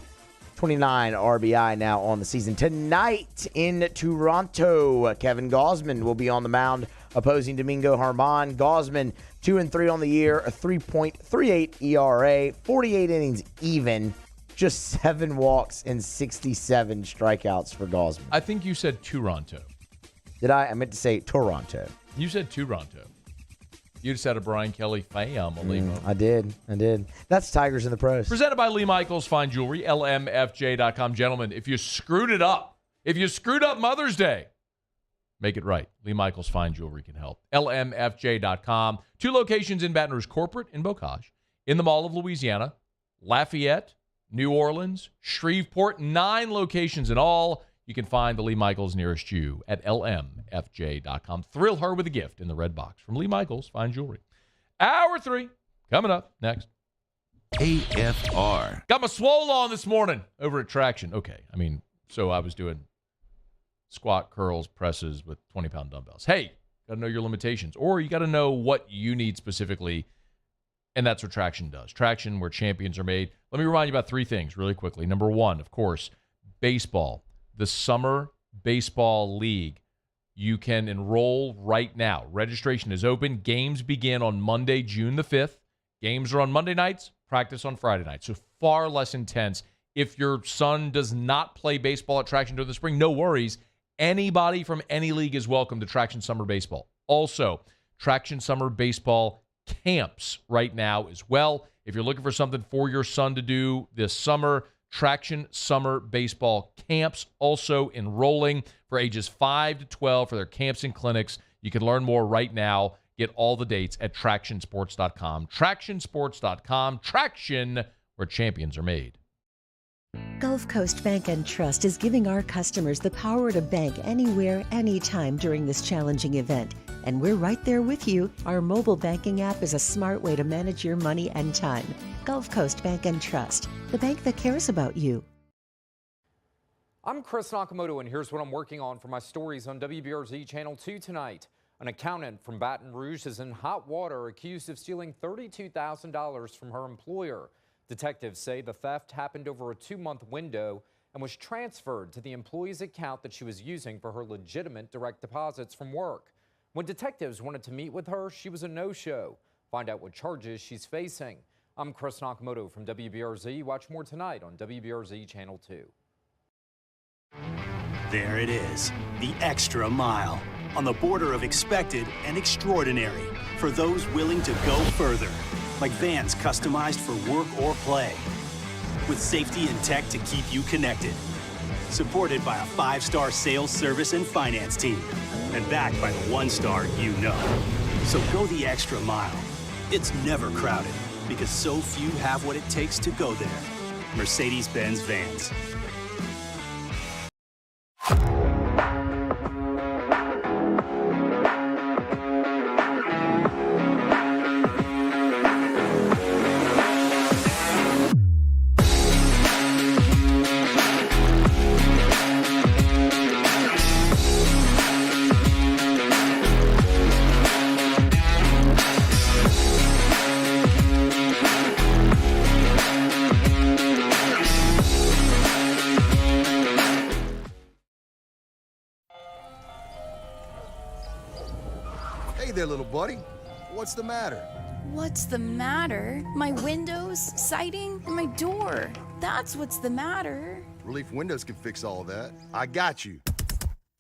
29 RBI now on the season. Tonight in Toronto, Kevin Gausman will be on the mound opposing Domingo Germán. Gausman 2-3 on the year, a 3.38 ERA, 48 innings even, just 7 walks and 67 strikeouts for Gausman. I think you said Toronto. Did I? I meant to say Toronto. You said Toronto. You just had a Brian Kelly family moment. I did. That's Tigers in the Pros. Presented by Lee Michaels Fine Jewelry, LMFJ.com. Gentlemen, if you screwed up Mother's Day, make it right. Lee Michaels Fine Jewelry can help. LMFJ.com. 2 locations in Baton Rouge, corporate in Bocage, in the Mall of Louisiana, Lafayette, New Orleans, Shreveport, 9 locations in all. You can find the Lee Michaels nearest you at LMFJ.com. Thrill her with a gift in the red box from Lee Michaels Fine Jewelry. Hour 3 coming up next. AFR. Got my swole on this morning over at Traction. Okay, so I was doing squat, curls, presses with 20-pound dumbbells. Hey, got to know your limitations, or you got to know what you need specifically, and that's what Traction does. Traction, where champions are made. Let me remind you about 3 things really quickly. Number 1, of course, baseball. The Summer Baseball League. You can enroll right now. Registration is open. Games begin on Monday, June the 5th. Games are on Monday nights, practice on Friday nights. So far less intense. If your son does not play baseball at Traction during the spring, no worries. Anybody from any league is welcome to Traction Summer Baseball. Also, Traction Summer Baseball camps right now as well. If you're looking for something for your son to do this summer, Traction Summer Baseball camps also enrolling for ages 5 to 12 for their camps and clinics. You can learn more right now. Get all the dates at TractionSports.com. TractionSports.com. Traction, where champions are made. Gulf Coast Bank and Trust is giving our customers the power to bank anywhere, anytime during this challenging event. And we're right there with you. Our mobile banking app is a smart way to manage your money and time. Gulf Coast Bank and Trust, the bank that cares about you. I'm Chris Nakamoto, and here's what I'm working on for my stories on WBRZ Channel 2 tonight. An accountant from Baton Rouge is in hot water accused of stealing $32,000 from her employer. Detectives say the theft happened over a 2-month window and was transferred to the employee's account that she was using for her legitimate direct deposits from work. When detectives wanted to meet with her, she was a no-show. Find out what charges she's facing. I'm Chris Nakamoto from WBRZ. Watch more tonight on WBRZ Channel 2. There it is, the extra mile, on the border of expected and extraordinary for those willing to go further, like vans customized for work or play, with safety and tech to keep you connected, supported by a 5-star sales, service, and finance team, and backed by the 1-star you know. So go the extra mile. It's never crowded, because so few have what it takes to go there. Mercedes-Benz Vans. Hey there, little buddy. What's the matter? What's the matter? My windows, siding, and my door. That's what's the matter. Relief Windows can fix all that. I got you.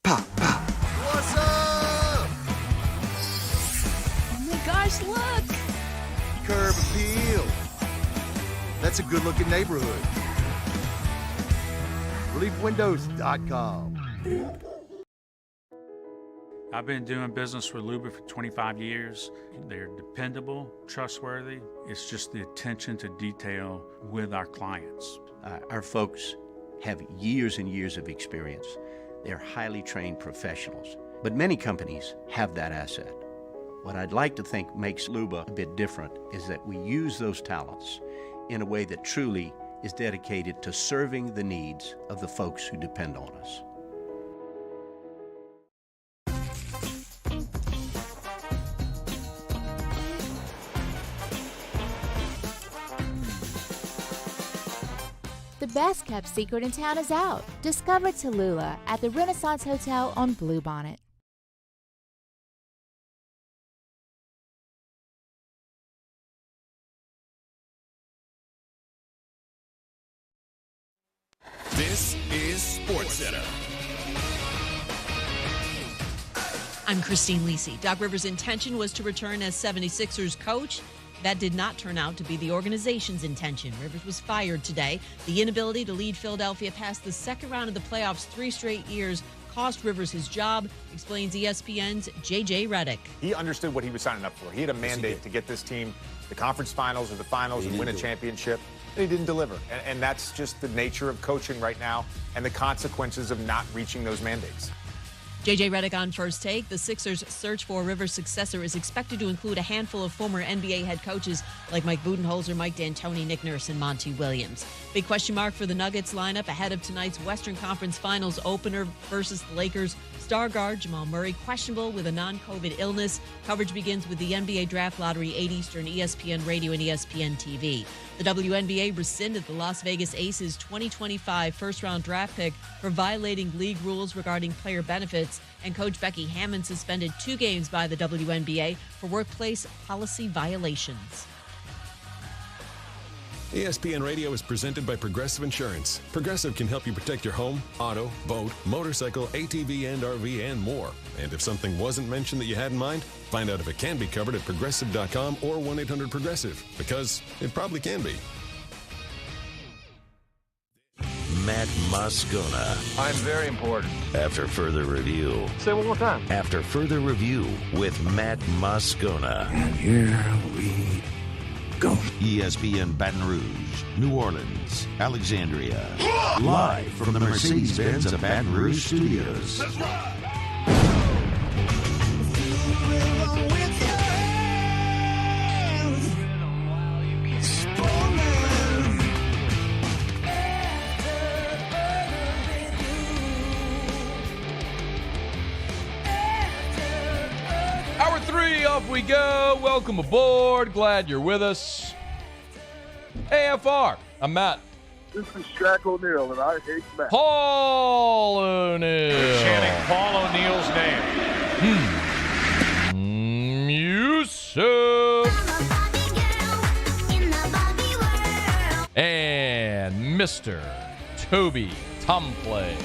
Pop, pop. What's up? Oh my gosh, look! Curb appeal. That's a good-looking neighborhood. ReliefWindows.com. I've been doing business with Loomis for 25 years. They're dependable, trustworthy. It's just the attention to detail with our clients. Our folks have years and years of experience. They're highly trained professionals. But many companies have that asset. What I'd like to think makes Luba a bit different is that we use those talents in a way that truly is dedicated to serving the needs of the folks who depend on us. The best kept secret in town is out. Discover Tallulah at the Renaissance Hotel on Bluebonnet. This is SportsCenter. I'm Christine Lisi. Doc Rivers' intention was to return as 76ers coach. That did not turn out to be the organization's intention. Rivers was fired today. The inability to lead Philadelphia past the second round of the playoffs 3 straight years cost Rivers his job, explains ESPN's J.J. Redick. He understood what he was signing up for. He had a mandate to get this team the conference finals or the finals and win a championship, and he didn't deliver. And that's just the nature of coaching right now and the consequences of not reaching those mandates. J.J. Redick on First Take. The Sixers' search for Rivers' successor is expected to include a handful of former NBA head coaches like Mike Budenholzer, Mike D'Antoni, Nick Nurse, and Monty Williams. Big question mark for the Nuggets lineup ahead of tonight's Western Conference Finals opener versus the Lakers. Star guard Jamal Murray questionable with a non-COVID illness. Coverage begins with the NBA Draft Lottery, 8 Eastern, ESPN Radio and ESPN TV. The WNBA rescinded the Las Vegas Aces 2025 first-round draft pick for violating league rules regarding player benefits, and Coach Becky Hammon suspended 2 games by the WNBA for workplace policy violations. ESPN Radio is presented by Progressive Insurance. Progressive can help you protect your home, auto, boat, motorcycle, ATV, and RV, and more. And if something wasn't mentioned that you had in mind, find out if it can be covered at Progressive.com or 1-800-PROGRESSIVE, because it probably can be. Matt Moscona. I'm very important. After further review. Say it one more time. After further review with Matt Moscona. And here we go. ESPN Baton Rouge, New Orleans, Alexandria. Live from the Mercedes-Benz of Baton Rouge studios. That's right. Hour 3, off we go. Welcome aboard. Glad you're with us. AFR. I'm Matt. This is Shaq O'Neal, and I hate Matt. Paul O'Neal. They're chanting Paul O'Neal's name. Yusuf. And Mr. Toby Tomplay.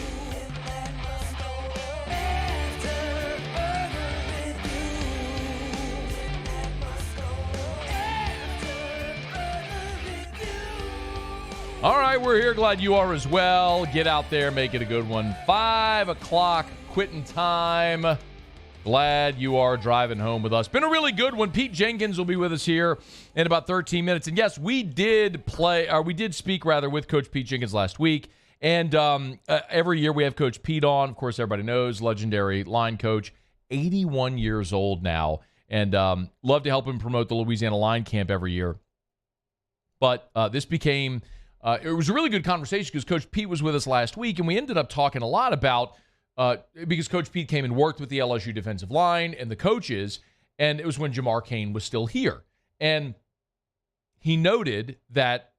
All right, we're here. Glad you are as well. Get out there, make it a good one. 5 o'clock quitting time. Glad you are driving home with us. Been a really good one. Pete Jenkins will be with us here in about 13 minutes. And yes, we did speak with Coach Pete Jenkins last week. And every year we have Coach Pete on. Of course, everybody knows, legendary line coach, 81 years old now. And love to help him promote the Louisiana Line Camp every year. But this became... it was a really good conversation because Coach Pete was with us last week, and we ended up talking a lot about because Coach Pete came and worked with the LSU defensive line and the coaches, and it was when Jamar Cain was still here. And he noted that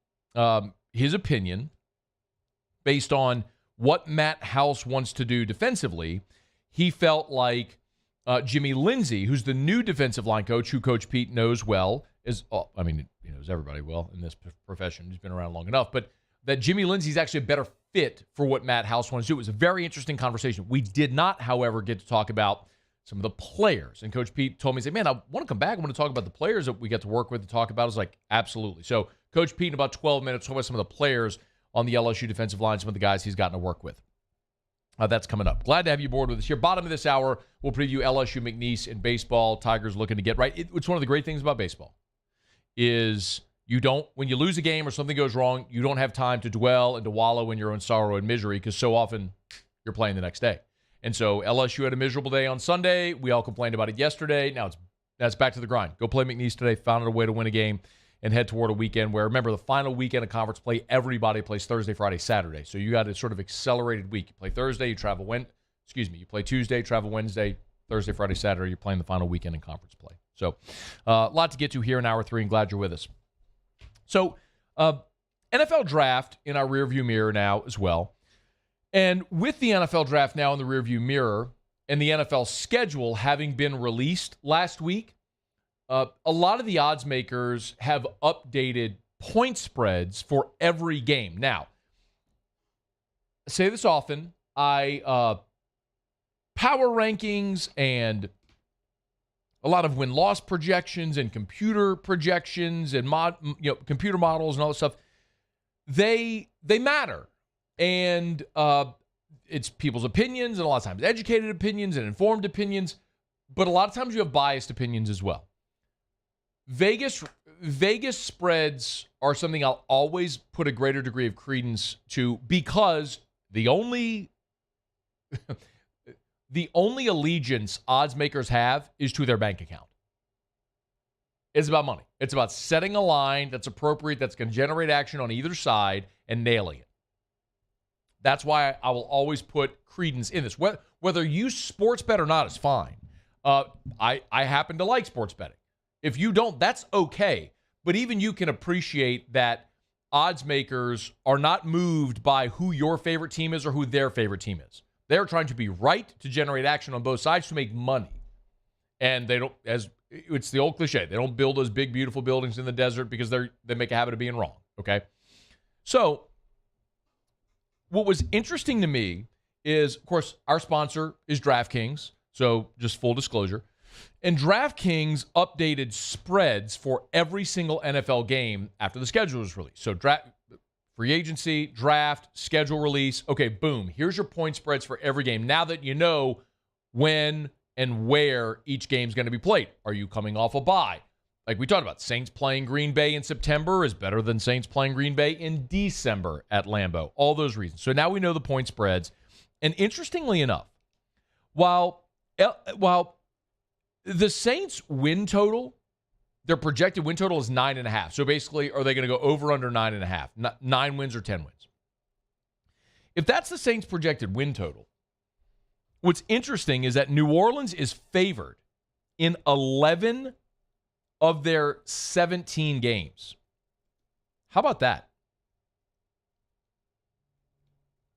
his opinion, based on what Matt House wants to do defensively, he felt like Jimmy Lindsey, who's the new defensive line coach, who Coach Pete knows well, he knows everybody well in this profession. He's been around long enough. But that Jimmy Lindsey's actually a better fit for what Matt House wants to do. It was a very interesting conversation. We did not, however, get to talk about some of the players. And Coach Pete told me, he said, man, I want to come back. I want to talk about the players that we get to work with to talk about. I was like, absolutely. So Coach Pete, in about 12 minutes, talked about some of the players on the LSU defensive line, some of the guys he's gotten to work with. That's coming up. Glad to have you aboard with us here. Bottom of this hour, we'll preview LSU McNeese in baseball. Tigers looking to get right. It's one of the great things about baseball is when you lose a game or something goes wrong, you don't have time to dwell and to wallow in your own sorrow and misery because so often you're playing the next day. And so LSU had a miserable day on Sunday. We all complained about it yesterday. Now that's back to the grind. Go play McNeese today. Found a way to win a game and head toward a weekend where, remember, the final weekend of conference play, everybody plays Thursday, Friday, Saturday. So you got a sort of accelerated week. You play Thursday, you play Tuesday, travel Wednesday, Thursday, Friday, Saturday. You're playing the final weekend in conference play. So a lot to get to here in hour 3, and glad you're with us. So NFL draft in our rearview mirror now as well. And with the NFL draft now in the rearview mirror and the NFL schedule having been released last week, a lot of the odds makers have updated point spreads for every game. Now, I say this often, power rankings and a lot of win-loss projections and computer projections and computer models and all that stuff, they matter. And it's people's opinions, and a lot of times educated opinions and informed opinions, but a lot of times you have biased opinions as well. Vegas spreads are something I'll always put a greater degree of credence to, because the only allegiance odds makers have is to their bank account. It's about money. It's about setting a line that's appropriate, that's going to generate action on either side, and nailing it. That's why I will always put credence in this. Whether you sports bet or not is fine. I happen to like sports betting. If you don't, that's okay. But even you can appreciate that odds makers are not moved by who your favorite team is or who their favorite team is. They're trying to be right, to generate action on both sides, to make money. And they don't, as it's the old cliche, they don't build those big, beautiful buildings in the desert because they make a habit of being wrong, okay? So what was interesting to me is, of course, our sponsor is DraftKings, so just full disclosure. And DraftKings updated spreads for every single NFL game after the schedule was released. So free agency, draft, schedule release. Okay, boom. Here's your point spreads for every game. Now that you know when and where each game's going to be played. Are you coming off a bye? Like we talked about, Saints playing Green Bay in September is better than Saints playing Green Bay in December at Lambeau. All those reasons. So now we know the point spreads. And interestingly enough, while the Saints win total, their projected win total is 9.5. So basically, are they going to go over under 9.5? 9 wins or 10 wins? If that's the Saints' projected win total, what's interesting is that New Orleans is favored in 11 of their 17 games. How about that?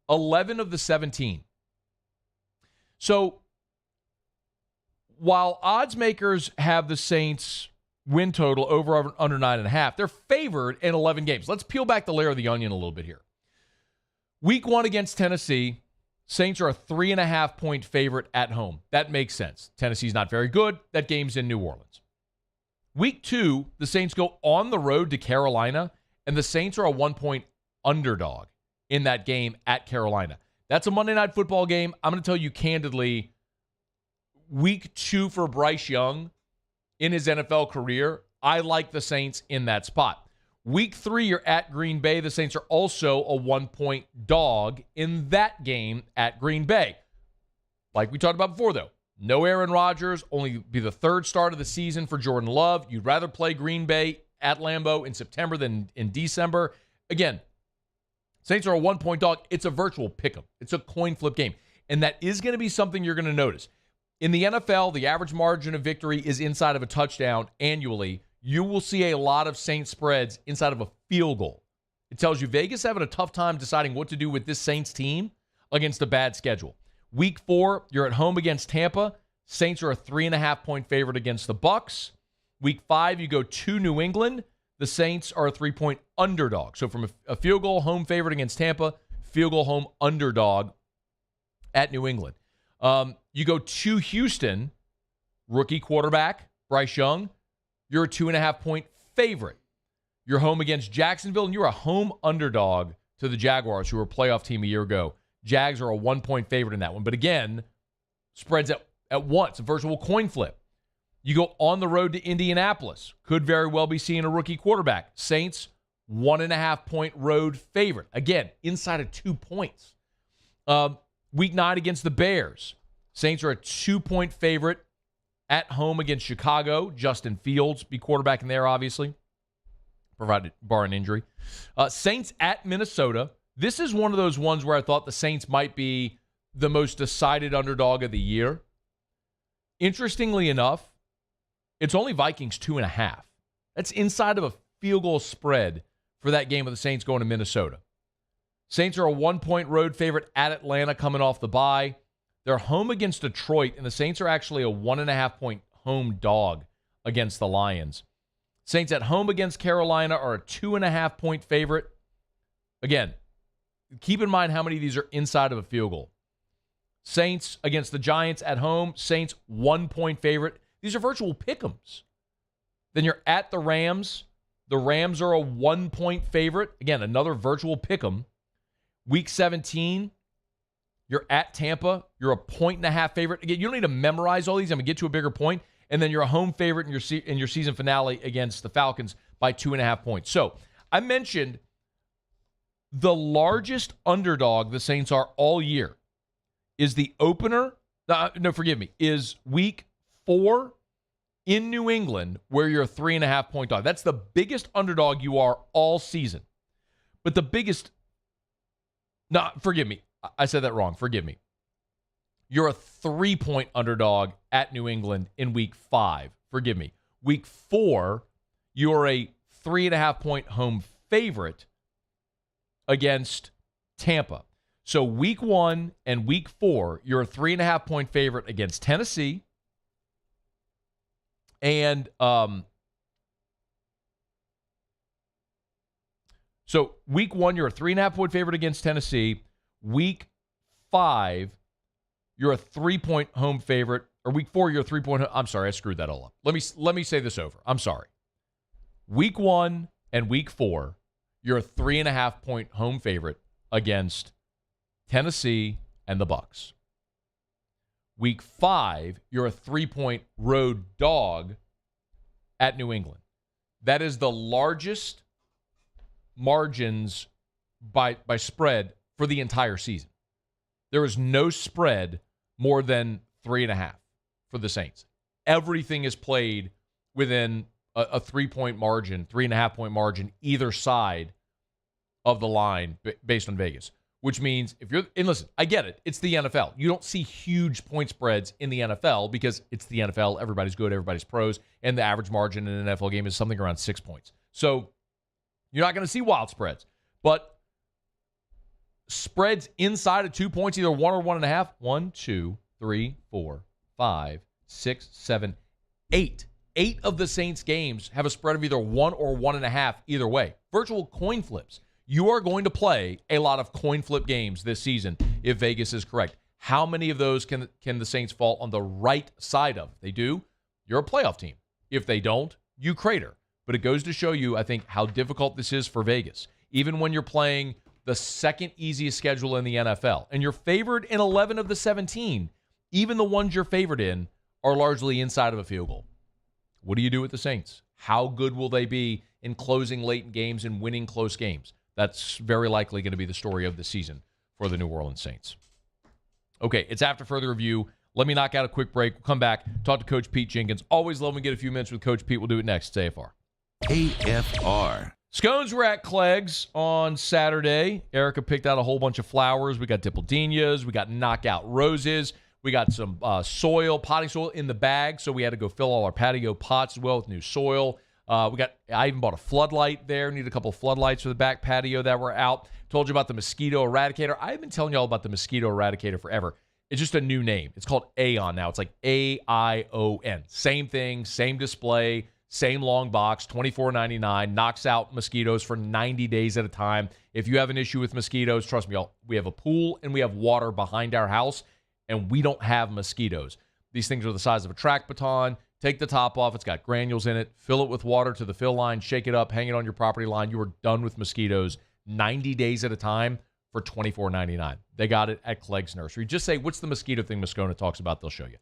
11 of the 17. So while odds makers have the Saints win total over under 9.5, they're favored in 11 games. Let's peel back the layer of the onion a little bit here. Week 1 against Tennessee, Saints are a 3.5-point favorite at home. That makes sense. Tennessee's not very good. That game's in New Orleans. Week 2, the Saints go on the road to Carolina, and the Saints are a 1-point underdog in that game at Carolina. That's a Monday Night Football game. I'm going to tell you candidly, Week 2 for Bryce Young in his NFL career, I like the Saints in that spot. Week 3, you're at Green Bay. The Saints are also a 1-point dog in that game at Green Bay. Like we talked about before, though, no Aaron Rodgers, only be the third start of the season for Jordan Love. You'd rather play Green Bay at Lambeau in September than in December. Again, Saints are a 1-point dog. It's a virtual pick'em. It's a coin flip game. And that is going to be something you're going to notice. In the NFL, the average margin of victory is inside of a touchdown annually. You will see a lot of Saints spreads inside of a field goal. It tells you Vegas having a tough time deciding what to do with this Saints team against a bad schedule. Week 4, you're at home against Tampa. Saints are a 3.5-point favorite against the Bucs. Week 5, you go to New England. The Saints are a 3-point underdog. So from a field goal home favorite against Tampa, field goal home underdog at New England. You go to Houston, rookie quarterback, Bryce Young. You're a 2.5-point favorite. You're home against Jacksonville, and you're a home underdog to the Jaguars, who were a playoff team a year ago. Jags are a 1-point favorite in that one. But again, spreads at once, a virtual coin flip. You go on the road to Indianapolis. Could very well be seeing a rookie quarterback. Saints, 1.5-point road favorite. Again, inside of 2 points. Week 9 against the Bears. Saints are a 2-point favorite at home against Chicago. Justin Fields be quarterback in there, obviously, provided bar an injury. Saints at Minnesota. This is one of those ones where I thought the Saints might be the most decided underdog of the year. Interestingly enough, it's only Vikings 2.5. That's inside of a field goal spread for that game with the Saints going to Minnesota. Saints are a 1-point road favorite at Atlanta coming off the bye. They're home against Detroit, and the Saints are actually a 1.5-point home dog against the Lions. Saints at home against Carolina are a 2.5-point favorite. Again, keep in mind how many of these are inside of a field goal. Saints against the Giants at home. Saints 1-point favorite. These are virtual pick'ems. Then you're at the Rams. The Rams are a 1-point favorite. Again, another virtual pick'em. Week 17, you're at Tampa. You're a 1.5 favorite. Again, you don't need to memorize all these. I'm going to get to a bigger point. And then you're a home favorite in your season finale against the Falcons by 2.5 points. So I mentioned the largest underdog the Saints are all year is the opener. Is week 4 in New England, where you're a 3.5 point dog. That's the biggest underdog you are all season. But the biggest, I said that wrong. Forgive me. You're a 3-point underdog at New England in week 5. Forgive me. Week 4, you're a 3.5 point home favorite against Tampa. So week 1 and week 4, you're a 3.5 point favorite against Tennessee. And so week 1, you're a 3.5 point favorite against Tennessee. Week 5, you're a 3-point home favorite. Or week 4, you're a 3-point. I'm sorry, I screwed that all up. Let me say this over. I'm sorry. Week 1 and week 4, you're a 3.5 point home favorite against Tennessee and the Bucs. Week 5, you're a 3-point road dog at New England. That is the largest margins by spread for the entire season. There is no spread more than 3.5 for the Saints. Everything is played within a 3-point margin, 3.5 point margin, either side of the line based on Vegas. Which means and listen, I get it. It's the NFL. You don't see huge point spreads in the NFL because it's the NFL. Everybody's good. Everybody's pros. And the average margin in an NFL game is something around 6 points. So you're not going to see wild spreads. But spreads inside of 2 points, either 1 or 1.5. 1, 2, 3, 4, 5, 6, 7, 8. 8 of the Saints games have a spread of either 1 or 1.5 either way. Virtual coin flips. You are going to play a lot of coin flip games this season if Vegas is correct. How many of those can the Saints fall on the right side of? If they do, you're a playoff team. If they don't, you crater. But it goes to show you, I think, how difficult this is for Vegas. Even when you're playing the second easiest schedule in the NFL, and you're favored in 11 of the 17, even the ones you're favored in are largely inside of a field goal. What do you do with the Saints? How good will they be in closing late in games and winning close games? That's very likely going to be the story of the season for the New Orleans Saints. Okay, it's after further review. Let me knock out a quick break. We'll come back, talk to Coach Pete Jenkins. Always love when we get a few minutes with Coach Pete. We'll do it next. It's AFR. AFR. Scones were at Cleggs on Saturday. Erica picked out a whole bunch of flowers. We got dippledinas. We got knockout roses. We got some potting soil in the bag, so we had to go fill all our patio pots as well with new soil. I even bought a floodlight there. Need a couple of floodlights for the back patio that were out. Told you about the mosquito eradicator. I've been telling you all about the mosquito eradicator forever. It's just a new name. It's called Aeon now. It's like AION. Same thing, same display, same long box, $24.99. Knocks out mosquitoes for 90 days at a time. If you have an issue with mosquitoes, trust me, we have a pool and we have water behind our house, and we don't have mosquitoes. These things are the size of a track baton. Take the top off. It's got granules in it. Fill it with water to the fill line. Shake it up. Hang it on your property line. You are done with mosquitoes 90 days at a time for $24.99. They got it at Cleggs Nursery. Just say, what's the mosquito thing Moscona talks about? They'll show you.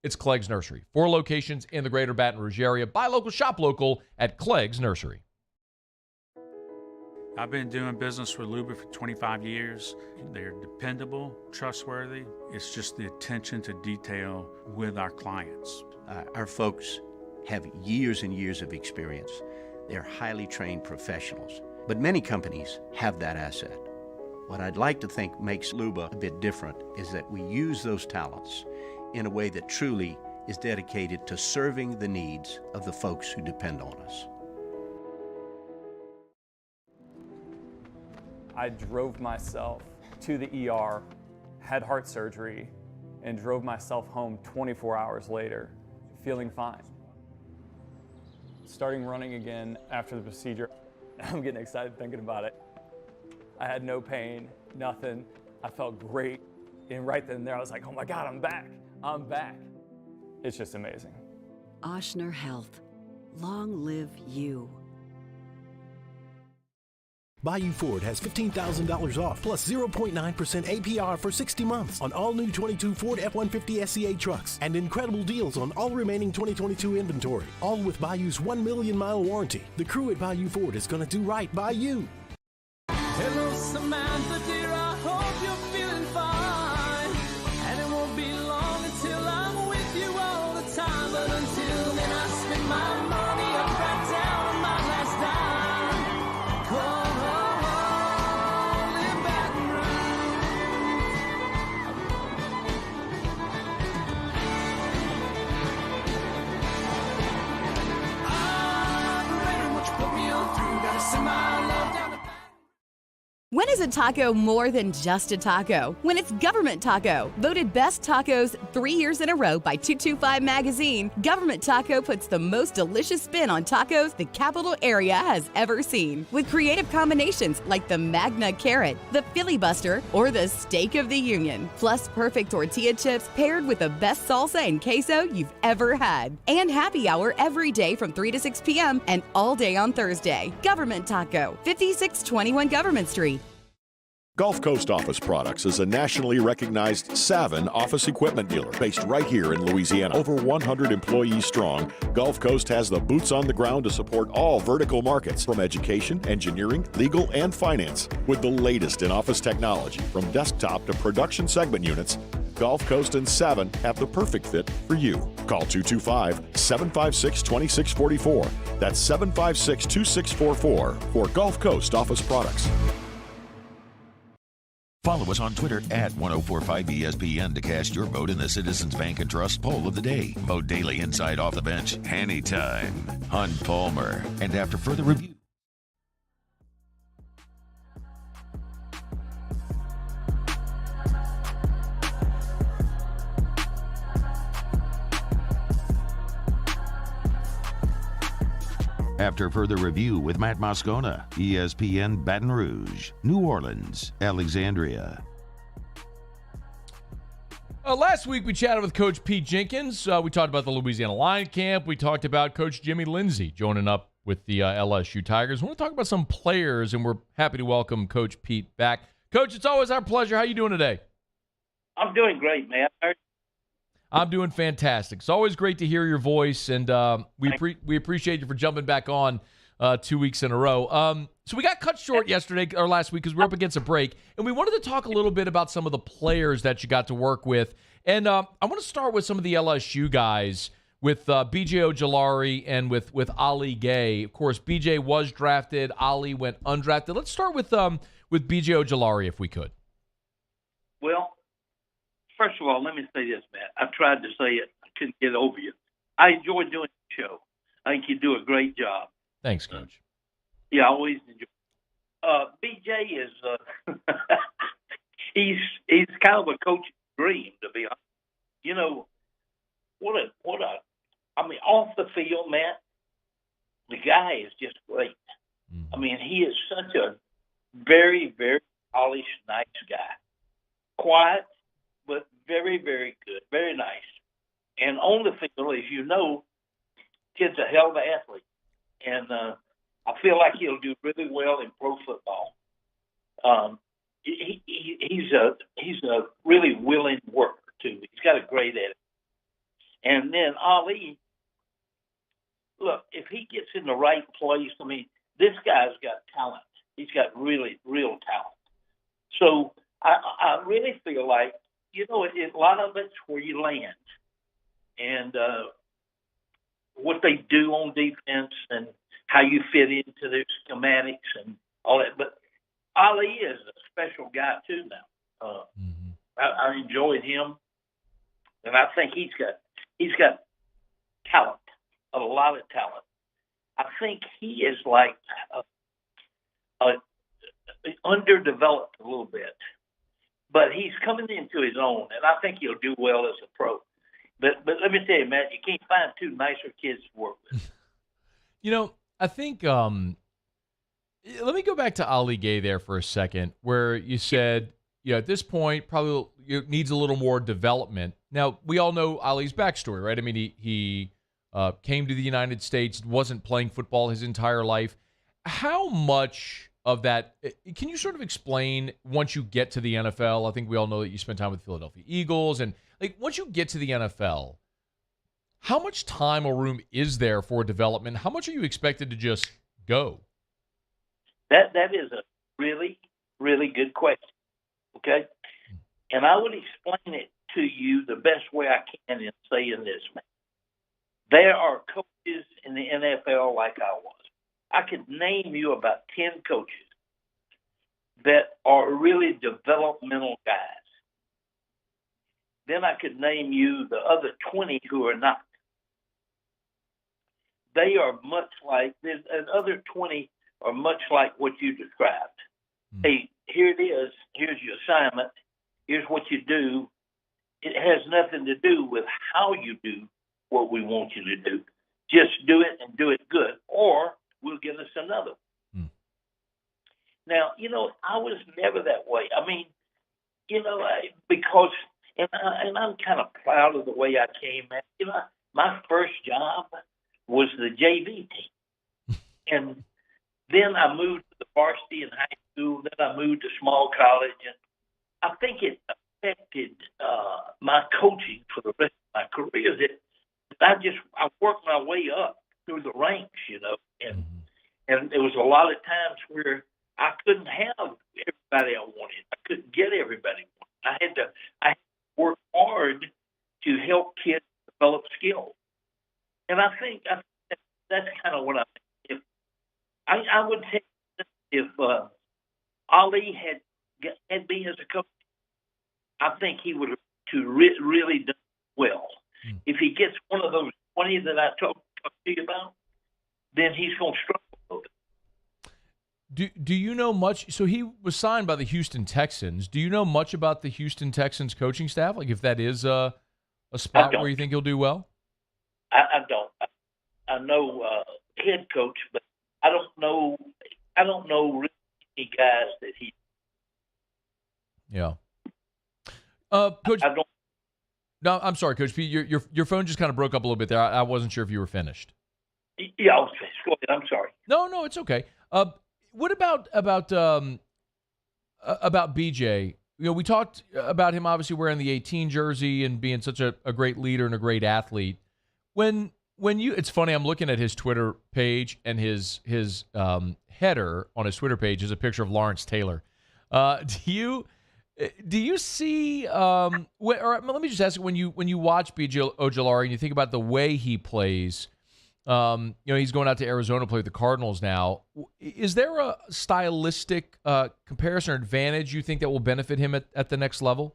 It's Cleggs Nursery. 4 locations in the greater Baton Rouge area. Buy local, shop local at Cleggs Nursery. I've been doing business with Loomis for 25 years. They're dependable, trustworthy. It's just the attention to detail with our clients. Our folks have years and years of experience. They're highly trained professionals. But many companies have that asset. What I'd like to think makes Luba a bit different is that we use those talents in a way that truly is dedicated to serving the needs of the folks who depend on us. I drove myself to the ER, had heart surgery, and drove myself home 24 hours later, feeling fine. Starting running again after the procedure, I'm getting excited thinking about it. I had no pain, nothing. I felt great. And right then and there, I was like, oh my God, I'm back. I'm back. It's just amazing. Ochsner Health. Long live you. Bayou Ford has $15,000 off, plus 0.9% APR for 60 months on all new 22 Ford F-150 SCA trucks, and incredible deals on all remaining 2022 inventory, all with Bayou's 1 million-mile warranty. The crew at Bayou Ford is going to do right by you. Hello, Samantha, dear, I hope you're feeling fine. And it won't be long until I'm with you all the time. But until then, I spend my money up right down on my last dime. Come on, live Baton Rouge. I'm ready, what you put me on through. Gotta send my love down to When is a taco more than just a taco? When it's Government Taco. Voted best tacos 3 years in a row by 225 Magazine, Government Taco puts the most delicious spin on tacos the capital area has ever seen. With creative combinations like the Magna Carrot, the Filibuster, or the Steak of the Union. Plus perfect tortilla chips paired with the best salsa and queso you've ever had. And happy hour every day from 3 to 6 p.m. and all day on Thursday. Government Taco, 5621 Government Street. Gulf Coast Office Products is a nationally recognized Savin office equipment dealer based right here in Louisiana. Over 100 employees strong, Gulf Coast has the boots on the ground to support all vertical markets, from education, engineering, legal, and finance. With the latest in office technology, from desktop to production segment units, Gulf Coast and Savin have the perfect fit for you. Call 225-756-2644. That's 756-2644 for Gulf Coast Office Products. Follow us on Twitter at 1045ESPN to cast your vote in the Citizens Bank and Trust poll of the day. Vote daily inside off the bench, anytime. Hunt Palmer. And after further review. After further review with Matt Moscona, ESPN Baton Rouge, New Orleans, Alexandria. Last week we chatted with Coach Pete Jenkins. We talked about the Louisiana Lion Camp. We talked about Coach Jimmy Lindsey joining up with the LSU Tigers. We want to talk about some players, and we're happy to welcome Coach Pete back. Coach, it's always our pleasure. How you doing today? I'm doing great, man. I'm doing fantastic. It's always great to hear your voice, and we appreciate you for jumping back on 2 weeks in a row. So we got cut short yesterday or last week because we're up against a break, and we wanted to talk a little bit about some of the players that you got to work with. And I want to start with some of the LSU guys, with B.J. Ojulari and with Ali Gay. Of course, B.J. was drafted. Ali went undrafted. Let's start with B.J. Ojulari, if we could. Well, first of all, let me say this, Matt. I tried to say it. I couldn't get over you. I enjoy doing the show. I think you do a great job. Thanks, Coach. Yeah, I always enjoy. BJ is he's kind of a coach's dream, to be honest. You know, I mean, off the field, Matt, the guy is just great. I mean, he is such a very, very polished, nice guy. Quiet, but very, very good, very nice. And on the field, as you know, kid's a hell of an athlete. And I feel like he'll do really well in pro football. He's a really willing worker, too. He's got a great attitude. And then Ali, look, if he gets in the right place, I mean, this guy's got talent. He's got really, real talent. So I really feel like, you know, a lot of it's where you land and what they do on defense and how you fit into their schematics and all that. But Ali is a special guy, too, now. I enjoyed him, and I think he's got talent, a lot of talent. I think he is like underdeveloped a little bit, but he's coming into his own, and I think he'll do well as a pro. But let me tell you, Matt, you can't find two nicer kids to work with. You know, I think let me go back to Ali Gay there for a second, where you said, you know, at this point probably needs a little more development. Now, we all know Ali's backstory, right? I mean, he came to the United States, wasn't playing football his entire life. How much of that, can you sort of explain once you get to the NFL? I think we all know that you spent time with the Philadelphia Eagles. And like once you get to the NFL, how much time or room is there for development? How much are you expected to just go? That is a really, really good question. Okay? And I would explain it to you the best way I can in saying this, man. There are coaches in the NFL like I was. I could name you about 10 coaches that are really developmental guys. Then I could name you the other 20 who are not. They are much like, and other 20 are much like what you described. Hey, here it is. Here's your assignment. Here's what you do. It has nothing to do with how you do what we want you to do. Just do it and do it good, or we'll give us another. Now, I was never that way. I mean, because, and I'm kind of proud of the way I came at. My first job was the JV team. And then I moved to the varsity in high school. Then I moved to small college. And I think it affected my coaching for the rest of my career that I worked my way up through the ranks, and there was a lot of times where I couldn't have everybody I wanted. I couldn't get everybody I wanted. I had to work hard to help kids develop skills. And I think that's kind of what I think. I would say if Ali had me as a coach, I think he would have really done well. If he gets one of those 20 that I talked to you about, then he's going to struggle a little bit. Do you know much? So he was signed by the Houston Texans. Do you know much about the Houston Texans coaching staff? Like if that is a spot where you think he'll do well? I don't. I know head coach, but I don't know really any guys that he. Yeah. Coach. I don't. No, I'm sorry, Coach Pete. Your phone just kind of broke up a little bit there. I wasn't sure if you were finished. Yeah, go ahead. I'm sorry. No, it's okay. What about BJ? We talked about him obviously wearing the 18 jersey and being such a great leader and a great athlete. When it's funny, I'm looking at his Twitter page and his header on his Twitter page is a picture of Lawrence Taylor. Do you see? Or let me just ask you: when you watch BJ Ojulari and you think about the way he plays, he's going out to Arizona to play with the Cardinals now. Is there a stylistic comparison or advantage you think that will benefit him at the next level?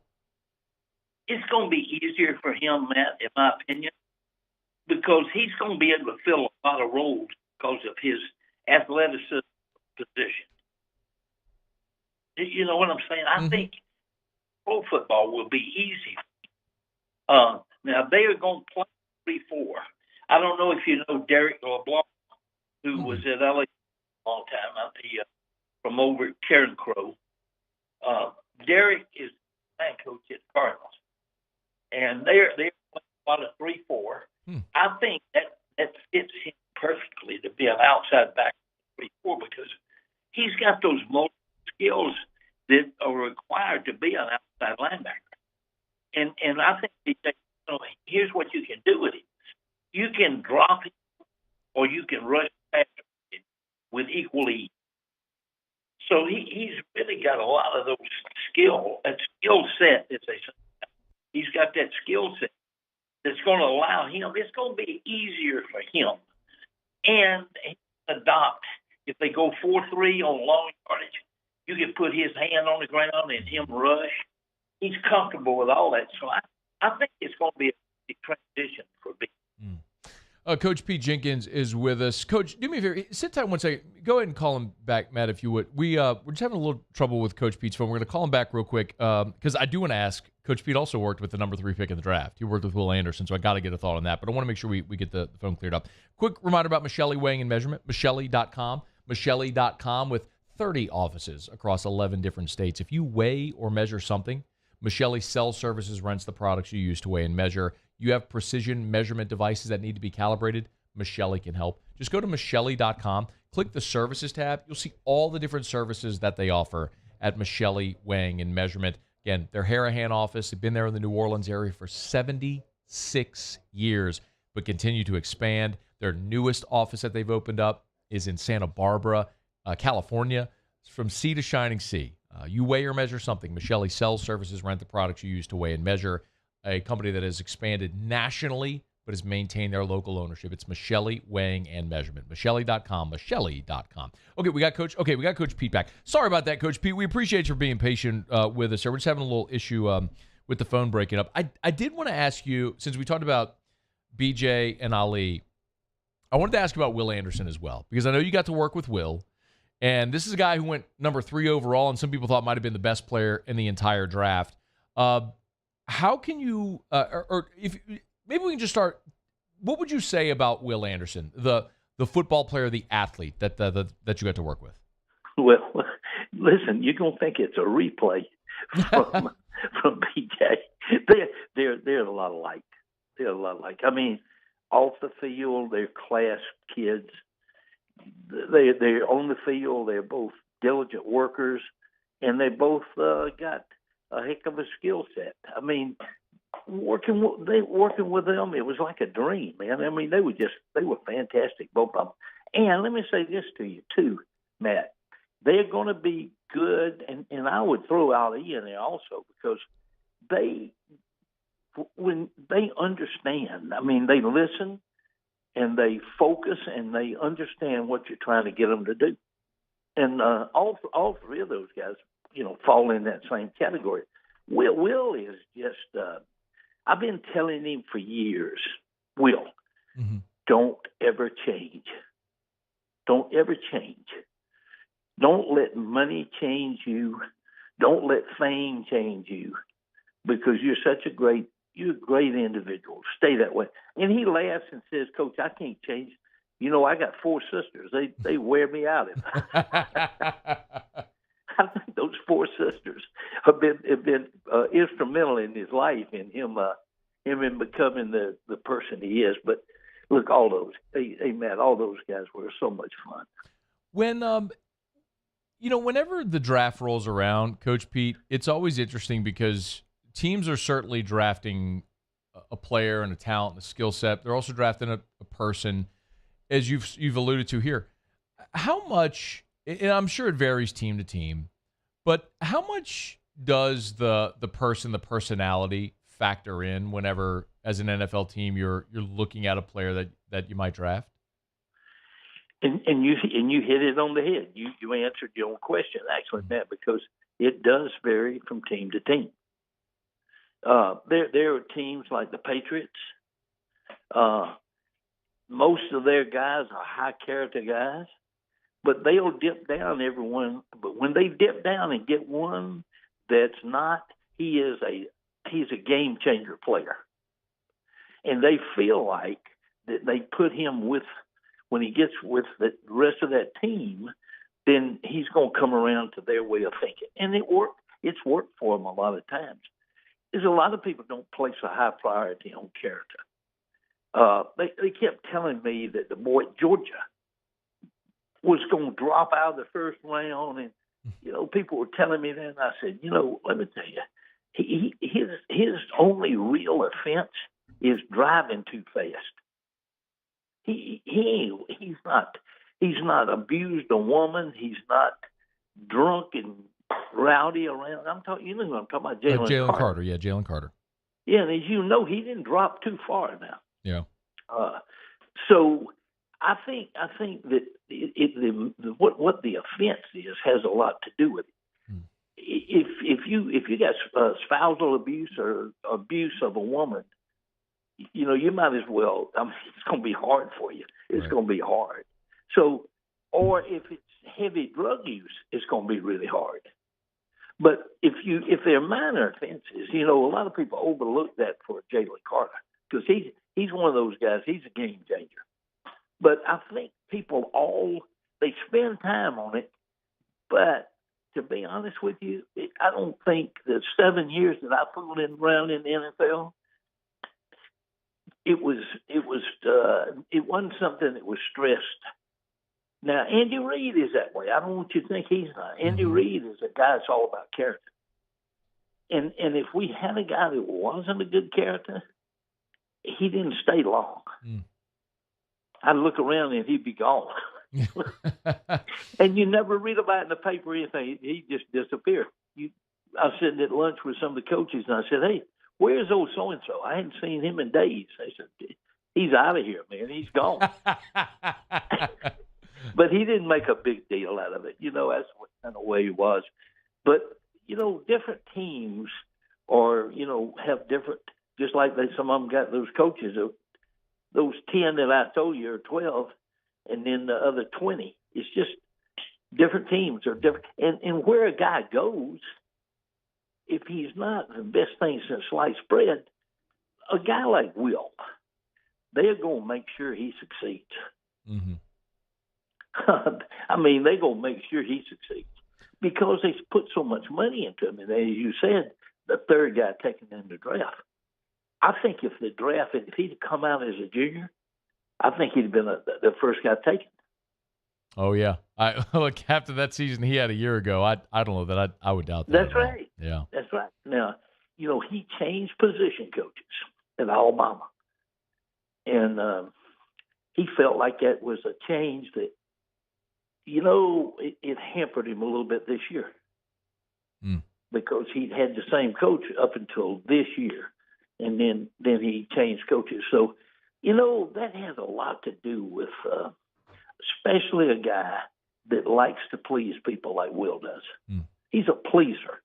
It's going to be easier for him, Matt, in my opinion, because he's going to be able to fill a lot of roles because of his athleticism position. You know what I'm saying? I think pro football will be easy. Now, they are going to play 3-4. I don't know if you know Derek LeBlanc, who was at LSU a long time, from over at Karen Crow. Derek is the line coach at Cardinals. And they're playing a lot of 3-4. I think that fits him perfectly to be an outside back 3-4 because he's got those motor skills that are required to be an outside linebacker. And I think here's what you can do with him. You can drop him or you can rush past him with equal ease. So he's really got a lot of those skill set, as they say. He's got that skill set that's going to allow him, it's going to be easier for him. And he can adopt, if they go 4-3 on long yardage, you can put his hand on the ground and him rush. He's comfortable with all that. So I think it's going to be a transition for me. Coach Pete Jenkins is with us. Coach, do me a favor. Sit tight one second. Go ahead and call him back, Matt, if you would. We're just having a little trouble with Coach Pete's phone. We're going to call him back real quick because I do want to ask. Coach Pete also worked with the number 3 pick in the draft. He worked with Will Anderson, so I got to get a thought on that. But I want to make sure we get the phone cleared up. Quick reminder about Michelli Weighing and Measurement, Michelli.com. Michelli.com with 30 offices across 11 different states. If you weigh or measure something, Michelli sells services, rents the products you use to weigh and measure. you have precision measurement devices that need to be calibrated, Michelli can help. Just go to Michelli.com, click the services tab. You'll see all the different services that they offer at Michelli Weighing and Measurement. Again, their Harahan office, they've been there in the New Orleans area for 76 years, but continue to expand. Their newest office that they've opened up is in Santa Barbara, California. It's from sea to shining sea. You weigh or measure something. Michelli sells services, rent the products you use to weigh and measure. A company that has expanded nationally but has maintained their local ownership. It's Michelli Weighing and Measurement. Michelli.com, Michelli.com. Okay, we got Coach Pete back. Sorry about that, Coach Pete. We appreciate you for being patient with us here. We're just having a little issue with the phone breaking up. I did want to ask you, since we talked about BJ and Ali, I wanted to ask you about Will Anderson as well, because I know you got to work with Will, and this is a guy who went number 3 overall, and some people thought might have been the best player in the entire draft. How can you, or if maybe we can just start, what would you say about Will Anderson, the football player, the athlete that you got to work with? Well, listen, you're gonna think it's a replay from BJ. They're a lot alike. They're a lot alike. I mean, off the field, they're class kids. They're on the field. They're both diligent workers, and they both got a heck of a skill set. I mean, working with them, it was like a dream, man. I mean, they were fantastic, both of them. And let me say this to you too, Matt. They're going to be good, and I would throw Ali in there also, because when they understand, I mean, they listen and they focus and they understand what you're trying to get them to do. And all three of those guys, fall in that same category. Will is just, I've been telling him for years, Will, don't ever change. Don't ever change. Don't let money change you. Don't let fame change you, because you're a great individual. Stay that way. And he laughs and says, Coach, I can't change. I got 4 sisters. They wear me out. I think those 4 sisters have been instrumental in his life, and him in becoming the person he is. But look, all those, hey Matt, all those guys were so much fun. When whenever the draft rolls around, Coach Pete, it's always interesting because teams are certainly drafting a player and a talent and a skill set. They're also drafting a person, as you've alluded to here. How much, and I'm sure it varies team to team, but how much does the person, the personality factor in whenever, as an NFL team, you're looking at a player that you might draft? And you hit it on the head. You answered your own question, actually, Matt, because it does vary from team to team. There are teams like the Patriots. Most of their guys are high character guys, but they'll dip down everyone. But when they dip down and get one that's not, he's a game changer player, and they feel like that they put him with. When he gets with the rest of that team, then he's going to come around to their way of thinking. And it's worked for him a lot of times. There's a lot of people don't place a high priority on character. They kept telling me that the boy at Georgia was going to drop out of the first round. And, people were telling me that. And I said, let me tell you, his only real offense is driving too fast. He's not abused a woman. He's not drunk and rowdy around. I'm talking about Jalen Carter. Yeah, Jalen Carter. Yeah, and as you know, he didn't drop too far now. Yeah. So I think that what the offense is has a lot to do with it. If you got spousal abuse or abuse of a woman, you might as well. I mean, it's going to be hard for you. It's going to be hard. So, or if it's heavy drug use, it's going to be really hard. But if they're minor offenses, a lot of people overlook that for Jalen Carter, because he's one of those guys. He's a game changer. But I think people they spend time on it. But to be honest with you, I don't think the 7 years that I fooled around in the NFL, it wasn't something that was stressed. Now, Andy Reid is that way. I don't want you to think he's not. Andy Reid is a guy that's all about character. And if we had a guy that wasn't a good character, he didn't stay long. I'd look around and he'd be gone. And you never read about it in the paper or anything. He just disappeared. I was sitting at lunch with some of the coaches, and I said, hey, where's old so-and-so? I hadn't seen him in days. They said, he's out of here, man. He's gone. But he didn't make a big deal out of it. That's what kind of way he was. But, different teams have different, just like some of them got those coaches, those 10 that I told you are 12, and then the other 20. It's just different teams are different. And where a guy goes, if he's not the best thing since sliced bread, a guy like Will, they're going to make sure he succeeds. I mean, they're going to make sure he succeeds because they put so much money into him. And as you said, the third guy taken in the draft. I think if he'd come out as a junior, I think he'd have been the first guy taken. Oh, yeah. Look, after that season he had a year ago, I don't know that I would doubt that. That's right. Yeah. That's right. Now, he changed position coaches at Alabama. And he felt like that was a change that, it hampered him a little bit this year. Because he'd had the same coach up until this year. And then he changed coaches. So, that has a lot to do with especially a guy that likes to please people like Will does. He's a pleaser.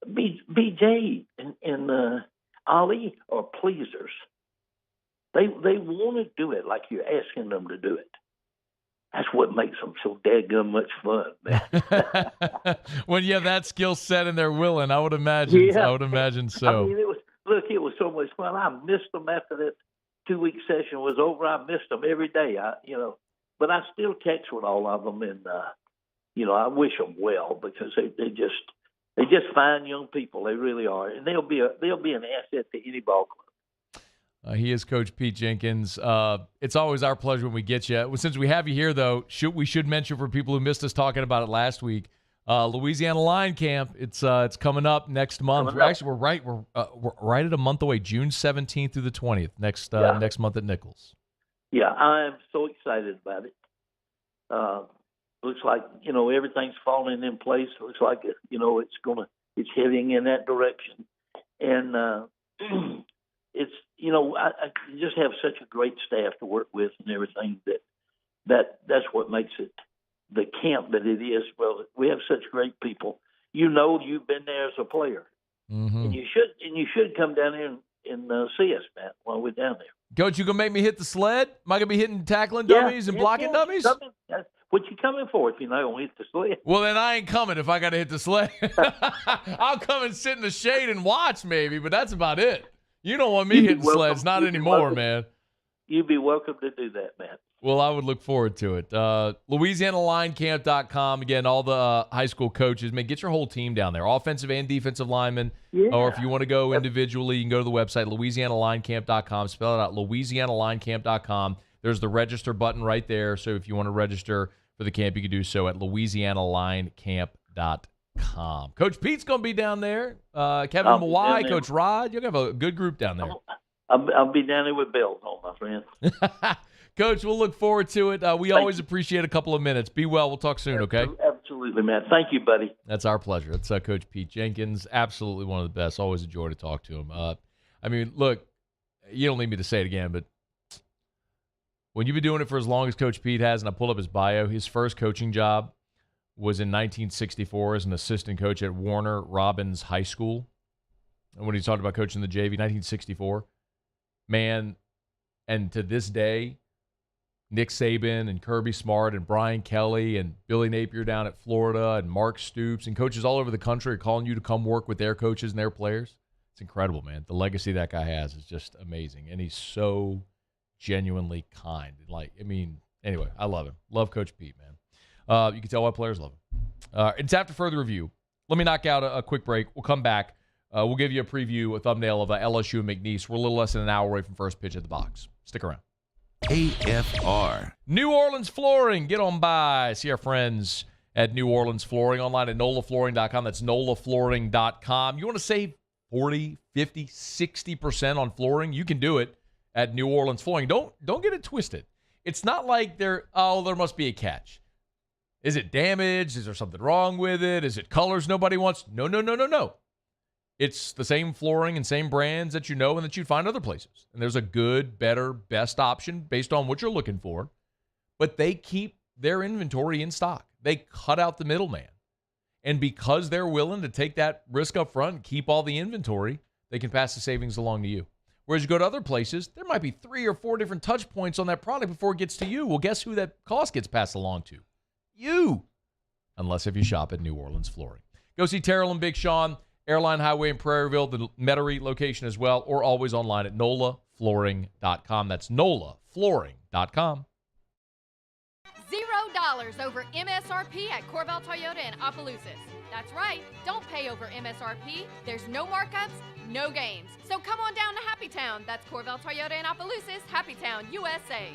BJ and Ali are pleasers. They want to do it like you're asking them to do it. That's what makes them so daggum much fun, man. When you have that skill set and they're willing, I would imagine. Yeah. I would imagine so. I mean, it was so much fun. I missed them after that 2-week session was over. I missed them every day. But I still text with all of them, and I wish them well because they just fine young people. They really are, and they'll be an asset to any ball club. He is Coach Pete Jenkins. It's always our pleasure when we get you. Since we have you here, though, we should mention for people who missed us talking about it last week, Louisiana Line Camp. It's coming up next month. We're right at a month away, June 17th through the 20th next month at Nichols. Yeah, I'm so excited about it. Looks like everything's falling in place. Looks like it's heading in that direction, and it's I just have such a great staff to work with and everything that's what makes it the camp that it is. Well, we have such great people. You've been there as a player, and you should come down here and see us, Matt, while we're down there. Coach, you gonna make me hit the sled? Am I gonna be hitting tackling dummies and blocking dummies? What you coming for if you're not gonna hit the sled? Well, then I ain't coming if I gotta hit the sled. I'll come and sit in the shade and watch maybe, but that's about it. You don't want me hitting sleds, not anymore, man. You'd be welcome to do that, man. Well, I would look forward to it. LouisianaLineCamp.com. Again, all the high school coaches. Man, get your whole team down there, offensive and defensive linemen. Yeah. Or if you want to go individually, you can go to the website, LouisianaLineCamp.com. Spell it out, LouisianaLineCamp.com. There's the register button right there. So if you want to register for the camp, you can do so at LouisianaLineCamp.com. Coach Pete's going to be down there. Kevin Mawai, Coach Rod. You're going to have a good group down there. I'll be down there with bells on, my friend. Coach, we'll look forward to it. We always appreciate a couple of minutes. Be well. We'll talk soon, okay? Absolutely, man. Thank you, buddy. That's our pleasure. That's Coach Pete Jenkins. Absolutely one of the best. Always a joy to talk to him. Look, you don't need me to say it again, but when you've been doing it for as long as Coach Pete has, and I pulled up his bio, his first coaching job was in 1964 as an assistant coach at Warner Robins High School. And when he talked about coaching the JV, 1964, man, and to this day, Nick Saban and Kirby Smart and Brian Kelly and Billy Napier down at Florida and Mark Stoops and coaches all over the country are calling you to come work with their coaches and their players. It's incredible, man. The legacy that guy has is just amazing. And he's so genuinely kind. Anyway, I love him. Love Coach Pete, man. You can tell why players love him. It's after further review. Let me knock out a quick break. We'll come back. We'll give you a preview, a thumbnail of LSU and McNeese. We're a little less than an hour away from first pitch at the box. Stick around. AFR. New Orleans Flooring. Get on by. See our friends at New Orleans Flooring online at nolaflooring.com. That's nolaflooring.com. You want to save 40, 50, 60% on flooring? You can do it at New Orleans Flooring. Don't get it twisted. It's not like there must be a catch. Is it damaged? Is there something wrong with it? Is it colors nobody wants? No. It's the same flooring and same brands that you know and that you'd find other places. And there's a good, better, best option based on what you're looking for. But they keep their inventory in stock. They cut out the middleman. And because they're willing to take that risk up front and keep all the inventory, they can pass the savings along to you. Whereas you go to other places, there might be 3 or 4 different touch points on that product before it gets to you. Well, guess who that cost gets passed along to? You. Unless if you shop at New Orleans Flooring. Go see Terrell and Big Sean, Airline Highway in Prairieville, the Metairie location as well, or always online at nolaflooring.com. That's nolaflooring.com. $0 over MSRP at Corval Toyota in Opelousas. That's right. Don't pay over MSRP. There's no markups, no games. So come on down to Happy Town. That's Corval Toyota in Opelousas, Happy Town, USA.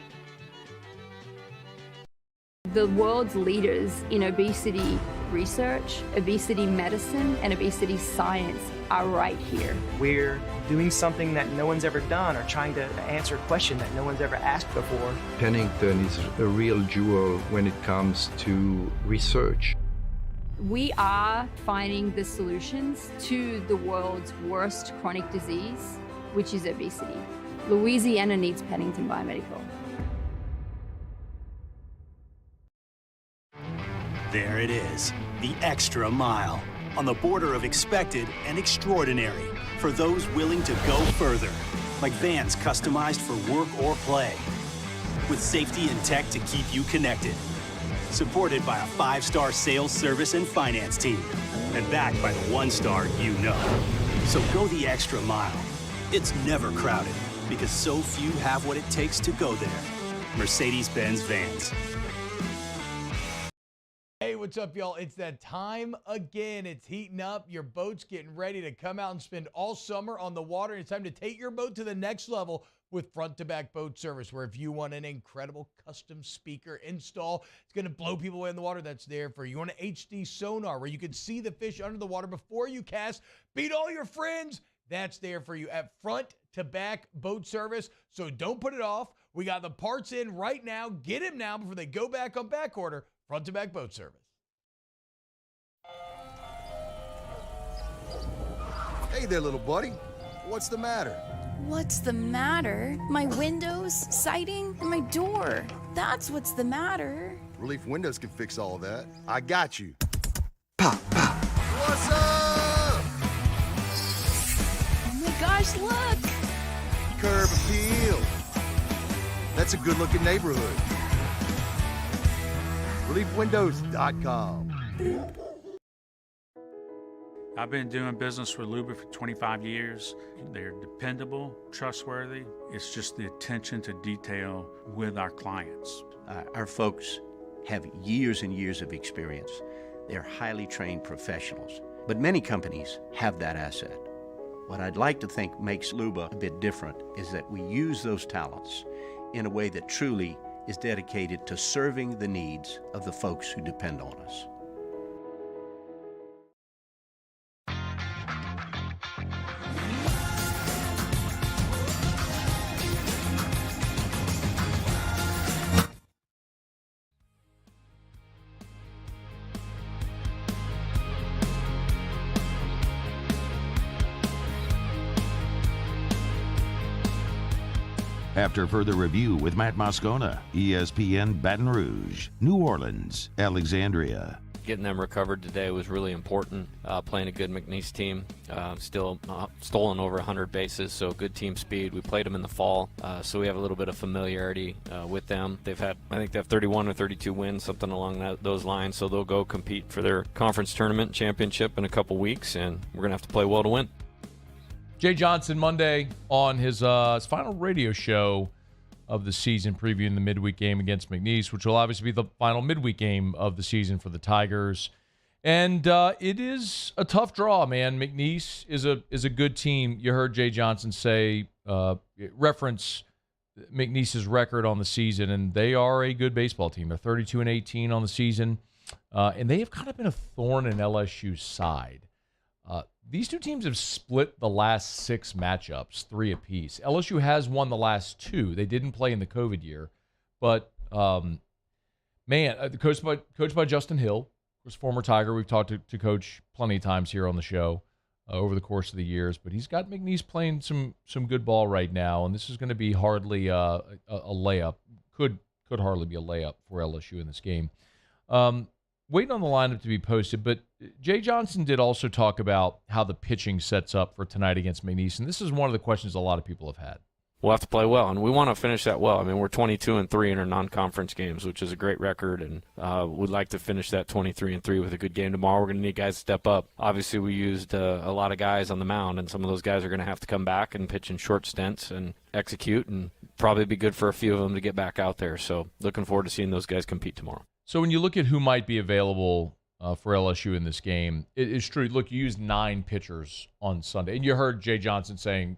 The world's leaders in obesity research, obesity medicine, and obesity science are right here. We're doing something that no one's ever done or trying to answer a question that no one's ever asked before. Pennington is a real jewel when it comes to research. We are finding the solutions to the world's worst chronic disease, which is obesity. Louisiana needs Pennington Biomedical. There it is, the extra mile, on the border of expected and extraordinary for those willing to go further, like vans customized for work or play, with safety and tech to keep you connected. Supported by a 5-star sales, service, and finance team, and backed by the 1-star you know. So go the extra mile. It's never crowded, because so few have what it takes to go there. Mercedes-Benz Vans. Hey, what's up, y'all? It's that time again. It's heating up. Your boat's getting ready to come out and spend all summer on the water. It's time to take your boat to the next level with front-to-back boat service, where if you want an incredible custom speaker install, it's going to blow people away in the water, that's there for you. You want an HD sonar where you can see the fish under the water before you cast, beat all your friends, that's there for you at front-to-back boat service. So don't put it off. We got the parts in right now. Get them now before they go back on back order. Front-to-back boat service. Hey there, little buddy. What's the matter? What's the matter? My windows, siding, and my door. That's what's the matter. Relief Windows can fix all that. I got you. Pop, pop. What's up? Oh my gosh, look! Curb appeal. That's a good-looking neighborhood. ReliefWindows.com. I've been doing business with Loomis for 25 years. They're dependable, trustworthy. It's just the attention to detail with our clients. Our folks have years and years of experience. They're highly trained professionals. But many companies have that asset. What I'd like to think makes Luba a bit different is that we use those talents in a way that truly is dedicated to serving the needs of the folks who depend on us. After further review with Matt Moscona, ESPN Baton Rouge, New Orleans, Alexandria. Getting them recovered today was really important. Playing a good McNeese team, still stolen over 100 bases, so good team speed. We played them in the fall, so we have a little bit of familiarity with them. I think they have 31 or 32 wins, something along those lines, so they'll go compete for their conference tournament championship in a couple weeks, and we're going to have to play well to win. Jay Johnson Monday on his final radio show of the season, previewing the midweek game against McNeese, which will obviously be the final midweek game of the season for the Tigers. And it is a tough draw, man. McNeese is a good team. You heard Jay Johnson say, reference McNeese's record on the season, and they are a good baseball team. They're 32-18 on the season, and they have kind of been a thorn in LSU's side. These two teams have split the last 6 matchups, 3 apiece. LSU has won the last 2. They didn't play in the COVID year, but coached by Justin Hill, was former Tiger. We've talked to Coach plenty of times here on the show over the course of the years, but he's got McNeese playing some good ball right now, and this is going to be hardly a layup. Could hardly be a layup for LSU in this game. Waiting on the lineup to be posted, but Jay Johnson did also talk about how the pitching sets up for tonight against McNeese, and this is one of the questions a lot of people have had. We'll have to play well, and we want to finish that well. I mean, we're 22-3 in our non-conference games, which is a great record, and we'd like to finish that 23-3 with a good game tomorrow. We're going to need guys to step up. Obviously, we used a lot of guys on the mound, and some of those guys are going to have to come back and pitch in short stints and execute, and probably be good for a few of them to get back out there. So looking forward to seeing those guys compete tomorrow. So when you look at who might be available for LSU in this game, it's true. Look, you used 9 pitchers on Sunday, and you heard Jay Johnson saying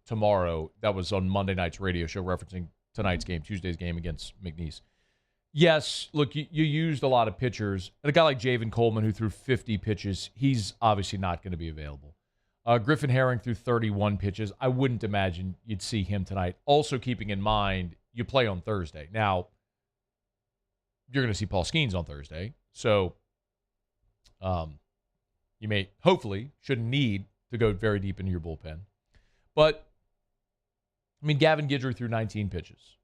tomorrow, that was on Monday night's radio show referencing tonight's game, Tuesday's game against McNeese. Yes, look, you used a lot of pitchers. And a guy like Javen Coleman, who threw 50 pitches, he's obviously not going to be available. Griffin Herring threw 31 pitches. I wouldn't imagine you'd see him tonight. Also keeping in mind, you play on Thursday. Now, you're going to see Paul Skeens on Thursday. So you shouldn't need to go very deep into your bullpen. But, I mean, Gavin Guidry threw 19 pitches.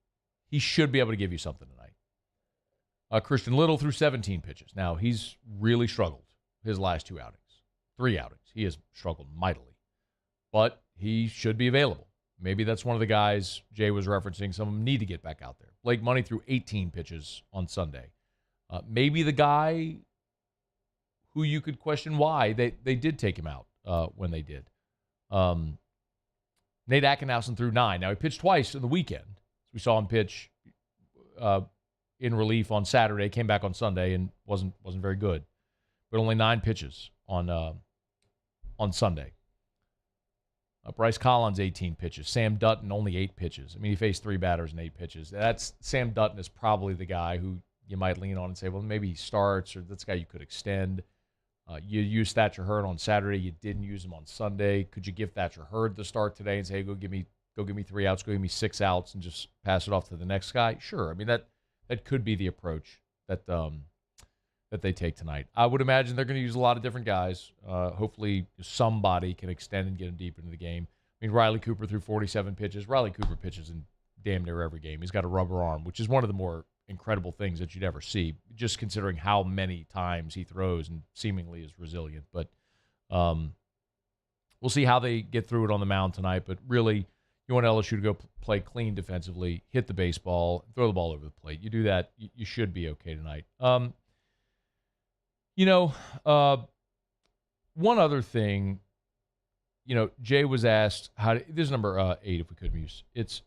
He should be able to give you something tonight. Christian Little threw 17 pitches. Now, he's really struggled his last 2 outings. 3 outings. He has struggled mightily. But he should be available. Maybe that's one of the guys Jay was referencing. Some of them need to get back out there. Blake Money threw 18 pitches on Sunday. Maybe the guy who you could question why they did take him out when they did. Nate Ackenhausen threw 9. Now, he pitched twice in the weekend. We saw him pitch in relief on Saturday, came back on Sunday, and wasn't very good. But only 9 pitches on Sunday. Bryce Collins, 18 pitches. Sam Dutton, only 8 pitches. I mean, he faced 3 batters and 8 pitches. Sam Dutton is probably the guy who you might lean on and say, well, maybe he starts, or that's the guy you could extend. You used Thatcher Hurd on Saturday. You didn't use him on Sunday. Could you give Thatcher Hurd the start today and say, hey, go give me 3 outs, go give me 6 outs, and just pass it off to the next guy? Sure. I mean, that could be the approach that they take tonight. I would imagine they're going to use a lot of different guys. Hopefully somebody can extend and get him deep into the game. I mean, Riley Cooper threw 47 pitches. Riley Cooper pitches in damn near every game. He's got a rubber arm, which is one of the more incredible things that you'd ever see, just considering how many times he throws and seemingly is resilient. But we'll see how they get through it on the mound tonight. But really, you want LSU to go play clean defensively, hit the baseball, throw the ball over the plate. You do that, you should be okay tonight. One other thing, Jay was asked, this is number 8, if we could use. It's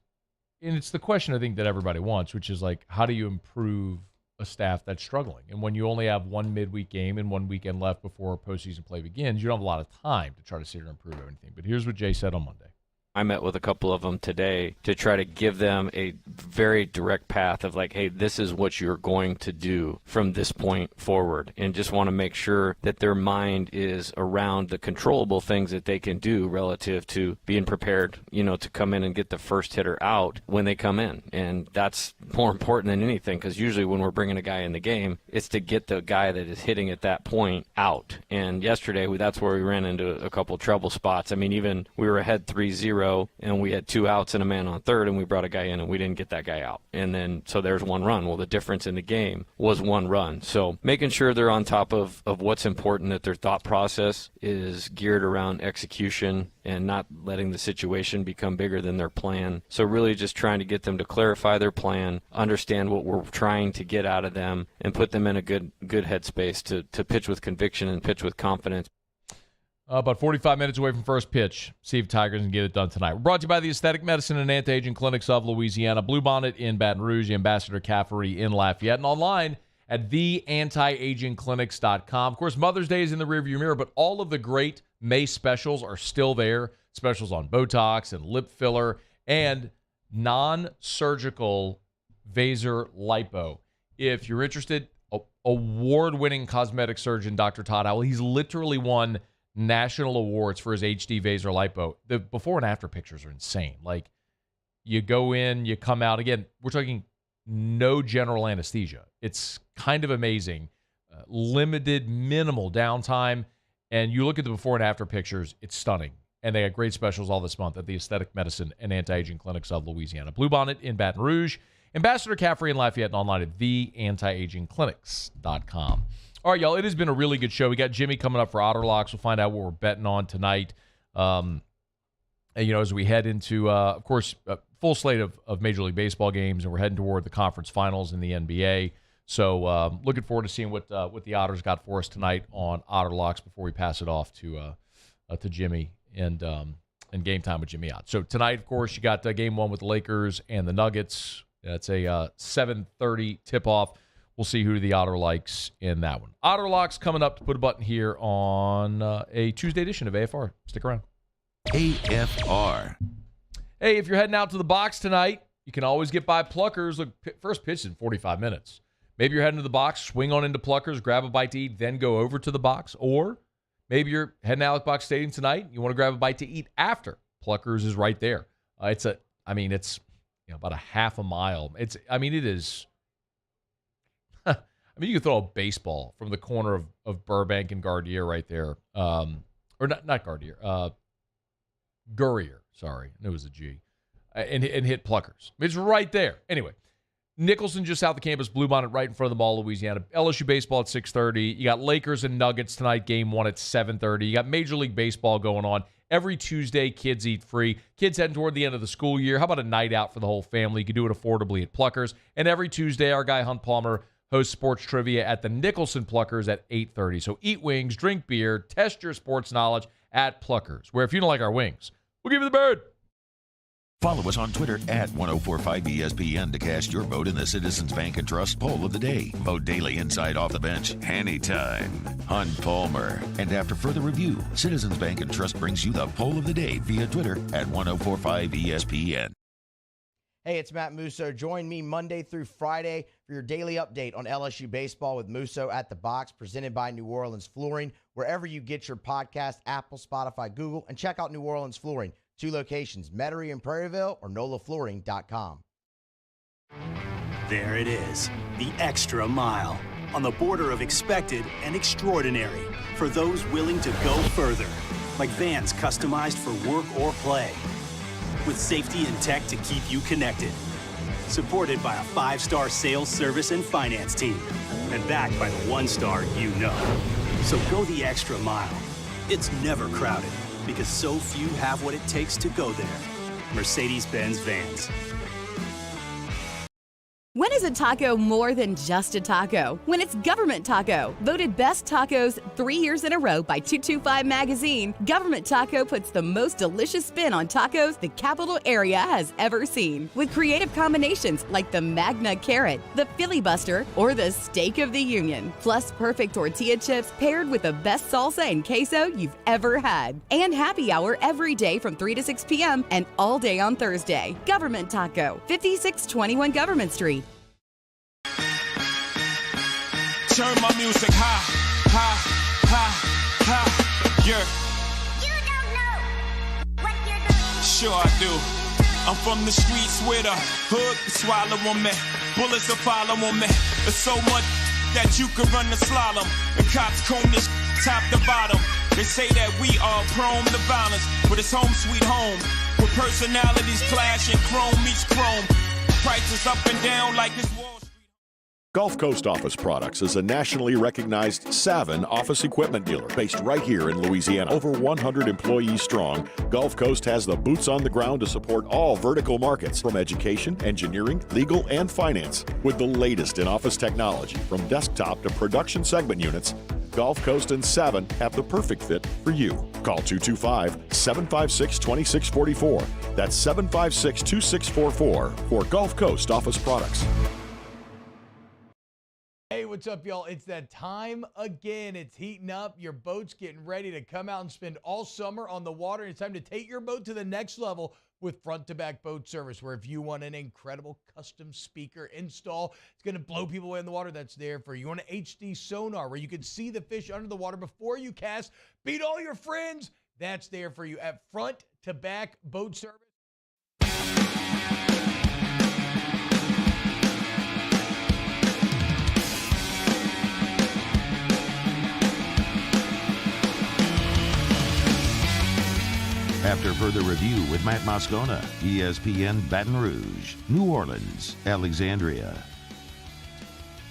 the question I think that everybody wants, which is like, how do you improve a staff that's struggling? And when you only have 1 midweek game and 1 weekend left before postseason play begins, you don't have a lot of time to try to sit here and improve anything. But here's what Jay said on Monday. I met with a couple of them today to try to give them a very direct path of like, hey, this is what you're going to do from this point forward, and just want to make sure that their mind is around the controllable things that they can do relative to being prepared, to come in and get the first hitter out when they come in. And that's more important than anything, because usually when we're bringing a guy in the game, it's to get the guy that is hitting at that point out. And yesterday, that's where we ran into a couple trouble spots. I mean, even we were ahead 3-0. And we had 2 outs and a man on third, and we brought a guy in, and we didn't get that guy out. And then, so there's 1 run. Well, the difference in the game was 1 run. So making sure they're on top of what's important, that their thought process is geared around execution and not letting the situation become bigger than their plan. So really just trying to get them to clarify their plan, understand what we're trying to get out of them, and put them in a good headspace to pitch with conviction and pitch with confidence. About 45 minutes away from first pitch. See if Tigers can get it done tonight. We're brought to you by the Aesthetic Medicine and Anti-Aging Clinics of Louisiana, Bluebonnet in Baton Rouge, Ambassador Caffery in Lafayette, and online at theantiagingclinics.com. Of course, Mother's Day is in the rearview mirror, but all of the great May specials are still there. Specials on Botox and lip filler and non-surgical Vaser lipo. If you're interested, award-winning cosmetic surgeon Dr. Todd Howell, he's literally won national awards for his HD Vaser lipo. The before and after pictures are insane. Like, you go in, you come out. Again, we're talking no general anesthesia. It's kind of amazing. Limited, minimal downtime. And you look at the before and after pictures, it's stunning. And they got great specials all this month at the Aesthetic Medicine and Anti-Aging Clinics of Louisiana. Bluebonnet in Baton Rouge, Ambassador Caffrey in Lafayette, and online at theantiagingclinics.com. All right, y'all, it has been a really good show. We got Jimmy coming up for Otterlocks. We'll find out what we're betting on tonight. And, as we head into, of course, a full slate of Major League Baseball games, and we're heading toward the conference finals in the NBA. So looking forward to seeing what the Otters got for us tonight on Otterlocks before we pass it off to Jimmy and Game Time with Jimmy Ott. So tonight, of course, you got Game 1 with the Lakers and the Nuggets. That's a 7:30 tip-off. We'll see who the Otter likes in that one. Otterlocks coming up to put a button here on a Tuesday edition of AFR. Stick around. AFR. Hey, if you're heading out to the box tonight, you can always get by Pluckers. Look, first pitch in 45 minutes. Maybe you're heading to the box, swing on into Pluckers, grab a bite to eat, then go over to the box. Or maybe you're heading to Alec Box Stadium tonight. You want to grab a bite to eat after. Pluckers is right there. It's about a half a mile. It is. You can throw a baseball from the corner of Burbank and Gardere right there. Or not Gardere. Gurrier. Sorry. It was a G. And hit Pluckers. It's right there. Anyway. Nicholson just south of campus, Bluebonnet right in front of the Mall, Louisiana. LSU baseball at 6:30. You got Lakers and Nuggets tonight, Game 1 at 7:30. You got Major League Baseball going on. Every Tuesday, kids eat free. Kids heading toward the end of the school year. How about a night out for the whole family? You can do it affordably at Pluckers. And every Tuesday, our guy Hunt Palmer hosts sports trivia at the Nicholson Pluckers at 8:30. So eat wings, drink beer, test your sports knowledge at Pluckers, where if you don't like our wings, we'll give you the bird. Follow us on Twitter at 1045ESPN to cast your vote in the Citizens Bank and Trust poll of the day. Vote daily inside off the bench, anytime. Hunt Palmer. And after further review, Citizens Bank and Trust brings you the poll of the day via Twitter at 1045ESPN. Hey, it's Matt Musso. Join me Monday through Friday for your daily update on LSU baseball with Musso at the Box, presented by New Orleans Flooring. Wherever you get your podcast, Apple, Spotify, Google, and check out New Orleans Flooring. 2 locations, Metairie and Prairieville or NOLAFlooring.com. There it is, the extra mile, on the border of expected and extraordinary for those willing to go further, like vans customized for work or play, with safety and tech to keep you connected, supported by a 5-star sales, service, and finance team, and backed by the 1-star you know. So go the extra mile. It's never crowded, because so few have what it takes to go there. Mercedes-Benz Vans. When is a taco more than just a taco? When it's Government Taco. Voted best tacos 3 years in a row by 225 Magazine, Government Taco puts the most delicious spin on tacos the capital area has ever seen. With creative combinations like the Magna Carrot, the Filibuster, or the Steak of the Union. Plus perfect tortilla chips paired with the best salsa and queso you've ever had. And happy hour every day from 3 to 6 p.m. and all day on Thursday. Government Taco, 5621 Government Street. Turn my music high, high, high, high, yeah. You don't know what you're doing. Sure I do. I'm from the streets where the hood can swallow on me. Bullets will follow on me. There's so much that you can run the slalom. And cops comb this top to bottom. They say that we are prone to violence, but it's home sweet home. With personalities clashing, chrome meets chrome. Prices up and down like it's Wall Street. Gulf Coast Office Products is a nationally recognized Savin office equipment dealer based right here in Louisiana. Over 100 employees strong, Gulf Coast has the boots on the ground to support all vertical markets, from education, engineering, legal, and finance. With the latest in office technology, from desktop to production segment units, Gulf Coast and Savin have the perfect fit for you. Call 225-756-2644. That's 756-2644 for Gulf Coast Office Products. Hey, what's what's up, y'all? It's that time again. It's heating up. Your boat's getting ready to come out and spend all summer on the water. It's time to take your boat to the next level with front-to-back boat service, where if you want an incredible custom speaker install, it's going to blow people away in the water, that's there for you. You want an HD sonar where you can see the fish under the water before you cast, beat all your friends, that's there for you at front-to-back boat service. After further review with Matt Moscona, ESPN Baton Rouge, New Orleans, Alexandria.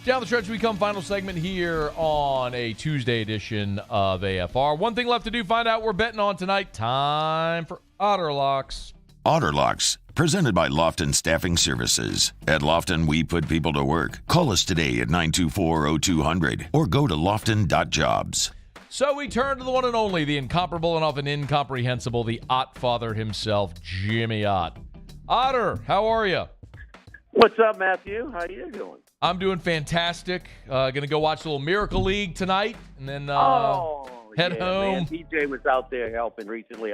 Down the stretch we come, final segment here on a Tuesday edition of AFR. One thing left to do, find out we're betting on tonight. Time for Otter Locks. Otter Locks, presented by Lofton Staffing Services. At Lofton, we put people to work. Call us today at 924-0200 or go to lofton.jobs. So we turn to the one and only, the incomparable and often incomprehensible, the Ott father himself, Jimmy Ott. Otter, how are you? What's up, Matthew? How you doing? I'm doing fantastic. Going to go watch a little Miracle League tonight and then head home. Man, DJ was out there helping recently.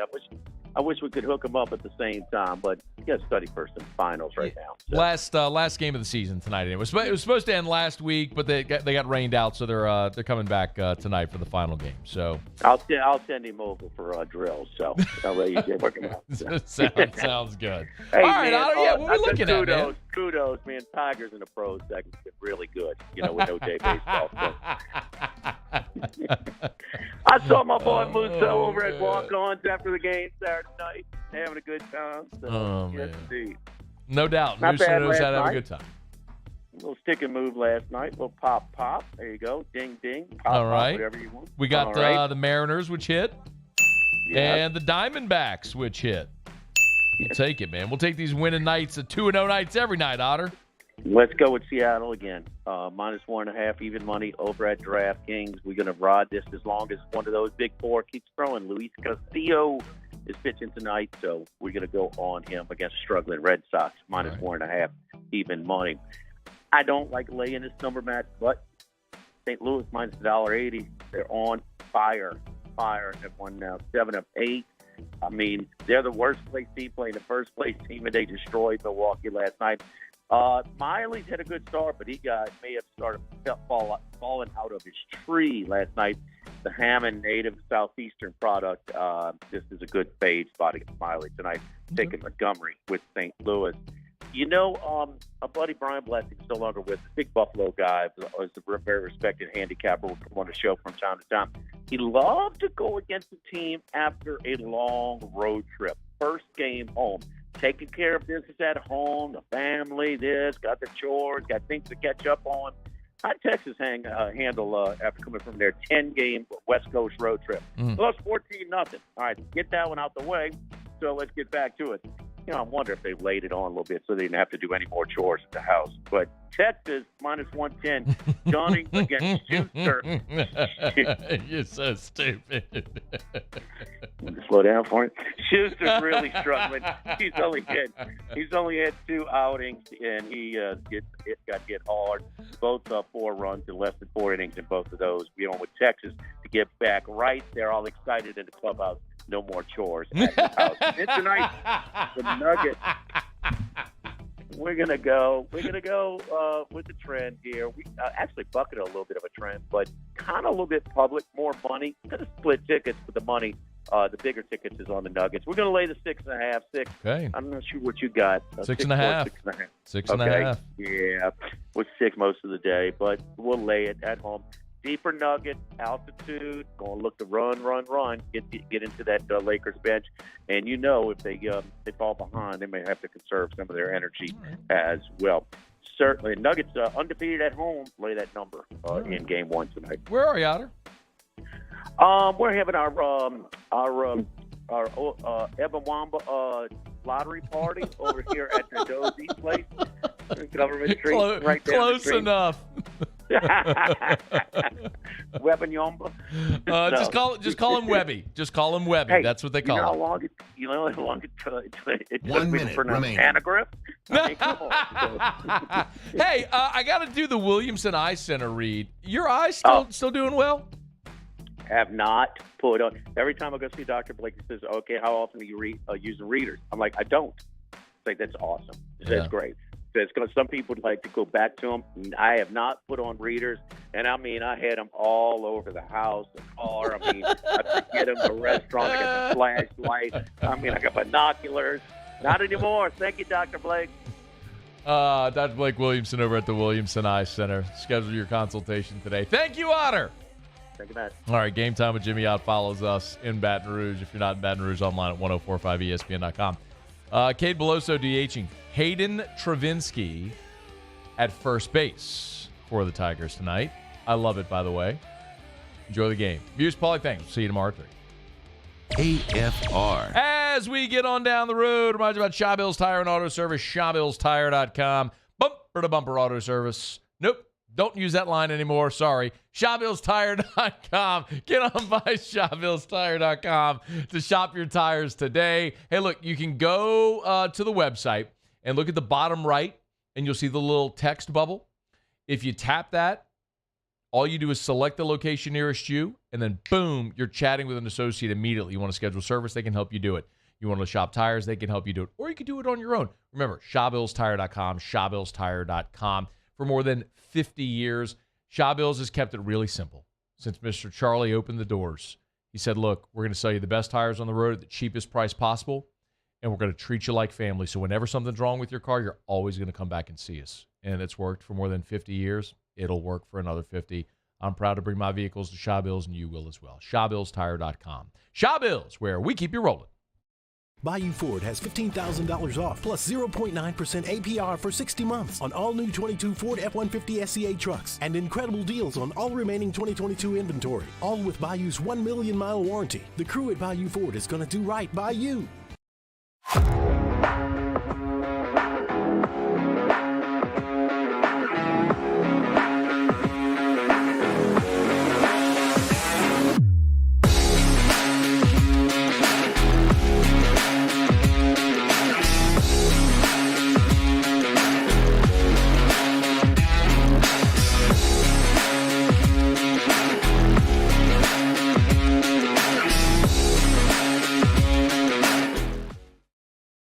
I wish we could hook him up at the same time, but you got to study for some finals right now. So. Last game of the season tonight. It was supposed to end last week, but they got rained out, so they're coming back tonight for the final game. So I'll send him over for drills. So I'll let you work him out. So. Sounds good. Hey, all right, man, Otter, yeah, what are we looking at, man? Kudos, man. Tigers in the pros segment been really good. With no day baseball. So. I saw my boy Musso over at Walk-Ons after the game Saturday night, having a good time. So, yes, indeed. No doubt. Not Musso bad knows how to have last a good time. A little stick and move last night. A little pop. There you go. Ding, ding. Pop, all right. Pop, whatever you want. We got the Mariners, which hit, and the Diamondbacks, which hit. We'll take it, man. We'll take these winning nights, the 2-0 nights every night, Otter. Let's go with Seattle again. -1.5 even money over at DraftKings. We're going to ride this as long as one of those big four keeps throwing. Luis Castillo is pitching tonight, so we're going to go on him against struggling Red Sox, -1.5 even money. I don't like laying this number, Matt, but St. Louis -$1.80. They're on fire. Have won now 7 of 8. I mean, they're the worst place team playing the first place team, and they destroyed Milwaukee last night. Miley's had a good start, but may have started falling out of his tree last night. The Hammond native southeastern product. This is a good fade spot against Miley tonight. Taking Montgomery with St. Louis. A buddy, Brian Blessing, is no longer with us. Big Buffalo guy, was a very respected handicapper. Will come on the show from time to time. He loved to go against a team after a long road trip. First game home. Taking care of business at home, the family, got the chores, got things to catch up on. How'd Texas handle after coming from their 10-game West Coast road trip? Plus 14-0. All right, get that one out the way. So let's get back to it. I wonder if they laid it on a little bit so they didn't have to do any more chores at the house. But Texas, -110. Johnny against Schuster. You're so stupid. Slow down for it. Schuster's really struggling. He's only had 2 outings, and he got hit hard. Both 4 runs in less than 4 innings in both of those. We're on with Texas to get back right. They're all excited in the clubhouse. No more chores at the house. And tonight, the Nuggets. We're gonna go with the trend here. We actually bucketed a little bit of a trend, but kind of a little bit public, more money. Gonna split tickets with the money. The bigger tickets is on the Nuggets. We're gonna lay the 6.5. 6. Okay. I'm not sure what you got. 6.5. 6.5. 6.5. Yeah, with 6 most of the day, but we'll lay it at home. Deeper Nugget, altitude, going to look to run, get into that Lakers bench. And if they fall behind, they may have to conserve some of their energy as well. Certainly, Nuggets undefeated at home. Lay that number in Game 1 tonight. Where are you, Otter? We're having our Ebawamba lottery party over here at the Dozy place, Government Street, right there. Close enough. Webinyomba. Just call him Webby. Just call him Webby. Hey, That's what they call you know him. how long it took 1 me minute to pronounce remaining. anagram? I mean, come on. Hey, I got to do the Williamson Eye Center read. Your eyes still doing well? Have not put on. Every time I go see Dr. Blake, he says, "Okay, how often do you using readers?" I'm like, "I don't." It's like, that's awesome. That's great. Because some people like to go back to them. I have not put on readers, and I mean, I had them all over the house, the car. I mean, I forget them, the restaurant. I got the flashlight. I mean, I got binoculars. Not anymore. Thank you, Dr. Blake. Dr. Blake Williamson over at the Williamson Eye Center. Schedule your consultation today. Thank you, Otter. Thank you, Matt. All right, Game Time with Jimmy Ott follows us in Baton Rouge. If you're not in Baton Rouge, online at 1045ESPN.com. Cade Beloso DHing. Hayden Travinsky at first base for the Tigers tonight. I love it, by the way. Enjoy the game. Viewers, Paulie, thanks. See you tomorrow at 3. AFR. As we get on down the road, remind you about Shawbills Tire and Auto Service, ShawBillsTire.com. Bumper-to-bumper auto service. Nope. Don't use that line anymore. Sorry. ShawBillsTire.com. Get on by ShawBillsTire.com to shop your tires today. Hey, look, you can go to the website and look at the bottom right, and you'll see the little text bubble. If you tap that, all you do is select the location nearest you, and then, boom, you're chatting with an associate immediately. You want to schedule service, they can help you do it. You want to shop tires, they can help you do it. Or you can do it on your own. Remember, ShawBillsTire.com, ShawBillsTire.com. For more than 50 years, Shawbills has kept it really simple. Since Mr. Charlie opened the doors, he said, look, we're going to sell you the best tires on the road at the cheapest price possible, and we're going to treat you like family. So whenever something's wrong with your car, you're always going to come back and see us. And it's worked for more than 50 years. It'll work for another 50. I'm proud to bring my vehicles to Shawbills, and you will as well. ShawBillsTire.com. Shawbills, where we keep you rolling. Bayou Ford has $15,000 off plus 0.9% APR for 60 months on all new 22 Ford F-150 SCA trucks and incredible deals on all remaining 2022 inventory, all with Bayou's 1 million mile warranty. The crew at Bayou Ford is going to do right by you.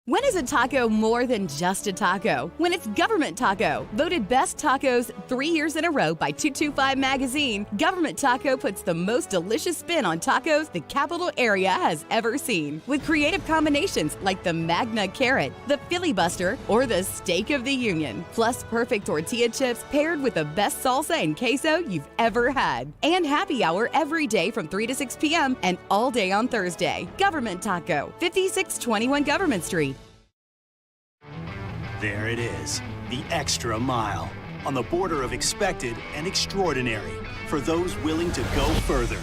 When is a taco more than just a taco? When it's Government Taco. Voted best tacos 3 years in a row by 225 Magazine, Government Taco puts the most delicious spin on tacos the capital area has ever seen. With creative combinations like the Magna Carrot, the Filibuster, or the Steak of the Union. Plus perfect tortilla chips paired with the best salsa and queso you've ever had. And happy hour every day from 3 to 6 p.m. and all day on Thursday. Government Taco, 5621 Government Street. There it is, the extra mile, on the border of expected and extraordinary, for those willing to go further,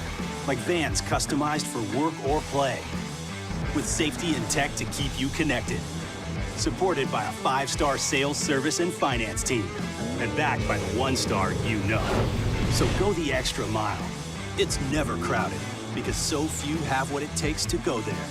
like vans customized for work or play, with safety and tech to keep you connected, supported by a 5-star sales, service, and finance team, and backed by the 1-star you know. So go the extra mile. It's never crowded, because so few have what it takes to go there.